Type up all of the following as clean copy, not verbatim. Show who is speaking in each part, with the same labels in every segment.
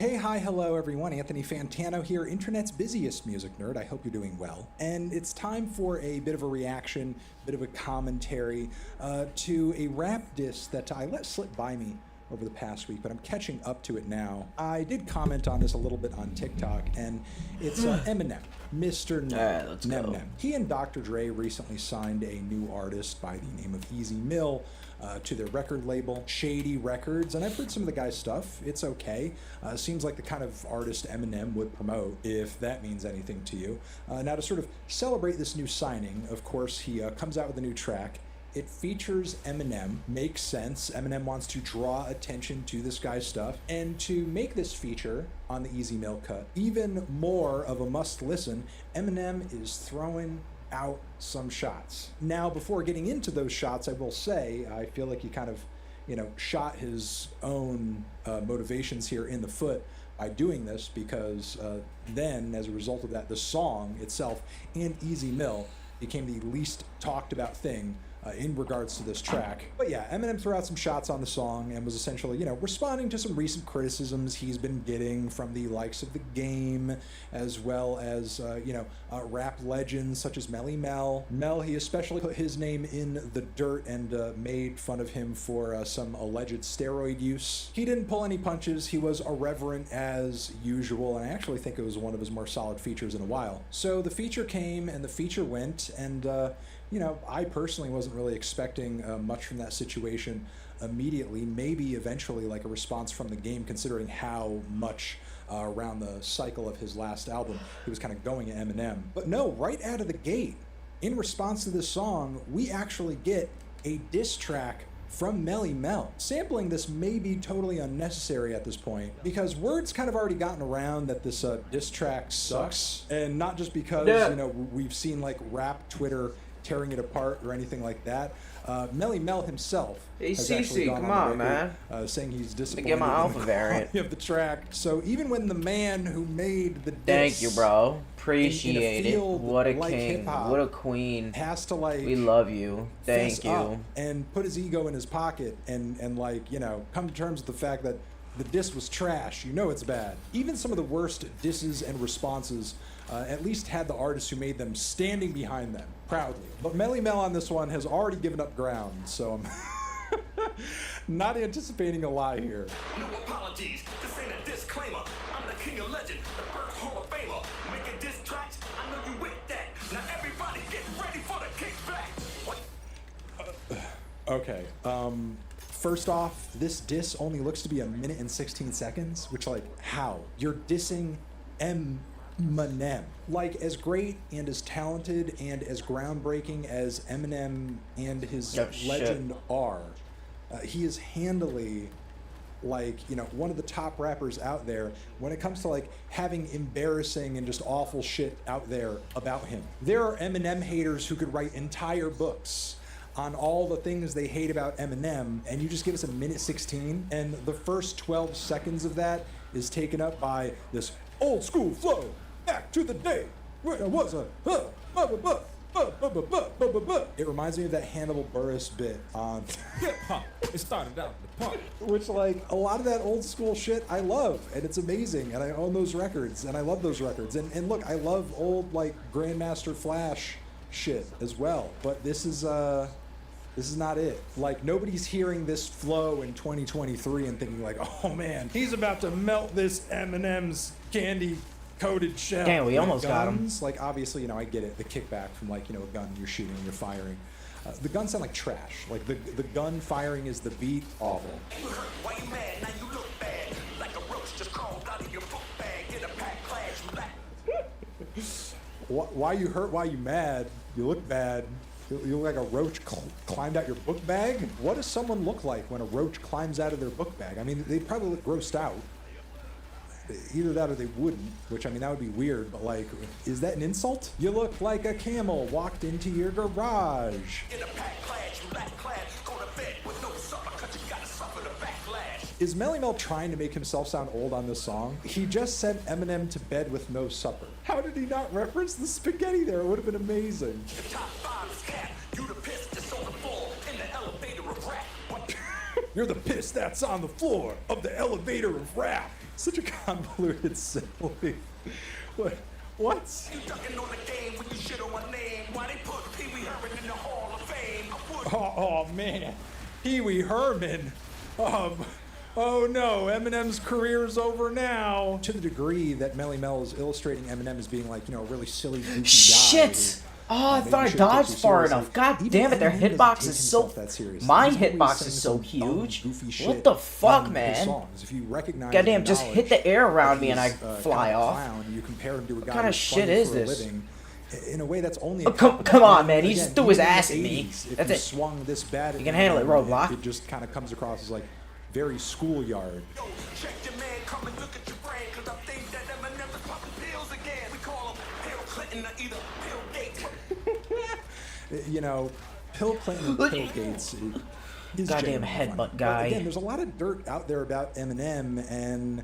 Speaker 1: Hey, hi, hello everyone, Anthony Fantano here, internet's busiest music nerd. I hope you're doing well. And it's time for a bit of a reaction, bit of a commentary to a rap diss that I let slip by me over the past week, but I'm catching up to it now. I did comment on this a little bit on TikTok, and it's Eminem, Mr. Nem. He and Dr. Dre recently signed a new artist by the name of Easy Mill to their record label, Shady Records, and I've heard some of the guy's stuff. It's okay. Seems like the kind of artist Eminem would promote, if that means anything to you. Now, to sort of celebrate this new signing, of course, he comes out with a new track. It features Eminem, makes sense. Eminem wants to draw attention to this guy's stuff. And to make this feature on the Easy Mill cut even more of a must listen, Eminem is throwing out some shots. Now, before getting into those shots, I will say, I feel like he kind of, shot his own motivations here in the foot by doing this, because then, as a result of that, the song itself and Easy Mill became the least talked about thing in regards to this track. But yeah, Eminem threw out some shots on the song and was essentially, responding to some recent criticisms he's been getting from the likes of The Game, as well as, rap legends such as Melly Mel. Mel, he especially put his name in the dirt and made fun of him for some alleged steroid use. He didn't pull any punches. He was irreverent as usual, and I actually think it was one of his more solid features in a while. So the feature came and the feature went, and I personally wasn't really expecting much from that situation immediately. Maybe eventually like a response from The Game, considering how much around the cycle of his last album he was kind of going at Eminem. But no, right out of the gate, in response to this song, we actually get a diss track from Melly Mel. Sampling this may be totally unnecessary at this point, because word's kind of already gotten around that this diss track sucks, and not just because we've seen like rap Twitter tearing it apart or anything like that. Melly Mel himself has actually gone on the record, saying he's disappointed
Speaker 2: in the
Speaker 1: quality of the track. So even when the man who made the diss,
Speaker 2: thank you, bro, appreciate it. What a
Speaker 1: like
Speaker 2: king, what a queen.
Speaker 1: Has to
Speaker 2: we love you. Thank you.
Speaker 1: And put his ego in his pocket and come to terms with the fact that the diss was trash. It's bad. Even some of the worst disses and responses at least had the artists who made them standing behind them proudly. But Melly Mel on this one has already given up ground, so I'm not anticipating a lie here.
Speaker 3: No apologies. This ain't a disclaimer. I'm the king of legend, the first Hall of Famer. Making diss tracks, I know you with that. Now everybody get ready for the kickback. What?
Speaker 1: Okay. First off, this diss only looks to be 1 minute and 16 seconds, which, how? You're dissing Eminem. As great and as talented and as groundbreaking as Eminem and his legend are, he is handily one of the top rappers out there when it comes to having embarrassing and just awful shit out there about him. There are Eminem haters who could write entire books on all the things they hate about Eminem, and you just give us 1 minute 16, and the first 12 seconds of that is taken up by this old school flow, back to the day when I was a It reminds me of that Hannibal Buress bit on hip-hop. It started out the punk, which a lot of that old school shit I love, and it's amazing, and I own those records, and I love those records, and look, I love old Grandmaster Flash shit as well, but this is not it. Nobody's hearing this flow in 2023 and thinking oh man, he's about to melt this Eminem's candy coated shell.
Speaker 2: Damn, we almost got him.
Speaker 1: Obviously, I get it, the kickback from a gun you're shooting and you're firing. The guns sound like trash. The gun firing is the beat awful.
Speaker 3: You hurt, why you mad? Now you look bad. Like a roach just crawled out of your book bag in a pack clash.
Speaker 1: Why you hurt? Why you mad? You look bad. You look like a roach climbed out your book bag? What does someone look like when a roach climbs out of their book bag? I mean, they'd probably look grossed out. Either that or they wouldn't, which, that would be weird, but, is that an insult? You look like a camel walked into your garage.
Speaker 3: In a pack clash, black clad, go to bed with no supper, 'cause you gotta suffer the backlash.
Speaker 1: Is Melly Mel trying to make himself sound old on this song? He just sent Eminem to bed with no supper. How did he not reference the spaghetti there? It would have been amazing.
Speaker 3: The top 5 is cap. You the piss that's on the floor in the elevator of rap.
Speaker 1: You're the piss that's on the floor of the elevator of rap. Such a convoluted simile. What?
Speaker 3: You ducking on the game when you shit on my name. Why they put Pee Wee Herman in the Hall of Fame? I would.
Speaker 1: Oh man, Pee Wee Herman. Oh no, Eminem's career's over now. To the degree that Melly Mel is illustrating Eminem as being like, you know, a really silly, goofy guy.
Speaker 2: Shit! Oh, I thought I dodged far enough. God damn it, their hitbox is so... My hitbox is so huge. What the fuck, man? Goddamn, just hit the air around me and I fly off. What kind of shit is this?
Speaker 1: In a way that's only...
Speaker 2: Come on, man. He just threw his ass at me. That's it.
Speaker 1: Swung this bad,
Speaker 2: you can handle it, Roadblock.
Speaker 1: It just kind of comes across as like very schoolyard.
Speaker 3: Yo, check your man, come and look at your brain, cause I think that Eminem is popping pills again. We call him Bill Clinton or either Bill Gates.
Speaker 1: You know, Bill Clinton and Bill Gates.
Speaker 2: Goddamn headbutt guy.
Speaker 1: But again, there's a lot of dirt out there about Eminem, and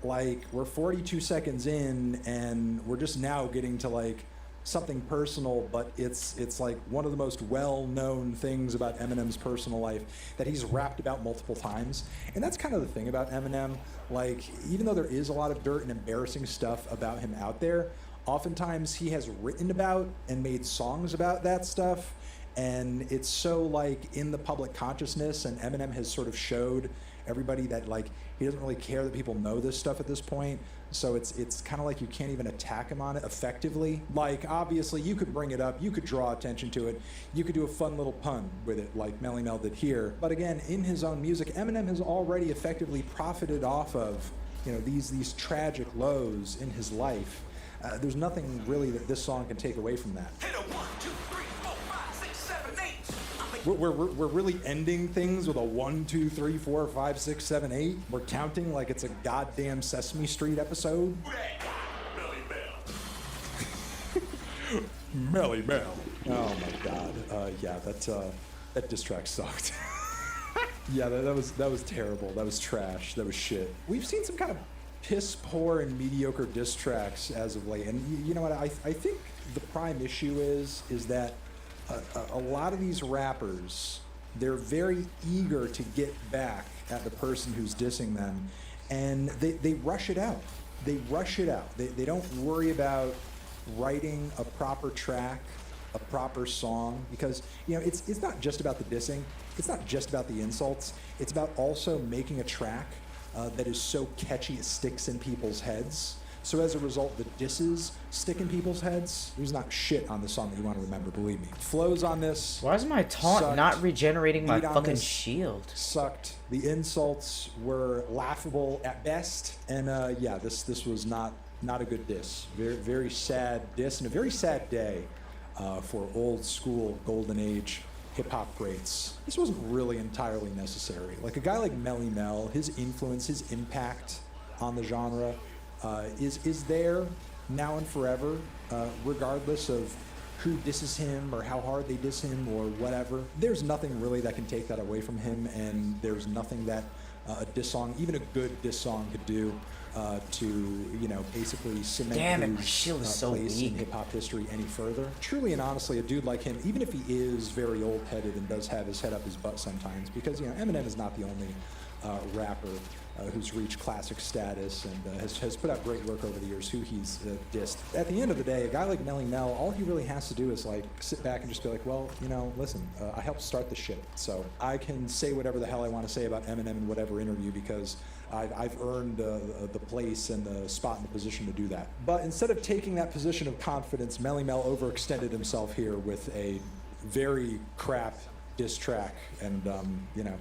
Speaker 1: like we're 42 seconds in, and we're just now getting to like something personal, but it's like one of the most well-known things about Eminem's personal life that he's rapped about multiple times. And that's kind of the thing about Eminem. Like, even though there is a lot of dirt and embarrassing stuff about him out there, oftentimes he has written about and made songs about that stuff, and it's so like in the public consciousness, and Eminem has sort of showed everybody that like he doesn't really care that people know this stuff at this point. So it's kind of like you can't even attack him on it effectively. Like, obviously, you could bring it up, you could draw attention to it, you could do a fun little pun with it, like Melly Mel did here. But again, in his own music, Eminem has already effectively profited off of, you know, these tragic lows in his life. There's nothing really that this song can take away from that.
Speaker 3: Hit a 1, 2, 3, 4, 5, 6, 7, 8.
Speaker 1: We're really ending things with a 1, 2, 3, 4, 5, 6, 7, 8. We're counting like it's a goddamn Sesame Street episode.
Speaker 3: Melly Mel.
Speaker 1: Melly Mel. Oh my god. Yeah, that diss track sucked. Yeah, that was terrible. That was trash. That was shit. We've seen some kind of piss poor and mediocre diss tracks as of late, and you know what? I think the prime issue is that a lot of these rappers, they're very eager to get back at the person who's dissing them, and they rush it out. They rush it out. They don't worry about writing a proper track, a proper song, because you know it's not just about the dissing. It's not just about the insults. It's about also making a track that is so catchy it sticks in people's heads. So as a result, the disses stick in people's heads. There's not shit on the song that you want to remember, believe me. Flows on this.
Speaker 2: Why is my taunt
Speaker 1: sucked.
Speaker 2: not regenerating my
Speaker 1: Beat on
Speaker 2: fucking
Speaker 1: this
Speaker 2: shield?
Speaker 1: Sucked. The insults were laughable at best. And yeah, this was not a good diss. Very, very sad diss, and a very sad day for old school golden age hip-hop greats. This wasn't really entirely necessary. Like a guy like Melly Mel, his influence, his impact on the genre is there now and forever, regardless of who disses him or how hard they diss him or whatever. There's nothing really that can take that away from him, and there's nothing that a diss song, even a good diss song, could do to, you know, basically cement his place in hip-hop history any further. Truly and honestly, a dude like him, even if he is very old-headed and does have his head up his butt sometimes, because, you know, Eminem is not the only rapper who's reached classic status and has put out great work over the years who he's dissed. At the end of the day, a guy like Melly Mel, all he really has to do is like sit back and just be like, well, you know, listen, I helped start the shit, so I can say whatever the hell I want to say about Eminem in whatever interview because I've earned the place and the spot and the position to do that. But instead of taking that position of confidence, Melly Mel overextended himself here with a very crap diss track, and you know,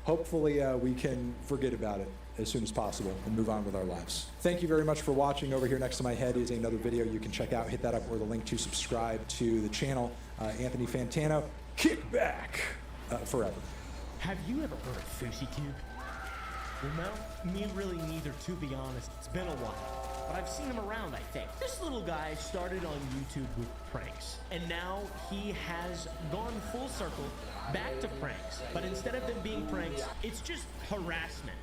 Speaker 1: hopefully we can forget about it as soon as possible and move on with our lives. Thank you very much for watching. Over here next to my head is another video you can check out. Hit that up or the link to subscribe to the channel. Anthony Fantano, kick back forever.
Speaker 4: Have you ever heard of Fousey Tube? Well, no, me really neither, to be honest. It's been a while, but I've seen him around, I think. This little guy started on YouTube with pranks, and now he has gone full circle back to pranks. But instead of them being pranks, it's just harassment.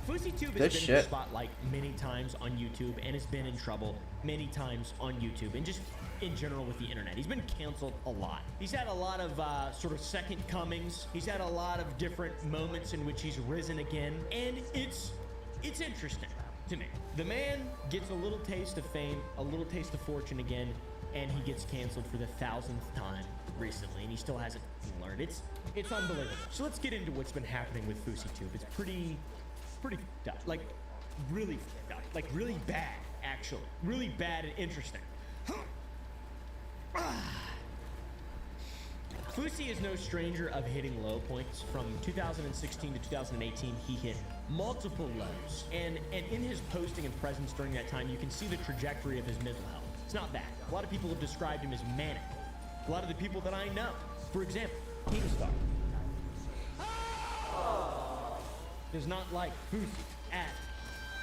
Speaker 4: Fousey Tube has been in the spotlight many times on YouTube and has been in trouble many times on YouTube. And just in general with the internet. He's been canceled a lot. He's had a lot of sort of second comings. He's had a lot of different moments in which he's risen again, and it's interesting to me. The man gets a little taste of fame, a little taste of fortune again, and he gets canceled for the 1000th time recently, and he still hasn't learned. It's unbelievable. So let's get into what's been happening with FouseyTube. It's pretty f***ed up. Like, really f***ed up. Like, really bad, actually. Really bad and interesting. Fousey is no stranger of hitting low points. From 2016 to 2018, he hit multiple lows. And in his posting and presence during that time, you can see the trajectory of his mental health. It's not bad. A lot of people have described him as manic. A lot of the people that I know. For example, Keemstar does not like Fousey at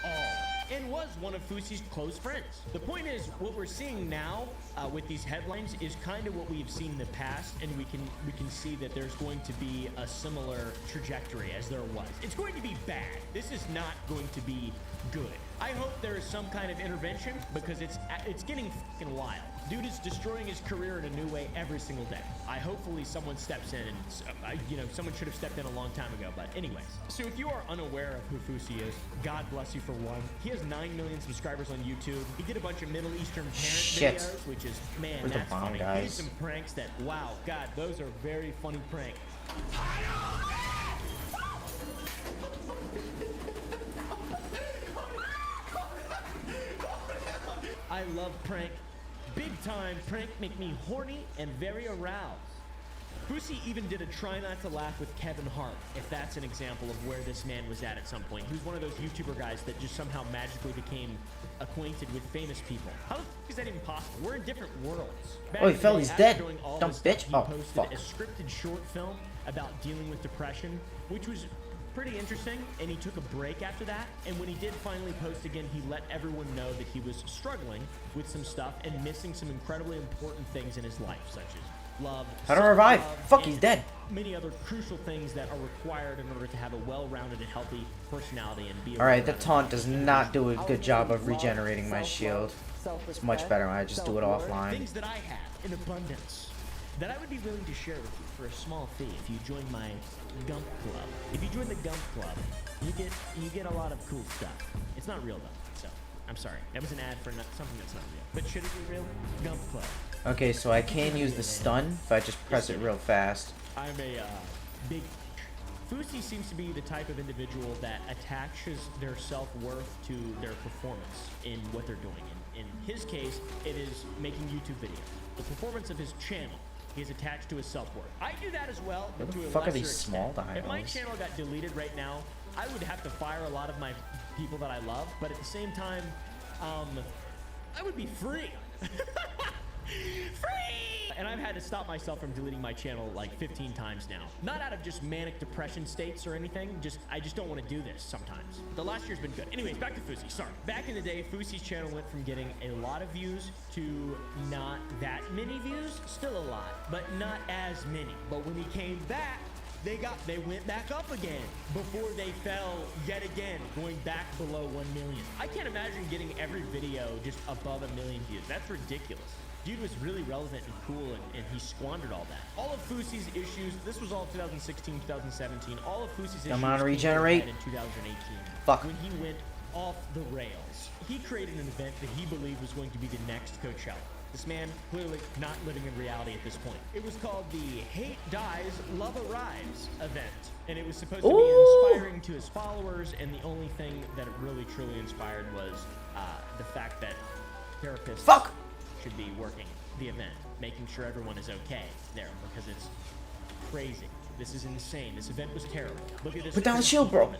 Speaker 4: all, and was one of Fousey's close friends. The point is, what we're seeing now with these headlines is kind of what we've seen in the past, and we can see that there's going to be a similar trajectory as there was. It's going to be bad. This is not going to be good. I hope there is some kind of intervention, because it's getting fucking wild. Dude is destroying his career in a new way every single day. Hopefully someone steps in, and someone should have stepped in a long time ago. But anyways, so if you are unaware of who Fousey is, God bless you for one. He has 9 million subscribers on YouTube. He did a bunch of Middle Eastern parent videos, which is, man,
Speaker 2: Where's
Speaker 4: that's
Speaker 2: the bomb,
Speaker 4: funny.
Speaker 2: guys?
Speaker 4: He did some pranks that, wow, God, those are very funny pranks. I love prank. Big time prank make me horny and very aroused. Fousey even did a try not to laugh with Kevin Hart, if that's an example of where this man was at some point. He was one of those YouTuber guys that just somehow magically became acquainted with famous people. How the f is that even possible? We're in different worlds.
Speaker 2: Oh, he fell, he's dead. Dumb bitch.
Speaker 4: He
Speaker 2: Oh,
Speaker 4: posted
Speaker 2: fuck.
Speaker 4: a scripted short film about dealing with depression, which was pretty interesting, and he took a break after that. And when he did finally post again, he let everyone know that he was struggling with some stuff and missing some incredibly important things in his life, such as love,
Speaker 2: How to revive?
Speaker 4: self-love,
Speaker 2: Fuck, he's
Speaker 4: and
Speaker 2: dead.
Speaker 4: many other crucial things that are required in order to have a well-rounded and healthy personality and be a
Speaker 2: Alright, the
Speaker 4: well-rounded
Speaker 2: taunt does not do a good job of regenerating my shield. It's much better when I just do it offline.
Speaker 4: things that I have in abundance that I would be willing to share with you for a small fee if you join my Gump Club. If you join the Gump Club, you get a lot of cool stuff. It's not real though, so I'm sorry. That was an ad for something that's not real. But should it be real? Gump Club.
Speaker 2: Okay, so I can use the stun if I just press it real fast.
Speaker 4: I'm a big... Fousey seems to be the type of individual that attaches their self-worth to their performance in what they're doing. In his case, it is making YouTube videos. The performance of his channel is attached to his self-worth. I do that as well, but
Speaker 2: Where
Speaker 4: to
Speaker 2: the
Speaker 4: a
Speaker 2: fuck are
Speaker 4: lesser
Speaker 2: these small
Speaker 4: extent. If my
Speaker 2: dials?
Speaker 4: channel got deleted right now, I would have to fire a lot of my people that I love, but at the same time, I would be free. Free! And I've had to stop myself from deleting my channel like 15 times now. Not out of just manic depression states or anything, I just don't want to do this sometimes. The last year's been good. Anyways, back to Fousey, sorry. Back in the day, Fousey's channel went from getting a lot of views to not that many views. Still a lot, but not as many. But when he came back, they went back up again before they fell yet again, going back below 1 million. I can't imagine getting every video just above 1 million views. That's ridiculous. Dude was really relevant and cool, and he squandered all that. All of Fousey's issues, this was all 2016, 2017, all of Fousey's issues
Speaker 2: Come on,
Speaker 4: came to a
Speaker 2: regenerate.
Speaker 4: head in 2018.
Speaker 2: Fuck.
Speaker 4: When he went off the rails. He created an event that he believed was going to be the next Coachella. This man clearly not living in reality at this point. It was called the Hate Dies, Love Arrives event. And it was supposed to be inspiring to his followers, and the only thing that it really truly inspired was the fact that therapists should be working the event, making sure everyone is okay there, because it's crazy. This is insane. This event was terrible. Look at this.
Speaker 2: Put down the shield, bro.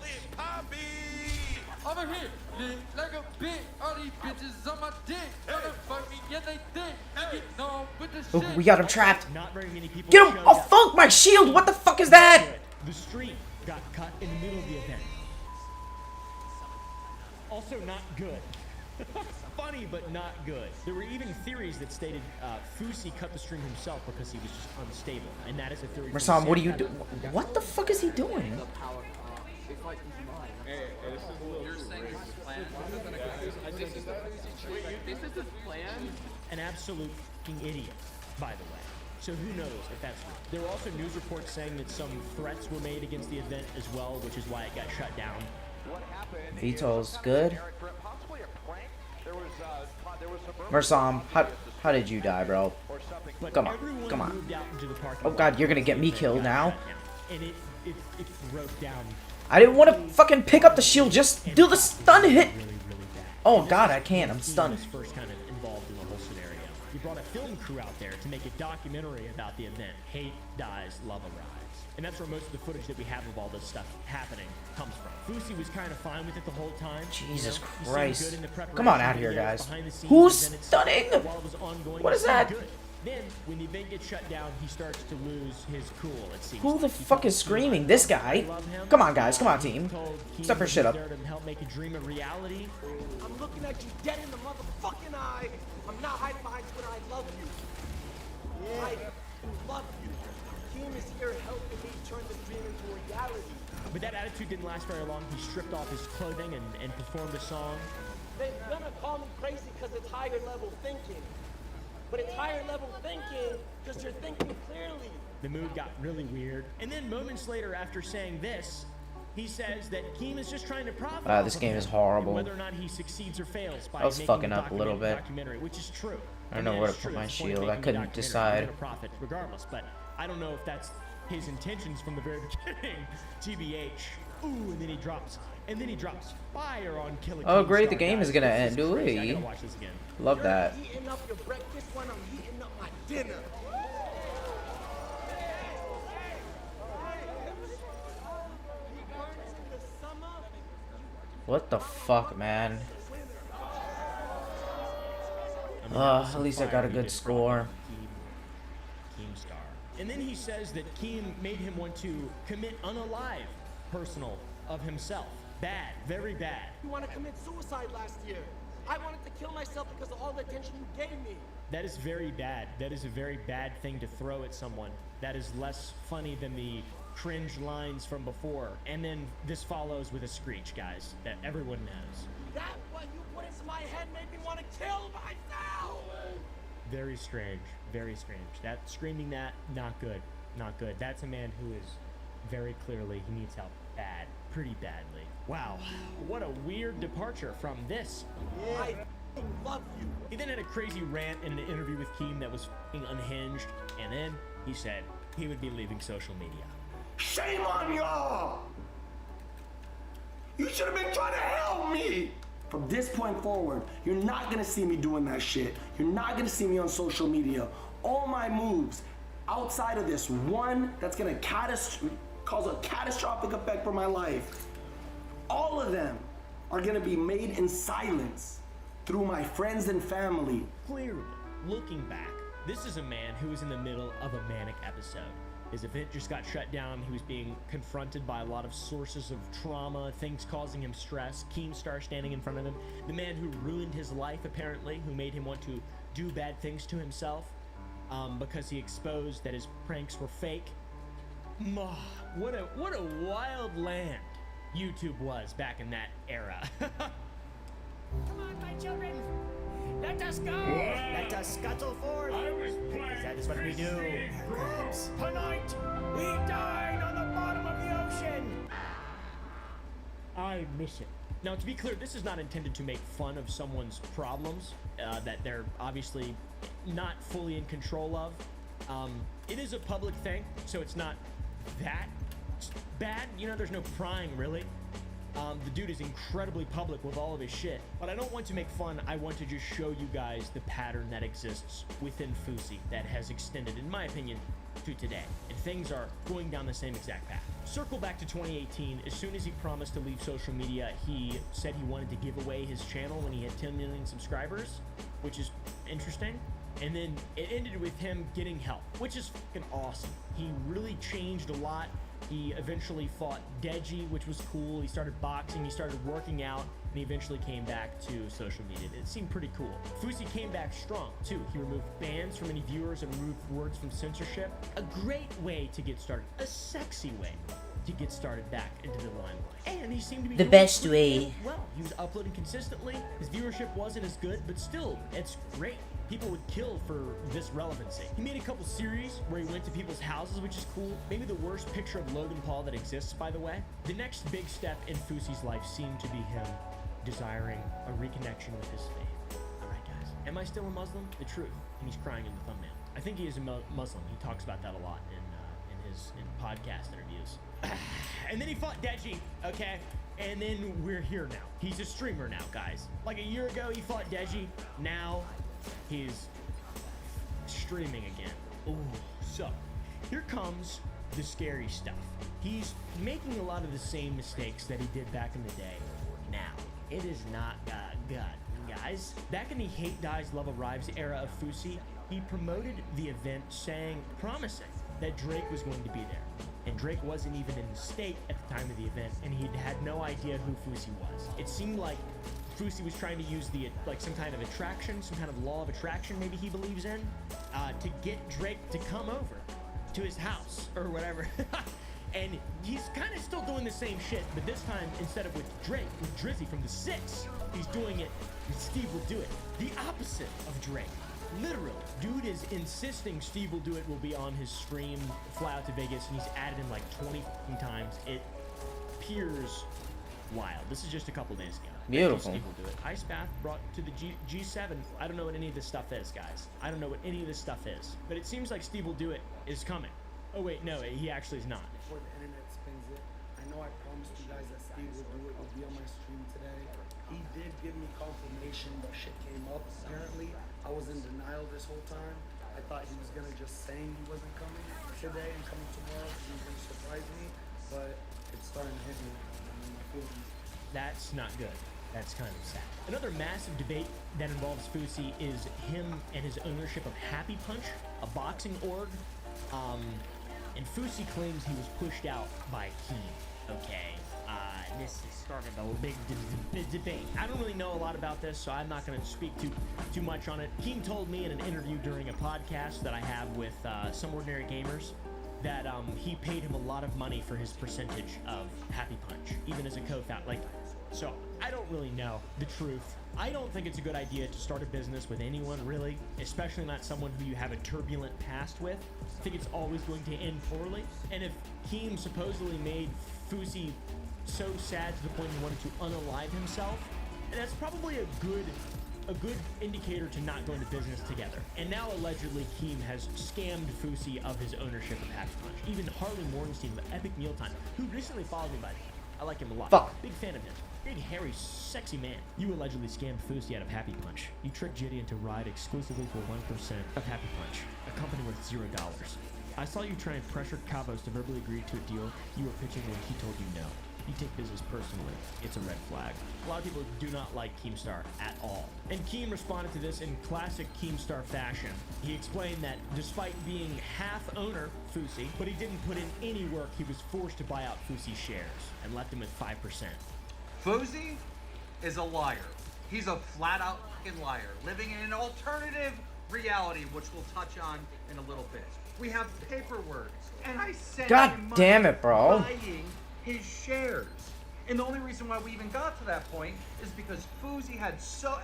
Speaker 5: Over here, lit like a bitch. All these bitches on my dick. Wanna fuck me, yeah they think. Get on with the
Speaker 2: Oh,
Speaker 5: shit.
Speaker 2: we got him trapped.
Speaker 4: Not very many people
Speaker 2: Get him!
Speaker 4: showed
Speaker 2: Oh
Speaker 4: up.
Speaker 2: fuck, my shield! What the fuck is that?
Speaker 4: The stream got cut in the middle of the event. Also not good. Funny, but not good. There were even theories that stated Fousey cut the stream himself because he was just unstable, and that is a theory.
Speaker 2: Rassam, what are you doing? What the fuck is he doing?
Speaker 4: An absolute fucking idiot, by the way. So who knows if that's real. There were also news reports saying that some threats were made against the event as well, which is why it got shut down.
Speaker 2: Vito's good. Mersam, how did you die, bro? Come on, come on. Oh god, you're gonna get me killed now.
Speaker 4: And it broke down.
Speaker 2: I didn't want to fucking pick up the shield, just do the stun hit. Oh god, I can't, I'm stunned.
Speaker 4: First kind of involved in the whole scenario. He brought a film crew out there to make a documentary about the event. Hate dies, love arrives. And that's where most of the footage that we have of all this stuff happening comes from. Fusi was kind of fine with it the whole time.
Speaker 2: Jesus
Speaker 4: He seemed
Speaker 2: Christ.
Speaker 4: good in the preparation
Speaker 2: Come on out here,
Speaker 4: videos,
Speaker 2: guys.
Speaker 4: behind the scenes,
Speaker 2: Who's
Speaker 4: and then it's-
Speaker 2: stunning?
Speaker 4: while it was ongoing,
Speaker 2: What
Speaker 4: he
Speaker 2: is
Speaker 4: seemed
Speaker 2: that?
Speaker 4: good. Then, when the event gets shut down, he starts to lose his cool, it seems.
Speaker 2: Who the
Speaker 4: He
Speaker 2: fuck
Speaker 4: tells
Speaker 2: is
Speaker 4: teams
Speaker 2: screaming?
Speaker 4: I
Speaker 2: This
Speaker 4: love
Speaker 2: guy?
Speaker 4: him.
Speaker 2: Come on, guys. Come on, team.
Speaker 4: Told Keem
Speaker 2: Step your
Speaker 4: he
Speaker 2: shit
Speaker 4: was
Speaker 2: up.
Speaker 4: there to help make a dream a reality.
Speaker 6: I'm looking at you dead in the motherfucking eye. I'm not hiding behind Twitter. I love you. I love you. Keem is here helping me turn this dream into a reality.
Speaker 4: But that attitude didn't last very long. He stripped off his clothing and performed a song.
Speaker 6: They're gonna call me crazy because it's higher level thinking. But it's higher level thinking because you're thinking clearly.
Speaker 4: The mood got really weird. And then moments later, after saying this, he says that Keem is just trying to profit.
Speaker 2: Wow,
Speaker 4: off
Speaker 2: this
Speaker 4: of
Speaker 2: game
Speaker 4: him,
Speaker 2: is horrible.
Speaker 4: and whether or not he succeeds or fails by
Speaker 2: I was
Speaker 4: making
Speaker 2: fucking
Speaker 4: the
Speaker 2: up a little bit.
Speaker 4: documentary, which is true.
Speaker 2: I don't know where to put my shield. I couldn't decide.
Speaker 4: He's gonna profit regardless, but I don't know if that's his intentions from the very beginning. TBH. Ooh, and then he drops. And then he drops fire on Killer
Speaker 2: Oh,
Speaker 4: Keemstar,
Speaker 2: great, the game
Speaker 4: guys.
Speaker 2: is gonna
Speaker 4: This
Speaker 2: end.
Speaker 4: crazy. I
Speaker 2: Ooh-wee.
Speaker 4: gotta watch this again.
Speaker 2: Love that.
Speaker 6: You're heating up your breakfast when I'm heating up my dinner.
Speaker 2: What the fuck, man? At least I got a good score.
Speaker 4: Keemstar. And then he says that Keem made him want to commit unalive personal of himself. Bad, very bad.
Speaker 6: You want to commit suicide last year. I wanted to kill myself because of all the attention you gave me.
Speaker 4: That is very bad. That is a very bad thing to throw at someone. That is less funny than the cringe lines from before. And then this follows with a screech, guys, that everyone knows.
Speaker 6: That what you put into my head made me want to kill myself.
Speaker 4: Very strange. Very strange. That screaming that, not good. Not good. That's a man who is very clearly, he needs help bad. Pretty badly. Wow. What a weird departure from this.
Speaker 6: I love you.
Speaker 4: He then had a crazy rant in an interview with Keem that was f***ing unhinged. And then he said he would be leaving social media.
Speaker 3: Shame on y'all! You should have been trying to help me! From this point forward, you're not gonna see me doing that shit. You're not gonna see me on social media. All my moves, outside of this one that's gonna cause a catastrophic effect for my life, all of them are gonna be made in silence through my friends and family.
Speaker 4: Clearly, looking back, this is a man who was in the middle of a manic episode. His event just got shut down. He was being confronted by a lot of sources of trauma, things causing him stress. Keemstar standing in front of him. The man who ruined his life, apparently, who made him want to do bad things to himself because he exposed that his pranks were fake. What a wild land YouTube was back in that era.
Speaker 7: Come on, my children. Let us go. Let us scuttle forth. That is what we do. Tonight, we dine on the bottom of the ocean.
Speaker 4: I miss it. Now, to be clear, this is not intended to make fun of someone's problems that they're obviously not fully in control of. It is a public thing, so it's not that bad. You know, there's no prying, really. The dude is incredibly public with all of his shit. But I don't want to make fun. I want to just show you guys the pattern that exists within Fusi that has extended, in my opinion, to today. And things are going down the same exact path. Circle back to 2018. As soon as he promised to leave social media, he said he wanted to give away his channel when he had 10 million subscribers, which is interesting. And then it ended with him getting help, which is fucking awesome. He really changed a lot. He eventually fought Deji, which was cool. He started boxing, he started working out, and he eventually came back to social media. It seemed pretty cool. Fusi came back strong, too. He removed bans from any viewers and removed words from censorship. A great way to get started. A sexy way to get started back into the limelight. And he seemed to be
Speaker 2: The
Speaker 4: doing
Speaker 2: best
Speaker 4: pretty
Speaker 2: way.
Speaker 4: well. He was uploading consistently. His viewership wasn't as good, but still, it's great. people would kill for this relevancy. He made a couple series where he went to people's houses, which is cool. Maybe the worst picture of Logan Paul that exists, by the way. The next big step in Fousey's life seemed to be him desiring a reconnection with his faith. All right, guys. Am I still a Muslim? The truth. And he's crying in the thumbnail. I think he is a Muslim. He talks about that a lot in his podcast interviews. And then he fought Deji, okay? And then we're here now. He's a streamer now, guys. Like a year ago, he fought Deji. Now, he's streaming again. Ooh, so here comes the scary stuff. He's making a lot of the same mistakes that he did back in the day. Now, it is not good, guys. Back in the Hate Dies, Love Arrives era of Fousey, he promoted the event promising that Drake was going to be there. And Drake wasn't even in the state at the time of the event, and he had no idea who Fousey was. It seemed like Fousey was trying to use some kind of attraction, some kind of law of attraction maybe he believes in, to get Drake to come over to his house or whatever. And he's kind of still doing the same shit, but this time, instead of with Drake, with Drizzy from the 6, he's doing it with Steve Will Do It. The opposite of Drake. Literally, dude is insisting Steve Will Do It will be on his stream, fly out to Vegas, and he's added him like 20 times. It appears wild. This is just a couple days ago.
Speaker 2: Beautiful.
Speaker 4: Steve Will Do It. Ice Bath brought to the G7. I don't know what any of this stuff is, guys. I don't know what any of this stuff is. But it seems like Steve Will Do It is coming. Oh wait, no, he actually is not.
Speaker 8: Before the internet spins it, I know I promised you guys that Steve Will Do It would be on my stream today. He did give me confirmation that shit came up. Apparently, I was in denial this whole time. I thought he was gonna just saying he wasn't coming today and coming tomorrow because he was gonna surprise me. But it's starting to hit me. I'm in my feelings.
Speaker 4: That's not good. That's kind of sad. Another massive debate that involves Fousey is him and his ownership of Happy Punch, a boxing org. And Fousey claims he was pushed out by Keem. Okay, this is started a big debate. I don't really know a lot about this, so I'm not going to speak too much on it. Keem told me in an interview during a podcast that I have with Some Ordinary Gamers that he paid him a lot of money for his percentage of Happy Punch, even as a co-founder. So I don't really know the truth. I don't think it's a good idea to start a business with anyone, really, especially not someone who you have a turbulent past with. I think it's always going to end poorly. And if Keem supposedly made Fousey so sad to the point he wanted to unalive himself, that's probably a good indicator to not go into business together. And now allegedly Keem has scammed Fousey of his ownership of Happy Punch. Even Harley Morgenstein of Epic Mealtime, who recently followed me, by the way. I like him a lot.
Speaker 2: Fuck.
Speaker 4: Big fan of him. Big, hairy, sexy man. You allegedly scammed Fousey out of Happy Punch. You tricked Jitty into ride exclusively for 1% of Happy Punch, a company worth $0. I saw you try and pressure Cabos to verbally agree to a deal you were pitching when he told you no. You take business personally. It's a red flag. A lot of people do not like Keemstar at all. And Keem responded to this in classic Keemstar fashion. He explained that despite being half owner, Fousey, but he didn't put in any work, he was forced to buy out Fousey's shares and left him with 5%.
Speaker 9: Fousey is a liar. He's a flat-out fucking liar, living in an alternative reality, which we'll touch on in a little bit. We have paperwork, and I sent
Speaker 2: God
Speaker 9: him
Speaker 2: damn
Speaker 9: money
Speaker 2: it, bro.
Speaker 9: buying his shares. And the only reason why we even got to that point is because Fousey had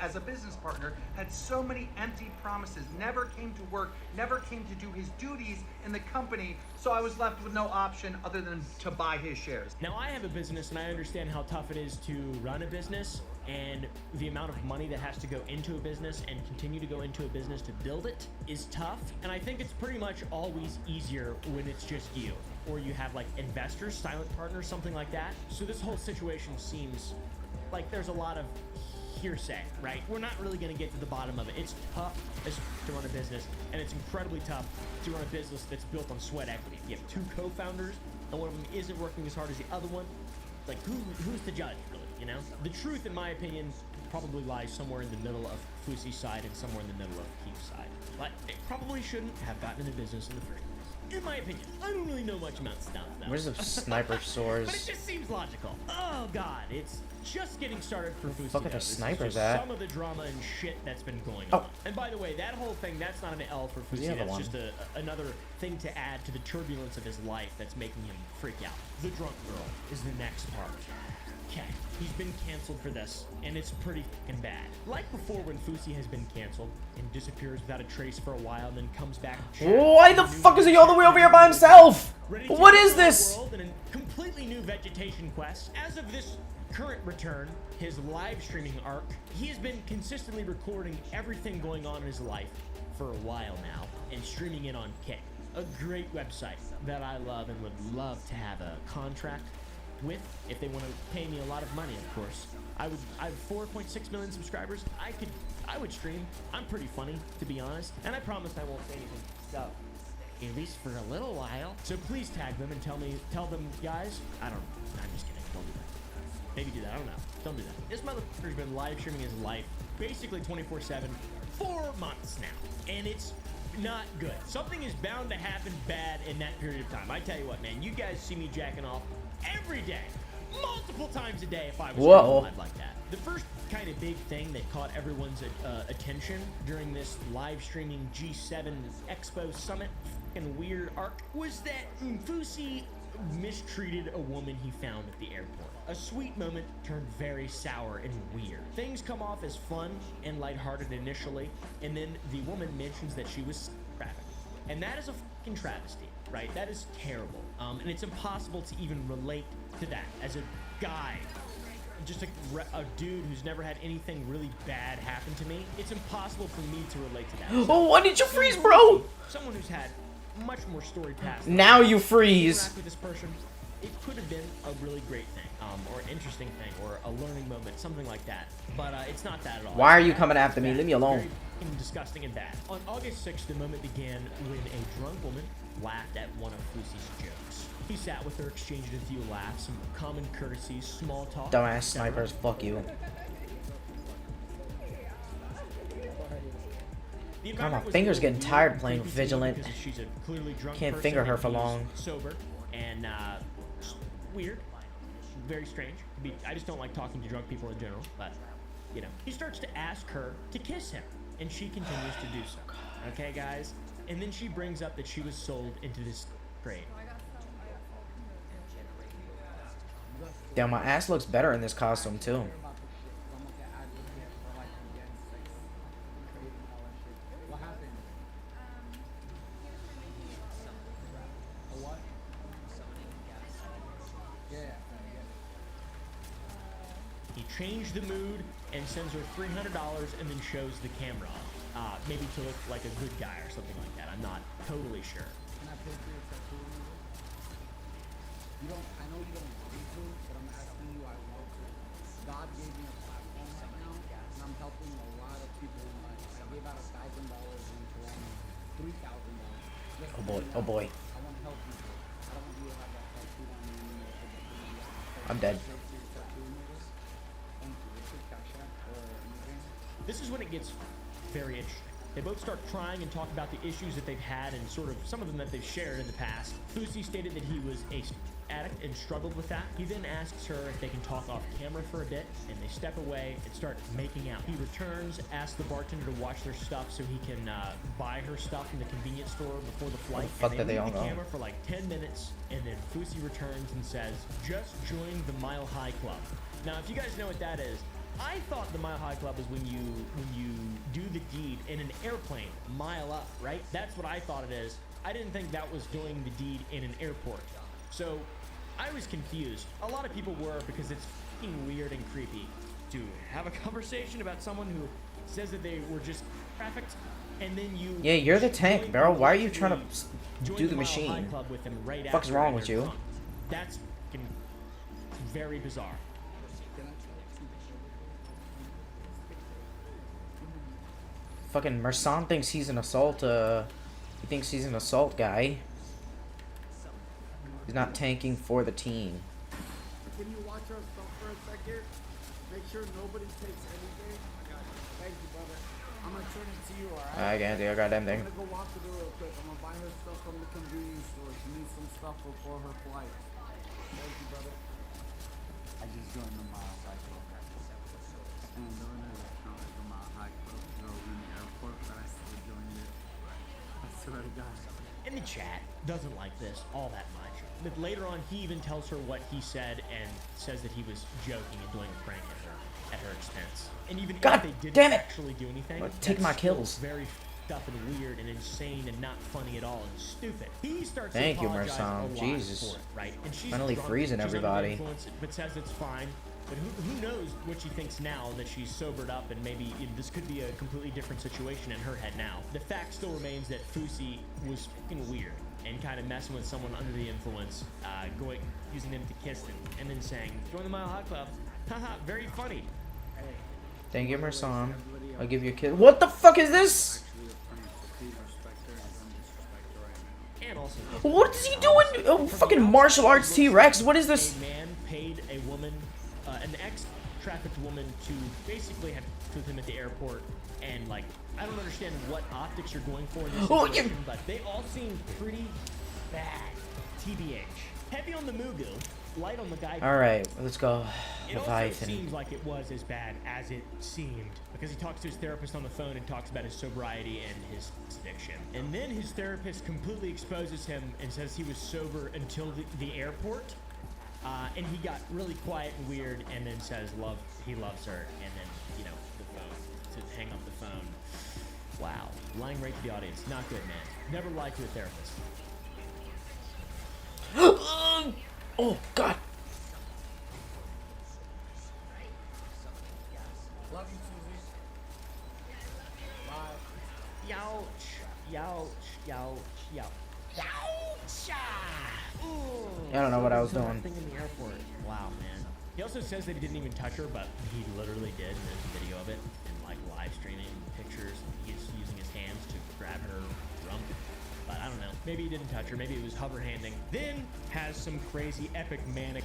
Speaker 9: as a business partner, had so many empty promises, never came to work, never came to do his duties in the company, so I was left with no option other than to buy his shares.
Speaker 4: Now, I have a business, and I understand how tough it is to run a business, and the amount of money that has to go into a business and continue to go into a business to build it is tough. And I think it's pretty much always easier when it's just you, or you have like investors, silent partners, something like that. So this whole situation seems like there's a lot of hearsay, right? We're not really going to get to the bottom of it. It's tough to run a business, and it's incredibly tough to run a business that's built on sweat equity. You have two co-founders, and one of them isn't working as hard as the other one. Like, who's the judge, really, you know? The truth, in my opinion, probably lies somewhere in the middle of Fousey's side and somewhere in the middle of Keem's side. But it probably shouldn't have gotten into business in the first place. In my opinion. I don't really know much about stuff, though.
Speaker 2: Where's the sniper swords?
Speaker 4: But it just seems logical. Oh, God. It's just getting started for Fousey.
Speaker 2: Fuck are the
Speaker 4: This is
Speaker 2: snipers
Speaker 4: just
Speaker 2: at?
Speaker 4: some of the drama and shit that's been going on. And by the way, that whole thing, that's not an L for Fousey. That's just another thing to add to the turbulence of his life that's making him freak out. The drunk girl is the next part. Okay. he's been canceled for this, and it's pretty fucking bad. Like before, when Fusi has been canceled and disappears without a trace for a while, and then comes back.
Speaker 2: Why the fuck is he all the way over here by himself? What is this?
Speaker 4: And a completely new vegetation quest. As of this current return, his live streaming arc, he has been consistently recording everything going on in his life for a while now, and streaming it on Kick, a great website that I love and would love to have a contract with if they want to pay me a lot of money, of course. I have 4.6 million subscribers. I would stream. I'm pretty funny, to be honest, and I promise I won't say anything. So, at least for a little while. So please tag them and tell them, guys. I'm just kidding. Don't do that. Maybe do that. I don't know. Don't do that. This motherfucker's been live streaming his life basically 24/7 for months now, and it's not good. Something is bound to happen bad in that period of time. I tell you what, man. You guys see me jacking off every day, multiple times a day if I was streaming live like that. The first kind of big thing that caught everyone's attention during this live streaming G7 Expo Summit fucking weird arc was that Fusi mistreated a woman he found at the airport. A sweet moment turned very sour and weird. Things come off as fun and lighthearted initially, and then the woman mentions that she was trafficked. And that is a fucking travesty, right? That is terrible. And it's impossible to even relate to that as a guy, just a dude who's never had anything really bad happen to me. It's impossible for me to relate to that. So,
Speaker 2: oh, why did you freeze, bro?
Speaker 4: Someone who's had much more story past.
Speaker 2: Now you freeze.
Speaker 4: With this person, it could have been a really great thing, or an interesting thing, or a learning moment, something like that. But it's not that at all.
Speaker 2: Why are you coming after me? Leave me alone.
Speaker 4: Very disgusting and bad. On August 6th, the moment began when a drunk woman laughed at one of Fusi's jokes. He sat with her, exchanged a few laughs, some common courtesies, small talk.
Speaker 2: Dumbass snipers, fuck you. God, my finger's getting tired playing Vigilant.
Speaker 4: She's a clearly drunk
Speaker 2: Can't
Speaker 4: person
Speaker 2: finger her
Speaker 4: and
Speaker 2: for
Speaker 4: he's
Speaker 2: long.
Speaker 4: Sober and weird, very strange. I just don't like talking to drunk people in general, but you know. He starts to ask her to kiss him, and she continues to do so. Okay, guys? And then she brings up that she was sold into this trade.
Speaker 2: Damn, my ass looks better in this costume too.
Speaker 4: He changed the mood and sends her $300 and then shows the camera off. Maybe to look like a good guy or something like that. I'm not totally sure.
Speaker 8: Can I pay for your tattoo removal? I know you don't want to, but I'm asking you, I want to. God gave me a platform right now, and I'm helping a lot of people in life. I gave out $1,000 in Toronto, $3,000.
Speaker 2: Oh boy, oh boy.
Speaker 8: I want to help people. I don't want you to have that tattoo on me anymore.
Speaker 2: I'm dead.
Speaker 4: This is when it gets very interesting. They both start trying and talk about the issues that they've had and sort of some of them that they've shared in the past. Fusi stated that he was a addict and struggled with that. He then asks her if they can talk off camera for a bit, and they step away and start making out. He returns, asks the bartender to watch their stuff so he can buy her stuff in the convenience store before the flight.
Speaker 2: The fuck did they all
Speaker 4: leave the
Speaker 2: know?
Speaker 4: camera for like 10 minutes, and then Fusi returns and says, "Just join the Mile High Club." Now, if you guys know what that is, I thought the Mile High Club is when you do the deed in an airplane, mile up, right? That's what I thought it is. I didn't think that was doing the deed in an airport. So I was confused. A lot of people were, because it's fucking weird and creepy to have a conversation about someone who says that they were just trafficked, and then you...
Speaker 2: Yeah, you're the tank, bro. Why are you trying to do the machine?
Speaker 4: Right,
Speaker 2: the fuck's wrong with you?
Speaker 4: That's fucking very bizarre.
Speaker 2: Fucking Mersan thinks he's an assault, he thinks he's an assault guy. He's not tanking for the team.
Speaker 8: Can you watch our stuff for a second? Make sure nobody takes anything. Thank you, brother. I'm gonna turn it to you, alright?
Speaker 2: I can't do a goddamn thing.
Speaker 8: I'm gonna go walk to the real quick. I'm gonna buy her stuff from the convenience store. She needs some stuff before her flight. Thank you, brother. I just joined the Mile High Club. And during the restaurant at the Mile High Club, so in the airport, but I still joined it. I swear to God.
Speaker 4: And the chat doesn't like this all that much. But later on, he even tells her what he said and says that he was joking and doing a prank at her expense. And even
Speaker 2: God
Speaker 4: if they didn't
Speaker 2: damn it.
Speaker 4: actually do anything,
Speaker 2: Take my
Speaker 4: that's still
Speaker 2: kills.
Speaker 4: very f***ed up and weird and insane and not funny at all and stupid. He starts
Speaker 2: Thank
Speaker 4: to
Speaker 2: you,
Speaker 4: apologize
Speaker 2: Marcel.
Speaker 4: a lot
Speaker 2: Jesus.
Speaker 4: for it, right? And she's
Speaker 2: Finally
Speaker 4: drunk,
Speaker 2: freezing
Speaker 4: she's under the
Speaker 2: everybody.
Speaker 4: influence, but says it's fine. But who knows what she thinks now that she's sobered up, and maybe this could be a completely different situation in her head now. The fact still remains that Fusi was fucking weird and kind of messing with someone under the influence, using them to kiss them, and then saying, "Join the Mile High Club." Haha, very funny.
Speaker 2: Thank you, Marsan. I'll give you a kid. What the fuck is this?
Speaker 4: And also,
Speaker 2: What is he doing? Oh, fucking martial arts T-Rex. What is this?
Speaker 4: a man paid a woman, an ex-trafficked woman, to basically have sex with him at the airport, and like, I don't understand what optics you're going for in this
Speaker 2: Oh,
Speaker 4: situation, but they all seem pretty bad. TBH. Heavy on the Mugu, light on the guy.
Speaker 2: Alright, let's go.
Speaker 4: It also
Speaker 2: Leviathan.
Speaker 4: seems like it was as bad as it seemed, because he talks to his therapist on the phone and talks about his sobriety and his addiction. And then his therapist completely exposes him and says he was sober until the airport. And he got really quiet and weird, and then says he loves her, and then, you know, the phone, to hang up the phone. Wow. Lying right to the audience. Not good, man. Never lie to a therapist.
Speaker 2: Oh, God.
Speaker 5: Love you, Susie. Bye.
Speaker 4: Youch. Youch. Youch. Youch. Youch.
Speaker 2: I don't know what I was doing.
Speaker 4: Thing in the airport. Wow, man. He also says that he didn't even touch her, but he literally did. And there's a video of it, and like live streaming pictures. He's using his hands to grab her rump. But I don't know. Maybe he didn't touch her. Maybe it was hover handing. Then has some crazy epic manic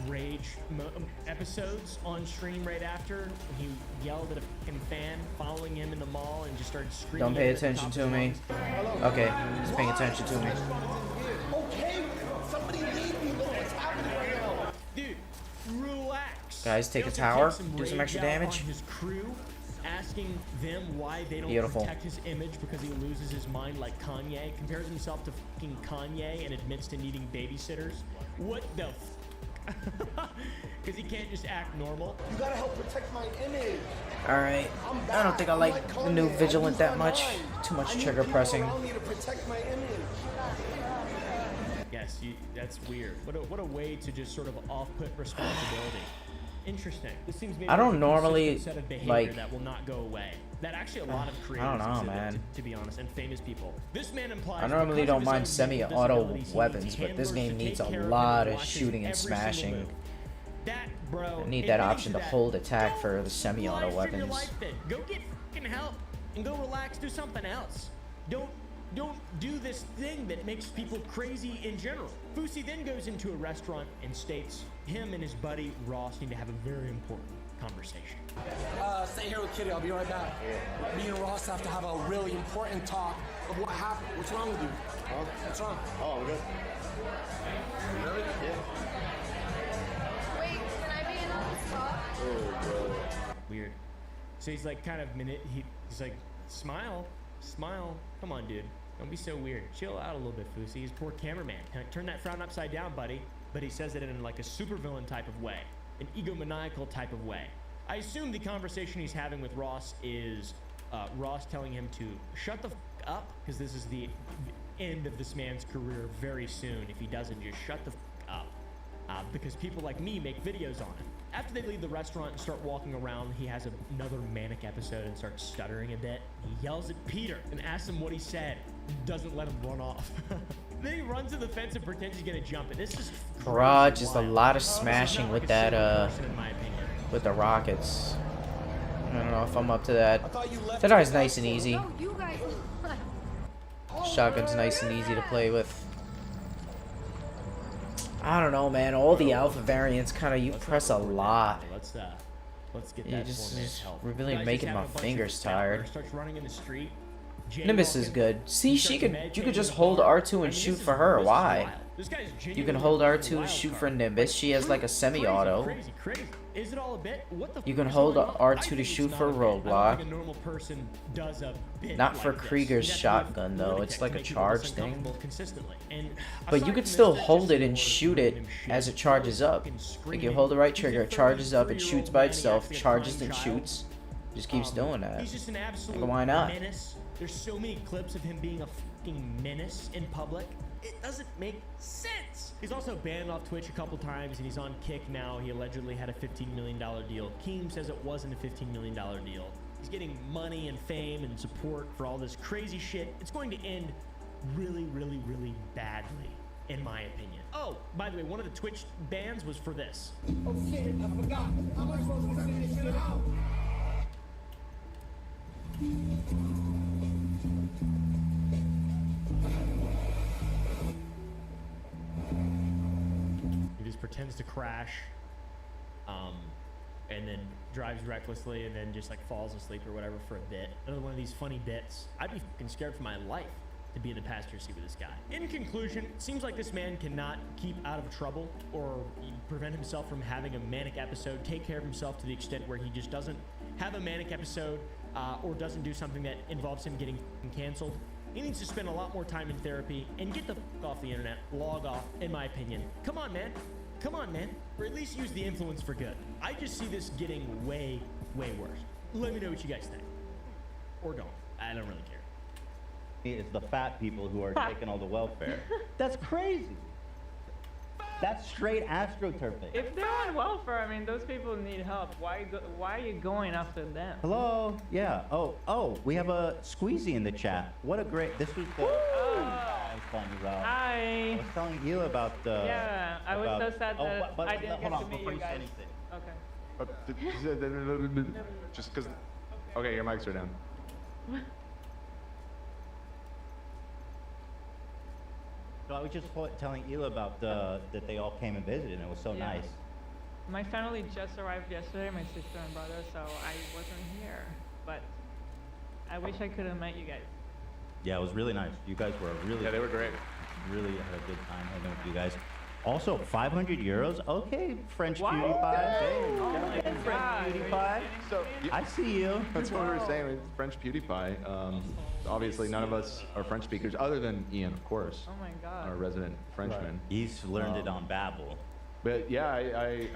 Speaker 4: rage episodes on stream right after. He yelled at a fucking fan following him in the mall and just started screaming.
Speaker 2: Don't pay
Speaker 4: at the
Speaker 2: attention
Speaker 4: top
Speaker 2: to
Speaker 4: of his
Speaker 2: me.
Speaker 4: lungs.
Speaker 2: Okay, he's paying attention to me.
Speaker 6: Okay, somebody leave me. Look what's happening right now.
Speaker 4: Dude, relax.
Speaker 2: Guys, take
Speaker 4: He
Speaker 2: a
Speaker 4: also
Speaker 2: tower,
Speaker 4: takes
Speaker 2: do some
Speaker 4: rage
Speaker 2: extra
Speaker 4: out
Speaker 2: damage.
Speaker 4: on his crew, asking them why they don't
Speaker 2: Beautiful.
Speaker 4: protect his image because he loses his mind like Kanye. Compares himself to fucking Kanye and admits to needing babysitters. What the because he can't just act normal.
Speaker 6: You gotta help protect my image.
Speaker 2: Alright. I don't think I like the new Vigilant that much. Too much trigger pressing.
Speaker 6: I need to protect my image.
Speaker 4: Yes, that's weird. What a way to just sort of off-put responsibility. Interesting. This seems maybe
Speaker 2: I don't
Speaker 4: like a
Speaker 2: normally,
Speaker 4: consistent set of behavior
Speaker 2: like-
Speaker 4: that will not go away. That actually a lot of creators
Speaker 2: I don't know,
Speaker 4: exhibit,
Speaker 2: man.
Speaker 4: to be honest, and famous people. This man implies
Speaker 2: I normally
Speaker 4: because
Speaker 2: don't
Speaker 4: of his
Speaker 2: mind
Speaker 4: own
Speaker 2: semi-auto
Speaker 4: disabilities, he
Speaker 2: weapons,
Speaker 4: needs
Speaker 2: but this
Speaker 4: handlers
Speaker 2: game
Speaker 4: to
Speaker 2: needs
Speaker 4: take
Speaker 2: a
Speaker 4: care of him
Speaker 2: lot
Speaker 4: and
Speaker 2: of
Speaker 4: watch his
Speaker 2: shooting and
Speaker 4: every single
Speaker 2: smashing.
Speaker 4: move. That, bro.
Speaker 2: I need that
Speaker 4: admitting
Speaker 2: option to
Speaker 4: that,
Speaker 2: hold attack
Speaker 4: don't
Speaker 2: for the semi-auto
Speaker 4: live stream your
Speaker 2: weapons.
Speaker 4: life then. Go get fucking help and go relax, do something else. Don't do this thing that makes people crazy in general. Fusi then goes into a restaurant and states him and his buddy Ross need to have a very important conversation.
Speaker 6: Stay here with Kitty. I'll be right back. Me and Ross have to have a really important talk of what happened. What's wrong with you? Huh? What's wrong?
Speaker 10: Oh, we're good.
Speaker 6: Really?
Speaker 10: Yeah.
Speaker 11: Wait, can I be in on this talk?
Speaker 10: Oh, bro.
Speaker 4: Weird. So he's like kind of he's like, smile. Come on, dude. Don't be so weird. Chill out a little bit, Fusi. He's poor cameraman. Turn that frown upside down, buddy. But he says it in like a supervillain type of way, an egomaniacal type of way. I assume the conversation he's having with Ross is Ross telling him to shut the f up, because this is the end of this man's career very soon if he doesn't just shut the f up. Because people like me make videos on it. After they leave the restaurant and start walking around, he has another manic episode and starts stuttering a bit. He yells at Peter and asks him what he said. Doesn't let him run off. Then he runs to the fence and pretends he's gonna jump it. This is
Speaker 2: Bruh,
Speaker 4: crazy
Speaker 2: just a
Speaker 4: wild.
Speaker 2: lot of
Speaker 4: This is
Speaker 2: smashing
Speaker 4: not
Speaker 2: with
Speaker 4: like a
Speaker 2: that,
Speaker 4: single person, in my opinion.
Speaker 2: with the rockets. I don't know if I'm up to that.
Speaker 6: I thought you left.
Speaker 2: That guy's nice and easy.
Speaker 11: No, you guys.
Speaker 2: Shotgun's nice and easy to play with. I don't know, man. All the alpha variants kind of, you press a lot.
Speaker 4: Let's get
Speaker 2: You
Speaker 4: that
Speaker 2: just-
Speaker 4: four-man
Speaker 2: just
Speaker 4: help.
Speaker 2: really
Speaker 4: Guys just
Speaker 2: making
Speaker 4: having
Speaker 2: my
Speaker 4: a bunch of
Speaker 2: fingers
Speaker 4: stuff.
Speaker 2: tired.
Speaker 4: Starts running in the street.
Speaker 2: Nimbus is good. See, you could just hold R2 and shoot for her. Why?
Speaker 4: This guy's genuinely
Speaker 2: You can hold
Speaker 4: a
Speaker 2: R2 to
Speaker 4: wild
Speaker 2: shoot
Speaker 4: card.
Speaker 2: for Nimbus. She has like a semi-auto.
Speaker 4: Crazy. Is it all a bit? What the
Speaker 2: You can
Speaker 4: fuck is
Speaker 2: hold
Speaker 4: going on?
Speaker 2: R2
Speaker 4: I
Speaker 2: to
Speaker 4: think
Speaker 2: shoot
Speaker 4: it's
Speaker 2: for
Speaker 4: not a bit. I don't
Speaker 2: Roadblock.
Speaker 4: think a normal person does a bit
Speaker 2: Not
Speaker 4: like
Speaker 2: for
Speaker 4: this.
Speaker 2: Krieger's
Speaker 4: You have to
Speaker 2: shotgun,
Speaker 4: live
Speaker 2: though.
Speaker 4: lunatic
Speaker 2: It's
Speaker 4: to
Speaker 2: like a
Speaker 4: make people
Speaker 2: charge
Speaker 4: this
Speaker 2: thing.
Speaker 4: uncomfortable consistently. And
Speaker 2: But
Speaker 4: aside
Speaker 2: you could
Speaker 4: from
Speaker 2: still
Speaker 4: this, there's
Speaker 2: hold
Speaker 4: just
Speaker 2: it and
Speaker 4: more
Speaker 2: shoot it
Speaker 4: random shit.
Speaker 2: as it charges up.
Speaker 4: Fucking
Speaker 2: Like you
Speaker 4: screaming.
Speaker 2: hold the right
Speaker 4: He's
Speaker 2: trigger,
Speaker 4: a
Speaker 2: it charges up, it
Speaker 4: 33-year-old
Speaker 2: shoots by itself,
Speaker 4: maniac,
Speaker 2: charges
Speaker 4: a
Speaker 2: then
Speaker 4: child.
Speaker 2: shoots. Just keeps doing that.
Speaker 4: He's just an absolute
Speaker 2: Like, why not?
Speaker 4: menace. There's so many clips of him being a fucking menace in public. It doesn't make sense. He's also banned off Twitch a couple times, and he's on Kick now. He allegedly had a $15 million deal. Keem says it wasn't a $15 million deal. He's getting money and fame and support for all this crazy shit. It's going to end really, really, really badly, in my opinion. Oh, by the way, one of the Twitch bans was for this.
Speaker 6: Oh shit, I forgot. How am I supposed to figure this shit out?
Speaker 4: He just pretends to crash, and then drives recklessly, and then just like falls asleep or whatever for a bit. Another one of these funny bits. I'd be fucking scared for my life to be in the passenger seat with this guy. In conclusion, it seems like this man cannot keep out of trouble or prevent himself from having a manic episode, take care of himself to the extent where he just doesn't have a manic episode or doesn't do something that involves him getting canceled. He needs to spend a lot more time in therapy and get the fuck off the internet, log off, in my opinion. Come on, man. Come on, man. Or at least use the influence for good. I just see this getting way, way worse. Let me know what you guys think. Or don't. I don't really care.
Speaker 10: It's the fat people who are taking all the welfare. That's crazy. That's straight astroturfing.
Speaker 12: If they're on welfare, I mean, those people need help. Why are you going after them?
Speaker 10: Hello? Yeah. Oh, we have a Squeezy in the chat. What a great, this was the, I was telling you about.
Speaker 12: Hi.
Speaker 10: I was telling you about the.
Speaker 12: Yeah, I was so sad that I didn't get to meet you guys. Okay.
Speaker 13: Just because. Okay, your mics are down.
Speaker 10: So I was just telling Ela about that they all came and visited, and it was so
Speaker 12: Yeah.
Speaker 10: nice.
Speaker 12: My family just arrived yesterday, my sister and brother, so I wasn't here. But I wish I could have met you guys.
Speaker 10: Yeah, it was really nice. You guys were really.
Speaker 13: Yeah, they were great.
Speaker 10: Really had a good time hanging with you guys. Also, 500 euros. Okay, French
Speaker 12: Wow.
Speaker 10: PewDiePie. Hey,
Speaker 12: Oh
Speaker 10: yeah,
Speaker 12: my
Speaker 10: French
Speaker 12: God.
Speaker 10: PewDiePie.
Speaker 13: So
Speaker 10: I see you.
Speaker 13: That's what we were saying with French PewDiePie. Obviously, none of us are French speakers, other than Ian, of course,
Speaker 12: Oh my God.
Speaker 13: our resident Frenchman.
Speaker 10: He's learned it on Babbel.
Speaker 13: But yeah,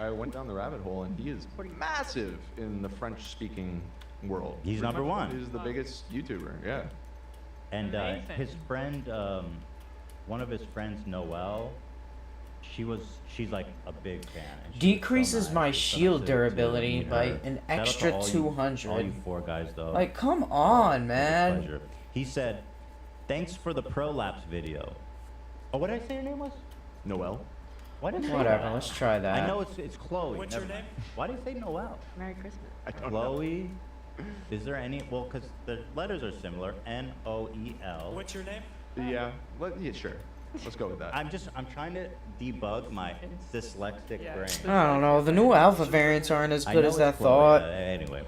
Speaker 13: I went down the rabbit hole, and he is massive in the French-speaking world.
Speaker 10: He's number one.
Speaker 13: He's the biggest YouTuber. Yeah.
Speaker 10: And
Speaker 12: Amazing.
Speaker 10: his friend, one of his friends, Noelle, she's like a big fan. And she was so
Speaker 2: Decreases
Speaker 10: nice.
Speaker 2: my
Speaker 10: It was so
Speaker 2: shield
Speaker 10: nice to
Speaker 2: durability
Speaker 10: meet
Speaker 2: by
Speaker 10: her.
Speaker 2: an
Speaker 10: Shout out to
Speaker 2: extra
Speaker 10: all you-
Speaker 2: 200.
Speaker 10: All you four guys, though.
Speaker 2: Like, come on, man.
Speaker 10: Pleasure. He said, "Thanks for the prolapse video." Oh, what did I say your name was?
Speaker 13: Noelle.
Speaker 10: Why did I say
Speaker 2: Whatever,
Speaker 10: that?
Speaker 2: let's try that.
Speaker 10: I know it's Chloe.
Speaker 14: What's
Speaker 10: Never
Speaker 14: your
Speaker 10: mind.
Speaker 14: name?
Speaker 10: Why did you say Noelle?
Speaker 12: Merry Christmas.
Speaker 13: I don't know.
Speaker 10: Chloe. Is there any? Well, because the letters are similar. Noel.
Speaker 14: What's your name?
Speaker 13: Yeah. Yeah, sure. Let's go with that.
Speaker 10: I'm trying to debug my dyslexic
Speaker 12: Yeah.
Speaker 10: brain.
Speaker 2: I don't know. The new alpha variants aren't as
Speaker 10: I
Speaker 2: good
Speaker 10: know
Speaker 2: as
Speaker 10: it's
Speaker 2: that
Speaker 10: Chloe.
Speaker 2: thought.
Speaker 10: Anyway,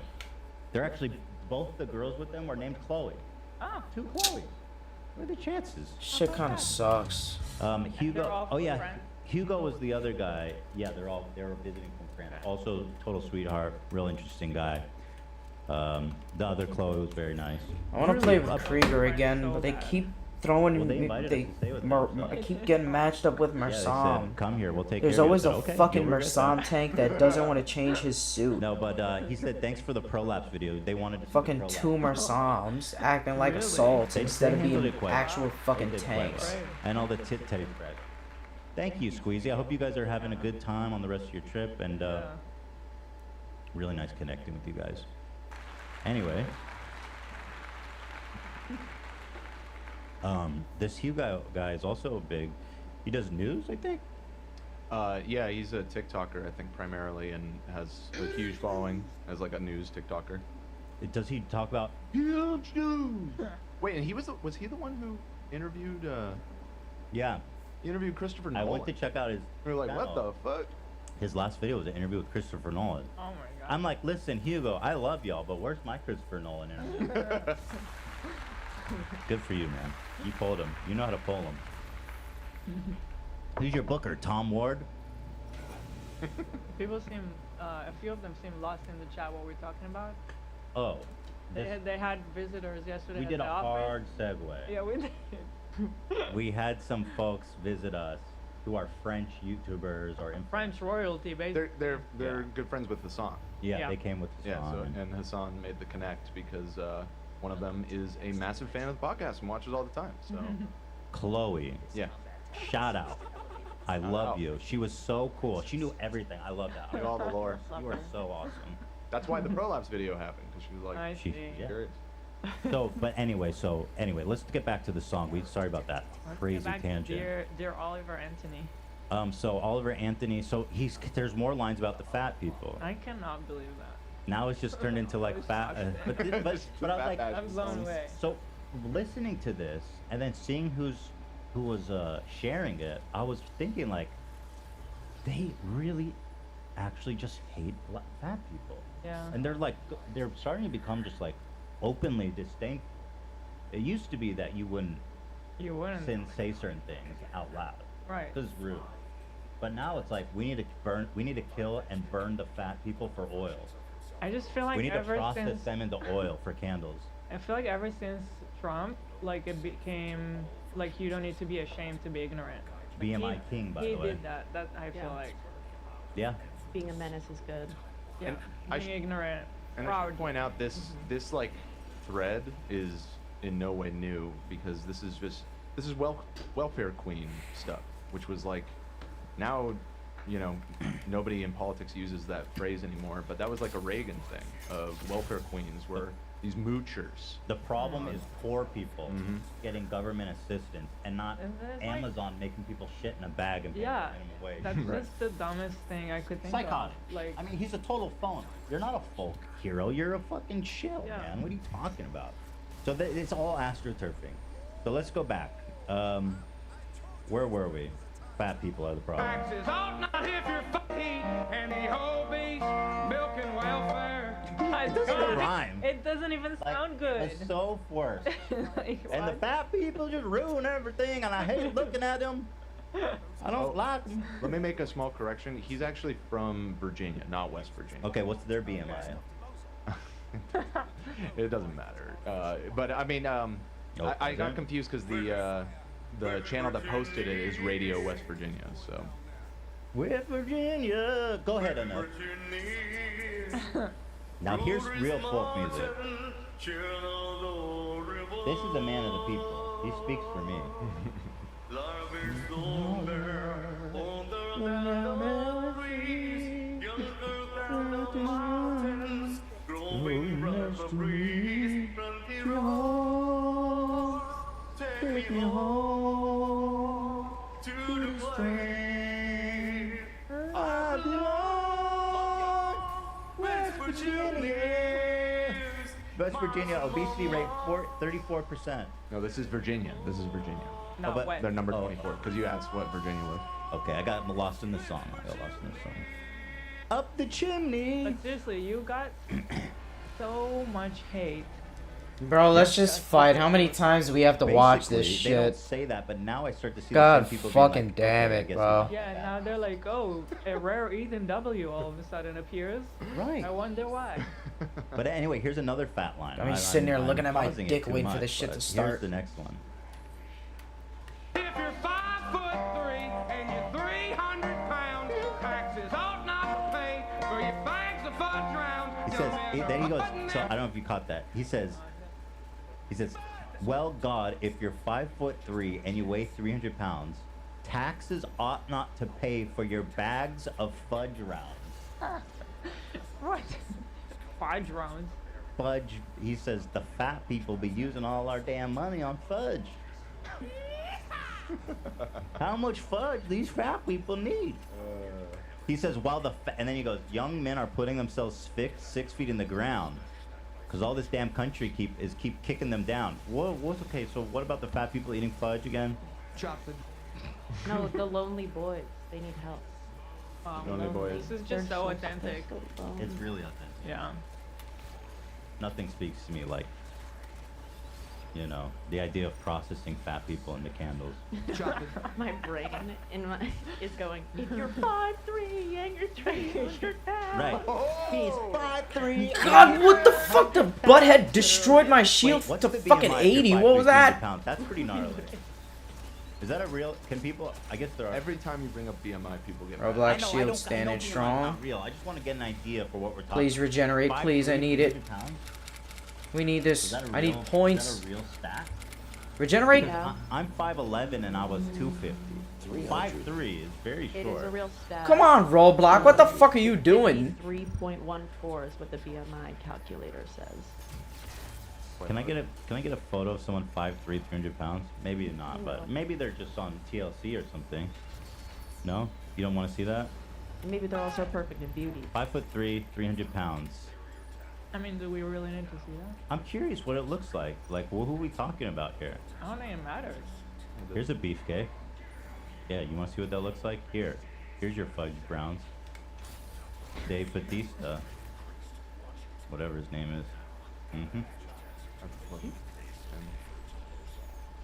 Speaker 10: they're actually both the girls with them were named Chloe.
Speaker 12: Oh.
Speaker 10: Two Chloes. What are the chances?
Speaker 2: Shit kind of sucks.
Speaker 12: They're all
Speaker 10: Hugo. Oh
Speaker 12: from
Speaker 10: yeah,
Speaker 12: France?
Speaker 10: Hugo was the other guy. Yeah, they were visiting from France. Also, total sweetheart, real interesting guy. The other Chloe was very nice.
Speaker 2: I want to play with Krieger again, but they keep throwing
Speaker 10: Well, they
Speaker 2: me.
Speaker 10: invited
Speaker 2: They
Speaker 10: us to stay with them,
Speaker 2: I keep getting matched up with
Speaker 10: Yeah, they
Speaker 2: Mersam.
Speaker 10: said, come here, we'll take
Speaker 2: There's
Speaker 10: care of you."
Speaker 2: always
Speaker 10: I
Speaker 2: a
Speaker 10: said, "Okay,
Speaker 2: fucking
Speaker 10: you'll regret that."
Speaker 2: Mersam tank that doesn't want to change his suit.
Speaker 10: No, but he said thanks for the prolapse video. They wanted to see the
Speaker 2: Fucking
Speaker 10: prolapse.
Speaker 2: two Mersams acting like
Speaker 12: Really?
Speaker 2: assaults
Speaker 10: They
Speaker 2: instead of
Speaker 10: handled
Speaker 2: being
Speaker 10: it quite
Speaker 2: actual
Speaker 10: well.
Speaker 2: fucking
Speaker 10: They did quite
Speaker 2: tanks.
Speaker 10: well. And all the teddy thread. Thank you, Squeezy. I hope you guys are having a good time on the rest of your trip, and really nice connecting with you guys. Anyway, this Hugo guy is also big. He does news, I think.
Speaker 13: Yeah, he's a TikToker, I think, primarily, and has a huge following as like a news TikToker.
Speaker 10: Does he talk about
Speaker 13: huge news? Wait, and was he the one who interviewed?
Speaker 10: Yeah.
Speaker 13: He interviewed Christopher
Speaker 10: I
Speaker 13: Nolan.
Speaker 10: went to check out his.
Speaker 13: We were like, what the
Speaker 10: channel.
Speaker 13: fuck?
Speaker 10: His last video was an interview with Christopher Nolan.
Speaker 12: Oh my God.
Speaker 10: I'm like, listen, Hugo, I love y'all, but where's my Christopher Nolan interview? Good for you, man. You pulled him. You know how to pull him. Who's your booker, Tom Ward?
Speaker 12: People seem, a few of them seem lost in the chat what we're talking about.
Speaker 10: Oh.
Speaker 12: They had visitors yesterday.
Speaker 10: We
Speaker 12: at
Speaker 10: did
Speaker 12: the
Speaker 10: a
Speaker 12: office.
Speaker 10: hard segue.
Speaker 12: Yeah, we did.
Speaker 10: We had some folks visit us who are French YouTubers or
Speaker 12: French royalty, basically.
Speaker 13: They're good friends with Hassan.
Speaker 10: Yeah, they came with
Speaker 13: Yeah,
Speaker 10: Hassan.
Speaker 13: so, and Hassan made the connect because one of them is a massive fan of the podcast and watches all the time. So,
Speaker 10: Chloe.
Speaker 13: Yeah.
Speaker 10: Shout out. I love you. She was so cool. She knew everything. I love that.
Speaker 13: Knew all the lore.
Speaker 10: You are so awesome.
Speaker 13: That's why the prolapse video happened, because she was like,
Speaker 12: I see.
Speaker 13: curious.
Speaker 10: So, but anyway, let's get back to the song. Sorry about that crazy
Speaker 12: Back to
Speaker 10: tangent.
Speaker 12: Dear Oliver Anthony.
Speaker 10: So Oliver Anthony. So there's more lines about the fat people.
Speaker 12: I cannot believe that.
Speaker 10: Now it's just turned into like fat. But I was like,
Speaker 12: I'm blown away.
Speaker 10: So listening to this and then seeing who was sharing it, I was thinking like, they really actually just hate fat people.
Speaker 12: Yeah.
Speaker 10: And they're starting to become just like openly disdainful. It used to be that you wouldn't say certain things out loud.
Speaker 12: Right.
Speaker 10: Because it's rude. But now it's like we need to kill and burn the fat people for oil.
Speaker 12: I just feel like
Speaker 10: we need to
Speaker 12: ever
Speaker 10: process
Speaker 12: since
Speaker 10: them into oil for candles.
Speaker 12: I feel like ever since Trump, like it became like you don't need to be ashamed to be ignorant. Like
Speaker 10: BMI King, by the way.
Speaker 12: He did that. That I feel like.
Speaker 10: Yeah.
Speaker 11: Being a menace is good.
Speaker 12: Yeah. Being ignorant.
Speaker 13: And
Speaker 12: proud.
Speaker 13: I should point out this like thread is in no way new, because this is welfare queen stuff, which was like, now, nobody in politics uses that phrase anymore, but that was like a Reagan thing of welfare queens were these moochers.
Speaker 10: The problem is poor people getting government assistance and not Amazon making people shit in a bag and paying
Speaker 12: Yeah,
Speaker 10: minimum wage.
Speaker 12: that's just the dumbest thing I could think
Speaker 10: Psychotic.
Speaker 12: of. Like,
Speaker 10: I mean, he's a total phone. You're not a folk hero. You're a fucking shill,
Speaker 12: Yeah.
Speaker 10: man. What are you talking about? So it's all astroturfing. So let's go back. Where were we? Fat people are the problem.
Speaker 3: Taxes ought not if you're fucking and the whole beast milking welfare.
Speaker 12: it
Speaker 10: doesn't rhyme.
Speaker 12: It doesn't even sound good.
Speaker 10: It's so forced.
Speaker 12: Like,
Speaker 10: And the
Speaker 12: what?
Speaker 10: fat people just ruin everything, and I hate looking at them. I don't like them.
Speaker 13: Let me make a small correction. He's actually from Virginia, not West Virginia.
Speaker 10: Okay, what's their BMI?
Speaker 13: It doesn't matter. But I mean, I got confused because the channel that posted it is Radio West Virginia. So.
Speaker 10: West Virginia. Go ahead, Enough. Now here's real folk music. This is a man of the people. He speaks for me. Take me home to the place I belong, West Virginia. West Virginia obesity rate 34%.
Speaker 13: No, this is Virginia. This is Virginia.
Speaker 12: No,
Speaker 10: but
Speaker 12: West.
Speaker 13: They're number 24 because you asked what Virginia was.
Speaker 10: Okay, I got lost in the song. Up the chimney.
Speaker 12: But seriously, you got so much hate.
Speaker 2: Bro, let's just fight. How many times do we have to watch this
Speaker 10: Basically, They don't
Speaker 2: shit?
Speaker 10: say that, but now I start to see
Speaker 2: God
Speaker 10: the same people being
Speaker 2: fucking
Speaker 10: like,
Speaker 2: damn
Speaker 10: okay, I
Speaker 2: it,
Speaker 10: guess
Speaker 2: bro.
Speaker 10: it's-
Speaker 12: Yeah, now they're like, oh, a rare Ethan W all of a sudden appears.
Speaker 10: Right.
Speaker 12: I wonder why.
Speaker 10: But anyway, here's another fat line.
Speaker 2: I'm sitting there looking at my
Speaker 10: pausing it
Speaker 2: dick
Speaker 10: too
Speaker 2: waiting for
Speaker 10: much,
Speaker 2: this shit
Speaker 10: but
Speaker 2: to start.
Speaker 10: Here's the next one.
Speaker 3: If you're 5'3" and you're 300 pounds, taxes ought not to pay for your bags of fudge rounds.
Speaker 10: He says, then he goes, so I don't know if you caught that. He says, well, God, if you're 5'3" and you weigh 300 pounds, taxes ought not to pay for your bags of fudge rounds.
Speaker 12: What? Fudge rounds.
Speaker 10: Fudge, he says, the fat people be using all our damn money on fudge. How much fudge these fat people need? He says, and then he goes, young men are putting themselves 6 feet in the ground because all this damn country keep kicking them down. What's okay? So what about the fat people eating fudge again?
Speaker 5: Chocolate.
Speaker 11: No, the lonely boys. They need help.
Speaker 13: Lonely boys.
Speaker 12: This is just so authentic.
Speaker 10: It's really authentic.
Speaker 12: Yeah.
Speaker 10: Nothing speaks to me like You know, the idea of processing fat people into candles.
Speaker 14: My brain is going, if you're 5'3" and you're 300 pounds.
Speaker 10: Right. He's 5'3".
Speaker 2: God, what the fuck? The butthead destroyed my shield
Speaker 10: What's
Speaker 2: to
Speaker 10: the
Speaker 2: fucking
Speaker 10: BMI
Speaker 2: 80.
Speaker 10: for
Speaker 2: What was
Speaker 10: 5'3",
Speaker 2: that?
Speaker 10: 300 pounds? That's pretty gnarly. Is that a real? Can people? I guess there are.
Speaker 13: Every time you bring up BMI, people get
Speaker 2: Roblox
Speaker 13: mad.
Speaker 2: shield standing
Speaker 10: BMI is
Speaker 2: strong.
Speaker 10: not real. I just want to get an idea for what we're talking.
Speaker 2: Please regenerate, please. I need it.
Speaker 10: 300 pounds?
Speaker 2: We need this.
Speaker 10: Is that a
Speaker 2: I need
Speaker 10: real-
Speaker 2: points.
Speaker 10: Is that a real stat?
Speaker 2: Regenerate?
Speaker 14: Yeah.
Speaker 10: I'm 5'11" and I was 250. 5'3" is very
Speaker 14: It
Speaker 10: short.
Speaker 14: is a real stat.
Speaker 2: Come on, Roblox. What the fuck are you doing?
Speaker 14: 3.14 is what the BMI calculator says.
Speaker 10: Can I get a photo of someone 5'3", 300 pounds? Maybe not, but maybe they're just on TLC or something. No, you don't want to see that.
Speaker 14: Maybe they're also perfect in beauty.
Speaker 10: 5'3", 300 pounds.
Speaker 12: I mean, do we really need to see that?
Speaker 10: I'm curious what it looks like. Like, who are we talking about here?
Speaker 12: I don't think it matters.
Speaker 10: Here's a beefcake. Yeah, you want to see what that looks like? Here's your fudge browns. Dave Bautista. Whatever his name is.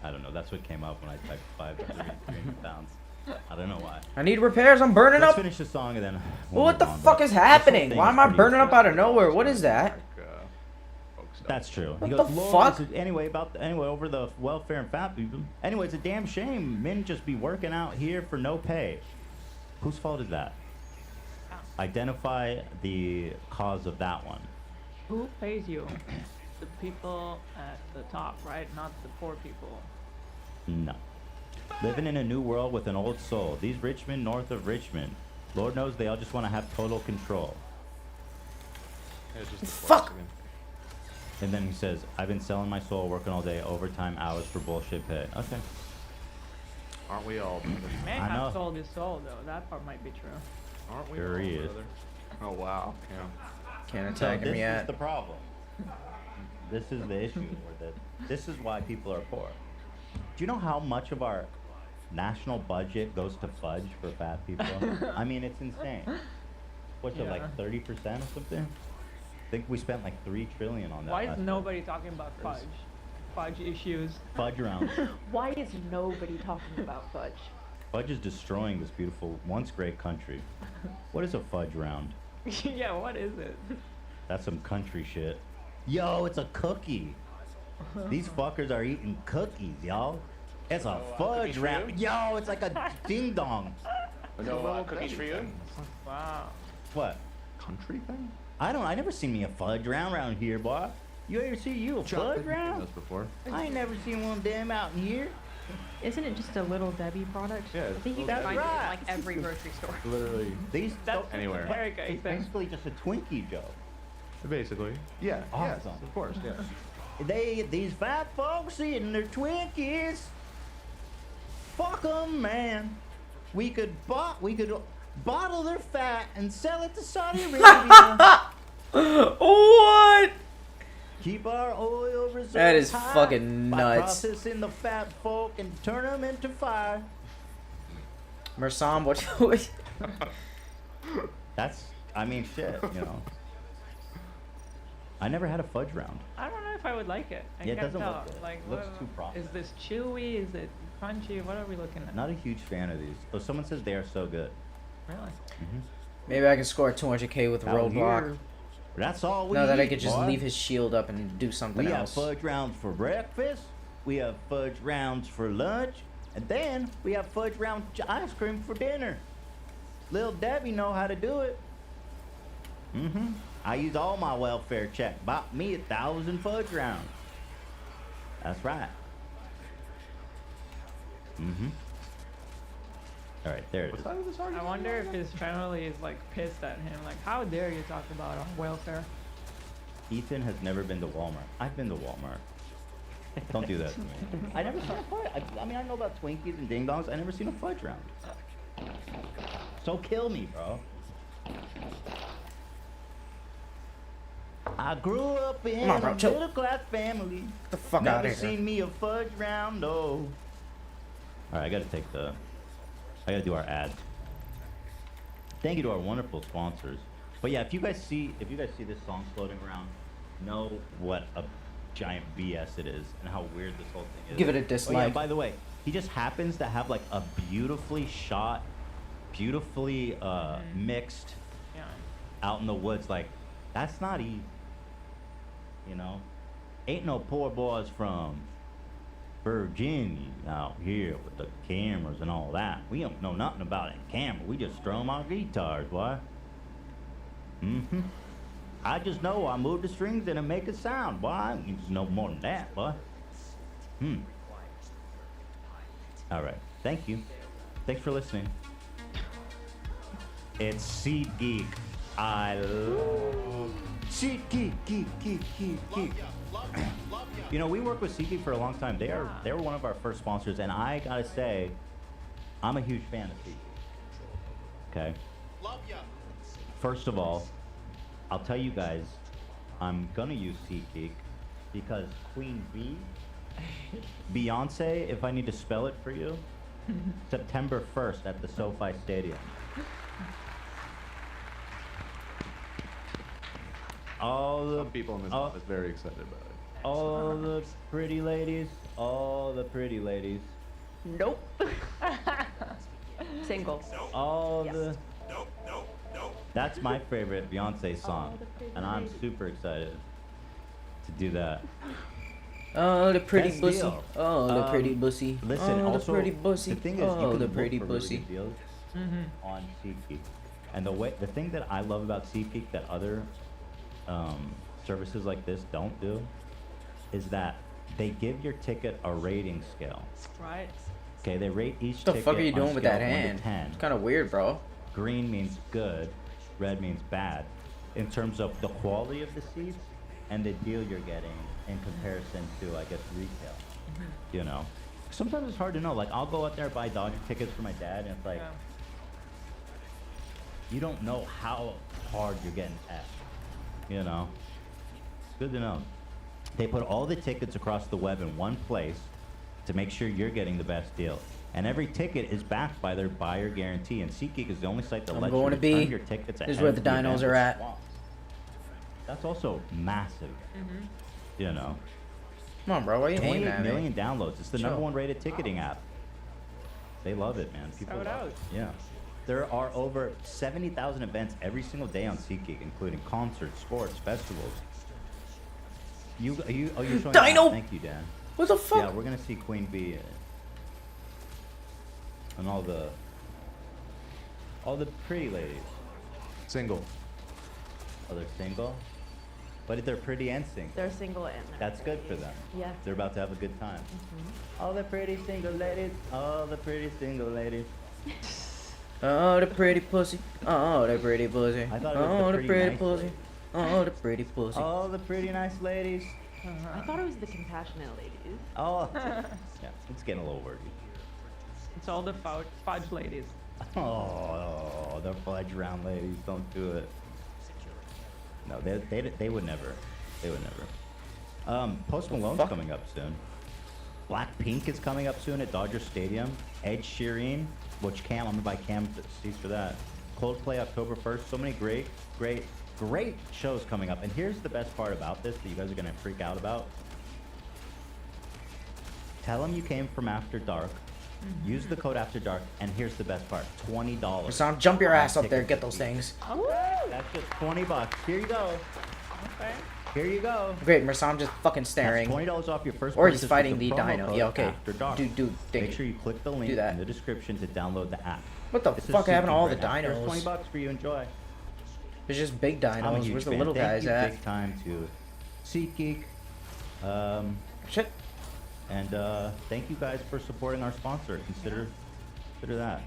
Speaker 10: I don't know. That's what came up when I typed 5'3", 300 pounds. I don't know why.
Speaker 2: I need repairs. I'm burning
Speaker 10: Let's
Speaker 2: up.
Speaker 10: finish the song and then.
Speaker 2: What the fuck is happening? Why am I burning up out of nowhere? What is that?
Speaker 10: That's true.
Speaker 2: What
Speaker 10: He
Speaker 2: the
Speaker 10: goes, "Lord,
Speaker 2: fuck?"
Speaker 10: this is- Anyway, over the welfare and fat people. Anyway, it's a damn shame men just be working out here for no pay. Whose fault is that? Identify the cause of that one.
Speaker 12: Who pays you? The people at the top, right? Not the poor people.
Speaker 10: No. Living in a new world with an old soul. These rich men north of Richmond. Lord knows they all just want to have total control.
Speaker 2: Fuck!
Speaker 10: And then he says, I've been selling my soul, working all day, overtime hours for bullshit pay. Okay.
Speaker 13: Aren't we all?
Speaker 12: May
Speaker 10: I know.
Speaker 12: have sold his soul, though. That part might be true.
Speaker 13: Aren't we
Speaker 10: Sure
Speaker 13: all,
Speaker 10: he is.
Speaker 13: brother? Oh wow. Yeah.
Speaker 2: Can't
Speaker 10: So
Speaker 2: attack
Speaker 10: this
Speaker 2: him
Speaker 10: is
Speaker 2: yet.
Speaker 10: the problem. This is the issue. This is why people are poor. Do you know how much of our national budget goes to fudge for fat people? I mean, it's insane. What's it, like 30% or something? I think we spent like $3 trillion on that.
Speaker 12: Why is
Speaker 10: last year.
Speaker 12: nobody talking about fudge? Fudge issues.
Speaker 10: Fudge round.
Speaker 14: Why is nobody talking about fudge?
Speaker 10: Fudge is destroying this beautiful, once great country. What is a fudge round?
Speaker 12: Yeah, what is it?
Speaker 10: That's some country shit. Yo, it's a cookie. These fuckers are eating cookies, y'all. It's a fudge
Speaker 15: cookies for
Speaker 10: round.
Speaker 15: you?
Speaker 10: Yo, it's like a ding dong.
Speaker 15: No cookies for you?
Speaker 12: Wow.
Speaker 10: What?
Speaker 13: Country thing?
Speaker 10: I never seen me a fudge round around here, boy. You ever see you a fudge round?
Speaker 13: That's before.
Speaker 10: I ain't never seen one of them out in here.
Speaker 14: Isn't it just a Little Debbie product?
Speaker 13: Yeah,
Speaker 14: I think you
Speaker 10: that's
Speaker 14: can find it in
Speaker 10: right.
Speaker 14: like every grocery store.
Speaker 13: Literally.
Speaker 10: These
Speaker 13: Anywhere.
Speaker 12: America,
Speaker 10: It's basically just a Twinkie, Joe.
Speaker 13: Basically. Yeah. Yes,
Speaker 10: Awesome.
Speaker 13: of course. Yeah.
Speaker 10: These fat folks eating their Twinkies. Fuck 'em, man. We could bottle their fat and sell it to Saudi Arabia.
Speaker 2: What?
Speaker 10: Keep our oil reserves
Speaker 2: That is
Speaker 10: high
Speaker 2: fucking
Speaker 10: by
Speaker 2: nuts.
Speaker 10: processing the fat folk and turn them into fire.
Speaker 2: Mersam, what?
Speaker 10: That's, I mean, shit, you know. I never had a fudge round.
Speaker 12: I don't know if I would like it. I
Speaker 10: Yeah, it
Speaker 12: can't
Speaker 10: doesn't
Speaker 12: tell.
Speaker 10: look good.
Speaker 12: Like,
Speaker 10: Looks
Speaker 12: what-
Speaker 10: too processed.
Speaker 12: Is this chewy? Is it crunchy? What are we looking at?
Speaker 10: Not a huge fan of these. Oh, someone says they are so good.
Speaker 12: Really?
Speaker 2: Maybe I can score 200k with
Speaker 10: Out
Speaker 2: Roadblock.
Speaker 10: here, that's all we
Speaker 2: Now that I
Speaker 10: eat,
Speaker 2: could just
Speaker 10: boy.
Speaker 2: leave his shield up and do something
Speaker 10: We have
Speaker 2: else.
Speaker 10: fudge rounds for breakfast. We have fudge rounds for lunch. And then we have fudge round ice cream for dinner. Lil Debbie know how to do it. I use all my welfare check. Bought me 1,000 fudge rounds. That's right. All right, there it is.
Speaker 12: I wonder if his family is like pissed at him. Like, how dare you talk about our welfare?
Speaker 10: Ethan has never been to Walmart. I've been to Walmart. Don't do that to me. I never saw a fudge. I mean, I know about Twinkies and Ding Dongs. I never seen a fudge round. So kill me, bro. I grew up in
Speaker 2: Come on, bro,
Speaker 10: a
Speaker 2: chill.
Speaker 10: middle class family.
Speaker 2: Get the fuck
Speaker 10: Never
Speaker 2: out of here.
Speaker 10: seen me a fudge round, no. All right, I gotta do our ad. Thank you to our wonderful sponsors. But yeah, if you guys see this song floating around, know what giant BS it is and how weird this whole thing is.
Speaker 2: Give it a
Speaker 10: Oh, yeah,
Speaker 2: dislike.
Speaker 10: by the way, he just happens to have like a beautifully shot, beautifully mixed out in the woods. Like, that's not easy. You know? Ain't no poor boys from Virginia out here with the cameras and all that. We don't know nothing about a camera. We just strum our guitars, boy. Mm-hmm. I just know I move the strings and it make a sound, boy. I need to know more than that, boy. All right. Thank you. Thanks for listening. It's Seed Geek. I love Seed Geek. You know, we worked with Seed Geek for a long time. They were one of our first sponsors, and I gotta say, I'm a huge fan of Seed Geek. Okay.
Speaker 15: Love ya.
Speaker 10: First of all, I'll tell you guys, I'm gonna use SeatGeek because Queen Bee, Beyonce, if I need to spell it for you, September 1st at the SoFi Stadium.
Speaker 13: Some people in this office very excited about it.
Speaker 10: All the pretty ladies,
Speaker 14: Nope. Single.
Speaker 10: all
Speaker 14: Yes.
Speaker 10: the. That's my favorite Beyonce song, and I'm super excited to do that.
Speaker 2: Oh, the pretty
Speaker 10: Best
Speaker 2: pussy.
Speaker 10: deal.
Speaker 2: Oh, the pretty pussy.
Speaker 10: Listen,
Speaker 2: oh,
Speaker 10: also,
Speaker 2: the pretty pussy.
Speaker 10: the thing is,
Speaker 2: oh,
Speaker 10: you can
Speaker 2: the
Speaker 10: look
Speaker 2: pretty
Speaker 10: for really
Speaker 2: pussy.
Speaker 10: good deals on SeatGeek. And the thing that I love about SeatGeek that other services like this don't do is that they give your ticket a rating scale.
Speaker 12: Right.
Speaker 10: Okay, they rate each
Speaker 2: What the
Speaker 10: ticket
Speaker 2: fuck are you
Speaker 10: on a
Speaker 2: doing with
Speaker 10: scale
Speaker 2: that
Speaker 10: of 1 to
Speaker 2: hand?
Speaker 10: 10.
Speaker 2: It's kind of weird, bro.
Speaker 10: Green means good, red means bad, in terms of the quality of the seats and the deal you're getting in comparison to, I guess, retail. You know, sometimes it's hard to know. Like, I'll go out there and buy Dodger tickets for my dad, and it's like, you don't know how hard you're getting at. You know, it's good to know. They put all the tickets across the web in one place to make sure you're getting the best deal. And every ticket is backed by their buyer guarantee. And SeatGeek is the only site that
Speaker 2: I'm
Speaker 10: lets
Speaker 2: going
Speaker 10: you
Speaker 2: to
Speaker 10: return
Speaker 2: be.
Speaker 10: your tickets.
Speaker 2: This is where the dinos are at.
Speaker 10: That's also massive. You know.
Speaker 2: Come on, bro. Why are you aiming
Speaker 10: 28
Speaker 2: at me?
Speaker 10: million downloads. It's the
Speaker 2: Chill.
Speaker 10: #1 rated ticketing app. They love it, man. People
Speaker 12: Shout
Speaker 10: love
Speaker 12: out.
Speaker 10: it. Yeah. There are over 70,000 events every single day on SeatGeek, including concerts, sports, festivals. You're showing
Speaker 2: Dino!
Speaker 10: that. Thank you, Dan.
Speaker 2: What the fuck?
Speaker 10: Yeah, we're gonna see Queen Bee and all the pretty ladies.
Speaker 13: Single.
Speaker 10: Oh, they're single, but they're pretty and single.
Speaker 14: They're single and
Speaker 10: That's good for them.
Speaker 14: Yeah.
Speaker 10: They're about to have a good time. All the pretty single ladies. All the pretty single ladies.
Speaker 2: Oh, the pretty pussy. Oh, the pretty pussy.
Speaker 10: I thought it was
Speaker 2: oh,
Speaker 10: the
Speaker 2: the
Speaker 10: pretty
Speaker 2: pretty
Speaker 10: nice
Speaker 2: pussy.
Speaker 10: ladies.
Speaker 2: Oh, the pretty pussy.
Speaker 10: All the pretty nice ladies.
Speaker 14: I thought it was the compassionate ladies.
Speaker 10: Oh, yeah, it's getting a little wordy.
Speaker 12: It's all the fudge ladies.
Speaker 10: Oh, the fudge round ladies, don't do it. No, they would never. They would never. Post Malone's coming up soon. Blackpink is coming up soon at Dodger Stadium. Ed Sheeran, which I'm gonna buy Cam seats for that. Coldplay October 1st. So many great shows coming up. And here's the best part about this that you guys are gonna freak out about. Tell them you came from After Dark. Use the code After Dark, and here's the best part: $20.
Speaker 2: So jump your ass
Speaker 10: on
Speaker 2: up there,
Speaker 10: tickets
Speaker 2: get
Speaker 10: and
Speaker 2: those
Speaker 10: seats.
Speaker 2: things.
Speaker 10: That's just $20. Here you go.
Speaker 12: Okay.
Speaker 10: Here you go.
Speaker 2: Great, Mersam just fucking staring.
Speaker 10: That's $20 off your first
Speaker 2: Or
Speaker 10: purchase
Speaker 2: he's
Speaker 10: with
Speaker 2: fighting the
Speaker 10: promo
Speaker 2: dino.
Speaker 10: code
Speaker 2: Yeah, okay.
Speaker 10: After Dark.
Speaker 2: Dude,
Speaker 10: Make sure you click the link
Speaker 2: that.
Speaker 10: in the description to download the app.
Speaker 2: What the
Speaker 10: This is
Speaker 2: fuck happened to all
Speaker 10: SeatGeek
Speaker 2: the
Speaker 10: right now. Here's
Speaker 2: dinos?
Speaker 10: $20 for you. Enjoy.
Speaker 2: There's just big
Speaker 10: I'm a
Speaker 2: dinos.
Speaker 10: huge
Speaker 2: Where's the
Speaker 10: fan.
Speaker 2: little
Speaker 10: Thank
Speaker 2: guys
Speaker 10: you
Speaker 2: at?
Speaker 10: big time to SeatGeek.
Speaker 2: Shit.
Speaker 10: And thank you guys for supporting our sponsor. Consider that.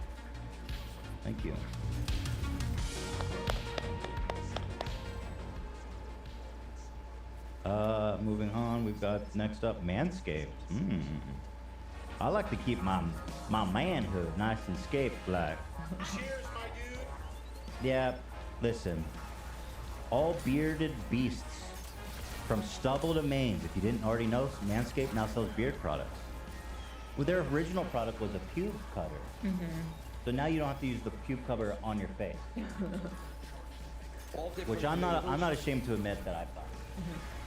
Speaker 10: Thank you. Moving on, we've got next up Manscaped. I like to keep my manhood nice and scaped like.
Speaker 15: Cheers, my dude.
Speaker 10: Yeah, listen. All bearded beasts, from stubble to mange. If you didn't already know, Manscaped now sells beard products. Well, their original product was a pube cutter. So now you don't have to use the pube cover on your face. Which I'm not ashamed to admit that I thought.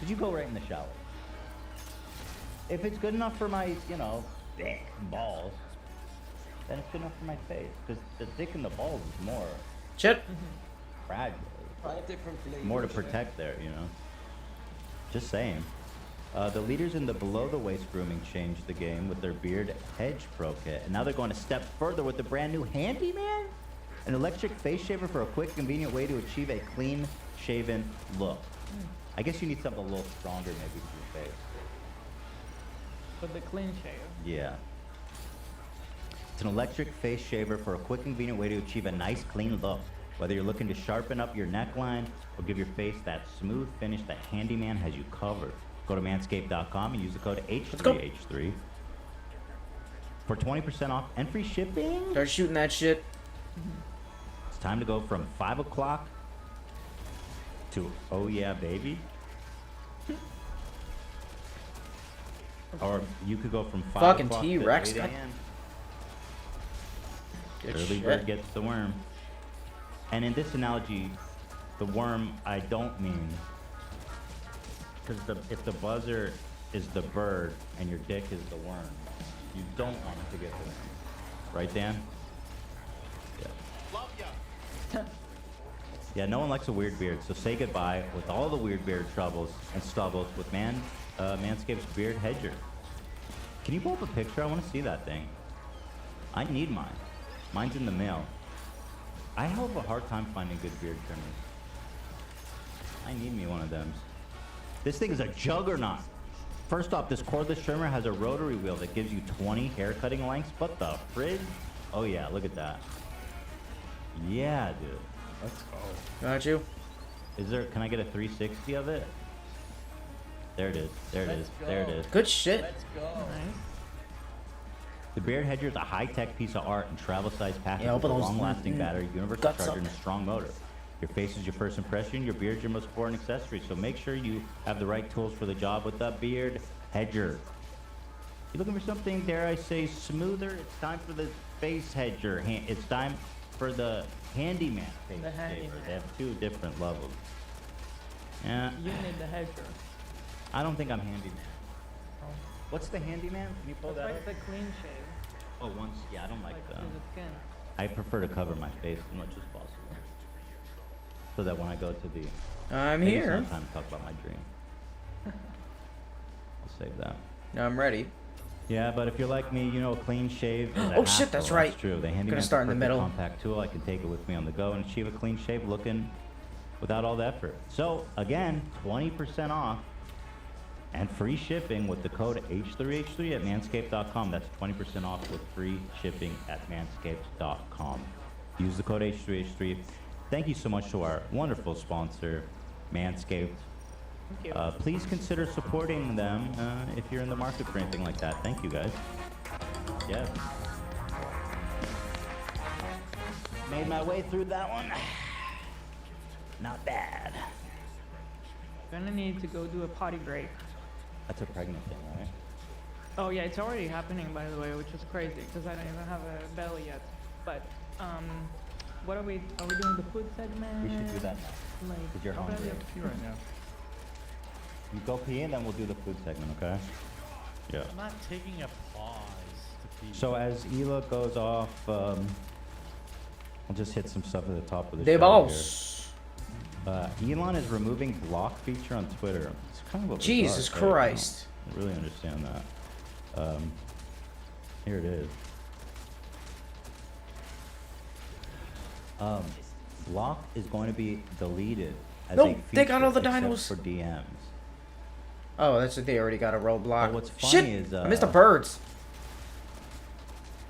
Speaker 10: Did you go right in the shower? If it's good enough for my, you know, dick and balls, then it's good enough for my face. Because the dick and the balls is more
Speaker 2: Shit.
Speaker 10: fragile.
Speaker 6: Try a different flavor.
Speaker 10: More to protect there, you know. Just saying. The leaders in the below-the-waist grooming changed the game with their Beard Hedge Pro Kit. And now they're going a step further with the brand new Handyman? An electric face shaver for a quick, convenient way to achieve a clean-shaven look. I guess you need something a little stronger maybe for your face.
Speaker 12: With the clean shave.
Speaker 10: Yeah. It's an electric face shaver for a quick, convenient way to achieve a nice, clean look. Whether you're looking to sharpen up your neckline or give your face that smooth finish that Handyman has you covered. Go to manscaped.com and use the code H3H3 for 20% off and free shipping.
Speaker 2: Start shooting that shit.
Speaker 10: It's time to go from 5 o'clock to oh yeah, baby. Or you could go from 5
Speaker 2: Fucking
Speaker 10: o'clock
Speaker 2: T-Rex.
Speaker 10: to 8 a.m.
Speaker 2: Good
Speaker 10: Early
Speaker 2: shit.
Speaker 10: bird gets the worm. And in this analogy, the worm, I don't mean, because if the buzzer is the bird and your dick is the worm, you don't want it to get the worm. Right, Dan? Yeah.
Speaker 15: Love ya.
Speaker 10: Yeah, no one likes a weird beard, so say goodbye with all the weird beard troubles and stubbles with Manscaped's Beard Hedger. Can you pull up a picture? I want to see that thing. I need mine. Mine's in the mail. I have a hard time finding good beard trimmers. I need me one of them. This thing is a juggernaut. First off, this cordless trimmer has a rotary wheel that gives you 20 hair cutting lengths. What the fridge? Oh yeah, look at that. Yeah, dude. Let's go.
Speaker 2: Got you.
Speaker 10: Is there? Can I get a 360 of it? There it is. There it is. There it is.
Speaker 2: Good shit.
Speaker 6: Let's go.
Speaker 12: Nice.
Speaker 10: The Beard Hedger is a high-tech piece of art and travel-sized package
Speaker 2: Yeah,
Speaker 10: with a
Speaker 2: open those
Speaker 10: long-lasting battery, universal
Speaker 2: guts
Speaker 10: charger,
Speaker 2: up.
Speaker 10: and a strong motor. Your face is your first impression. Your beard's your most important accessory. So make sure you have the right tools for the job with the Beard Hedger. You looking for something, dare I say, smoother? It's time for the face hedger. It's time for the Handyman face
Speaker 12: The
Speaker 10: shaver.
Speaker 12: Handyman.
Speaker 10: They have two different levels. Yeah.
Speaker 12: You need the hedger.
Speaker 10: I don't think I'm Handyman. What's the Handyman? Can you pull
Speaker 12: That's
Speaker 10: that
Speaker 12: like
Speaker 10: up?
Speaker 12: the clean shave.
Speaker 10: Oh, once. Yeah, I don't like that.
Speaker 12: through the skin.
Speaker 10: I prefer to cover my face as much as possible. So that when I go to the...
Speaker 2: I'm
Speaker 10: maybe
Speaker 2: here.
Speaker 10: It's not time to talk about my dream. I'll save that.
Speaker 2: I'm ready.
Speaker 10: Yeah, but if you're like me, you know a clean shave is a
Speaker 2: Oh, shit, that's
Speaker 10: hassle.
Speaker 2: right.
Speaker 10: That's true. The
Speaker 2: Gonna
Speaker 10: Handyman's
Speaker 2: start in the
Speaker 10: perfect
Speaker 2: middle.
Speaker 10: compact tool. I can take it with me on the go and achieve a clean shave looking without all the effort. So, again, 20% off and free shipping with the code H3H3 at manscaped.com. That's 20% off with free shipping at manscaped.com. Use the code H3H3. Thank you so much to our wonderful sponsor, Manscaped.
Speaker 12: Thank you.
Speaker 10: Please consider supporting them if you're in the market for anything like that. Thank you, guys. Yeah. Made my way through that one. Not bad.
Speaker 12: Gonna need to go do a potty break.
Speaker 10: That's a pregnant thing, right?
Speaker 12: Oh yeah, it's already happening by the way, which is crazy because I don't even have a belly yet. But what are we doing the food segment?
Speaker 10: We should do that now.
Speaker 12: Like,
Speaker 10: Because you're
Speaker 12: how about
Speaker 10: hungry.
Speaker 12: I pee right now?
Speaker 10: You go pee and then we'll do the food segment, okay? Yeah.
Speaker 4: I'm not taking a pause to pee.
Speaker 10: So as Ela goes off, I'll just hit some stuff at the top of the
Speaker 2: They
Speaker 10: show
Speaker 2: balls.
Speaker 10: here. Elon is removing block feature on Twitter. It's kind of a
Speaker 2: Jesus
Speaker 10: bizarre thing.
Speaker 2: Christ.
Speaker 10: I don't really understand that. Here it is. Block is going to be deleted as
Speaker 2: No,
Speaker 10: a
Speaker 2: they got all the
Speaker 10: feature
Speaker 2: dinos.
Speaker 10: except for DMs.
Speaker 2: Oh, that's what they already got a roadblock.
Speaker 10: But what's funny
Speaker 2: Shit!
Speaker 10: is,
Speaker 2: I missed the birds.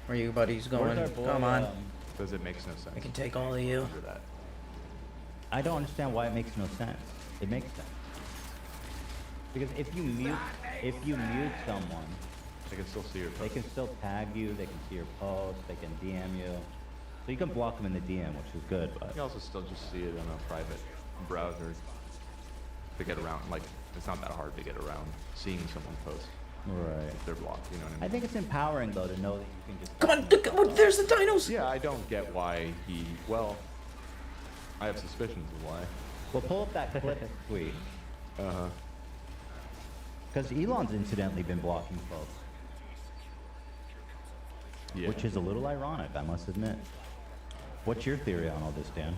Speaker 2: Where you buddies going?
Speaker 10: Where's our boy,
Speaker 2: Come on.
Speaker 13: Because it makes no sense.
Speaker 2: I can take all of you.
Speaker 13: Under that.
Speaker 10: I don't understand why it makes no sense. It makes sense. Because if you mute someone,
Speaker 13: They can still see your
Speaker 10: they
Speaker 13: post.
Speaker 10: can still tag you, they can see your post, they can DM you. So you can block them in the DM, which is good, but
Speaker 13: You can also still just see it on a private browser to get around. Like, it's not that hard to get around seeing someone post.
Speaker 10: Right.
Speaker 13: If they're blocked, you know what I mean?
Speaker 10: I think it's empowering though to know that you can just
Speaker 2: Come on, look, there's the dinos.
Speaker 13: Yeah, I don't get why he. Well, I have suspicions of why.
Speaker 10: Well, pull up that clip tweet.
Speaker 13: Uh huh.
Speaker 10: Because Elon's incidentally been blocking folks.
Speaker 13: Yeah.
Speaker 10: Which is a little ironic, I must admit. What's your theory on all this, Dan?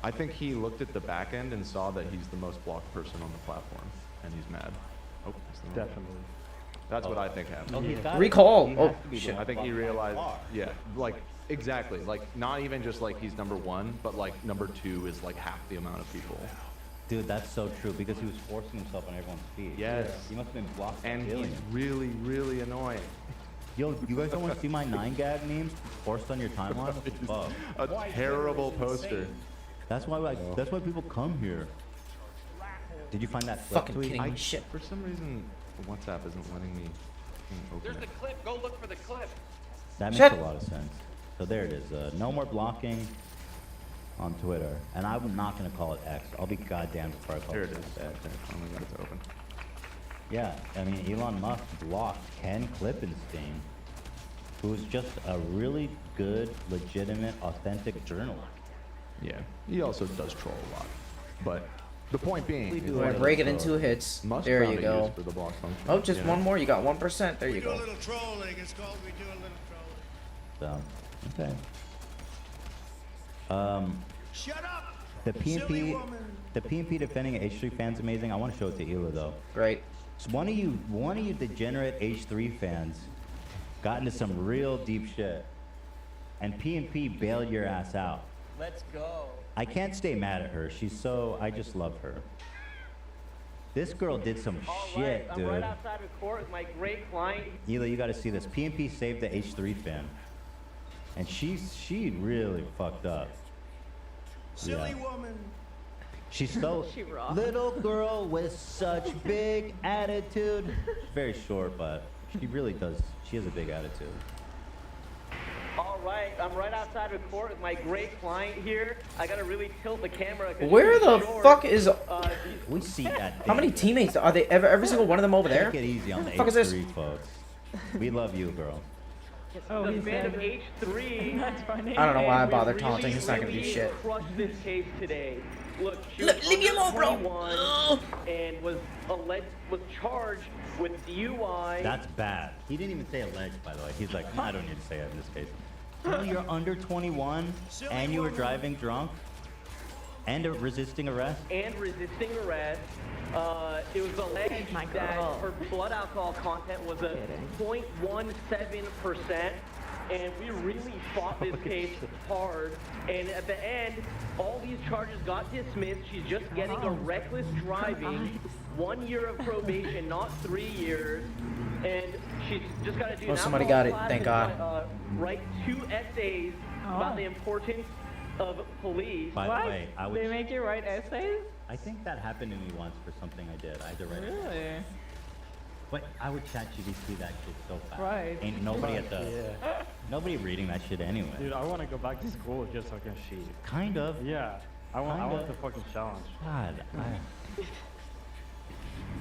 Speaker 13: I think he looked at the back end and saw that he's the most blocked person on the platform, and he's mad. Oh, that's the wrong one.
Speaker 16: Definitely.
Speaker 13: That's what I think happened.
Speaker 10: Oh, he's got
Speaker 2: Recall.
Speaker 10: He
Speaker 2: Oh,
Speaker 10: has to be
Speaker 2: shit.
Speaker 10: the
Speaker 13: I think he
Speaker 10: most
Speaker 13: realized,
Speaker 10: blocked.
Speaker 13: yeah, like exactly, like not even just like he's number one, but like number two is like half the amount of people.
Speaker 10: Dude, that's so true because he was forcing himself on everyone's feet.
Speaker 13: Yes.
Speaker 10: He must have been blocked.
Speaker 13: And
Speaker 10: by
Speaker 13: he's
Speaker 10: aliens.
Speaker 13: really, really annoying.
Speaker 10: Yo, you guys don't want to see my 9gag memes forced on your timeline? What the fuck?
Speaker 13: A terrible poster.
Speaker 10: That's why people come here. Did you find that clip
Speaker 2: Fucking
Speaker 10: tweet?
Speaker 2: kidding me. Shit.
Speaker 13: For some reason, WhatsApp isn't letting me open
Speaker 6: There's
Speaker 13: it.
Speaker 6: the clip. Go look for the clip.
Speaker 10: That makes
Speaker 2: Shit.
Speaker 10: a lot of sense. So there it is. No more blocking on Twitter. And I'm not going to call it X. I'll be goddamn before I call
Speaker 13: Here
Speaker 10: it
Speaker 13: it is.
Speaker 10: X.
Speaker 13: Okay, finally got it to open.
Speaker 10: Yeah, I mean, Elon Musk blocked Ken Klippenstein, who's just a really good, legitimate, authentic journalist.
Speaker 13: Yeah, he also does troll a lot. But the point being, is
Speaker 2: Alright,
Speaker 13: that,
Speaker 2: break it into hits.
Speaker 13: Musk
Speaker 2: There
Speaker 13: found
Speaker 2: you
Speaker 13: a
Speaker 2: go.
Speaker 13: use for the block function,
Speaker 2: Oh, just
Speaker 13: you know?
Speaker 2: one more. You got 1%. There you
Speaker 15: We do a
Speaker 2: go.
Speaker 15: little trolling. It's called we do a little trolling.
Speaker 10: So, okay.
Speaker 15: Shut up!
Speaker 10: The
Speaker 15: Silly
Speaker 10: PNP,
Speaker 15: woman.
Speaker 10: the PNP defending H3 fans amazing. I want to show it to Hila though.
Speaker 2: Great.
Speaker 10: So one of you degenerate H3 fans got into some real deep shit, and PNP bailed your ass out.
Speaker 6: Let's go.
Speaker 10: I can't stay mad at her. I just love her. This girl did some shit,
Speaker 6: I'm
Speaker 10: dude.
Speaker 6: right outside of court with my great client.
Speaker 10: Hila, you got to see this. PNP saved the H3 fan, and she really fucked up.
Speaker 15: Silly
Speaker 10: Yeah.
Speaker 15: woman.
Speaker 10: She's so
Speaker 14: She raw.
Speaker 10: little girl with such big attitude. Very short, but she really does. She has a big attitude.
Speaker 6: All right, I'm right outside of court with my great client here. I gotta really tilt the camera. 'cause
Speaker 2: Where
Speaker 6: she's
Speaker 2: the
Speaker 6: short.
Speaker 2: fuck is?
Speaker 10: We see that.
Speaker 2: How many teammates are they? Every single one of them over there?
Speaker 10: Take it easy on the
Speaker 2: What the fuck is this?
Speaker 10: H3 folks. We love you, girl.
Speaker 12: Oh,
Speaker 6: the
Speaker 12: he
Speaker 6: fan of
Speaker 12: said.
Speaker 6: H3.
Speaker 12: That's funny.
Speaker 2: I don't know why I
Speaker 6: and
Speaker 2: bother
Speaker 6: we
Speaker 2: taunting. It's not gonna do
Speaker 6: really
Speaker 2: shit.
Speaker 6: crushed this case today. Look, she
Speaker 2: Leave
Speaker 6: was
Speaker 2: me
Speaker 6: under
Speaker 2: alone, bro.
Speaker 6: 21 and was charged with DUI.
Speaker 10: That's bad. He didn't even say alleged, by the way. He's like, I don't need to say it in this case. Girl, you're under 21 and you were driving drunk and resisting arrest.
Speaker 6: And resisting arrest. It was alleged
Speaker 14: My
Speaker 6: that
Speaker 14: girl.
Speaker 6: her blood alcohol content was a 0.17%, and we really fought this case hard. And at the end, all these charges got dismissed. She's just getting a reckless driving, 1 year of probation, not 3 years. And she's just got to do.
Speaker 2: Oh,
Speaker 6: an
Speaker 2: somebody
Speaker 6: alcohol
Speaker 2: got it.
Speaker 6: class
Speaker 2: Thank
Speaker 6: and,
Speaker 2: God.
Speaker 6: Write 2 essays about the importance of police.
Speaker 10: By the way, I
Speaker 12: They
Speaker 10: would.
Speaker 12: make you write essays?
Speaker 10: I think that happened to me once for something I did. I had to write it.
Speaker 12: Really?
Speaker 10: But I would chat GPT that shit so fast.
Speaker 12: Right.
Speaker 10: Ain't nobody at the.
Speaker 16: Yeah.
Speaker 10: Nobody reading that shit anyway.
Speaker 16: Dude, I want to go back to school just so I can cheat.
Speaker 10: Kind of.
Speaker 16: Yeah. I want
Speaker 10: Kinda.
Speaker 16: the fucking challenge.
Speaker 10: God.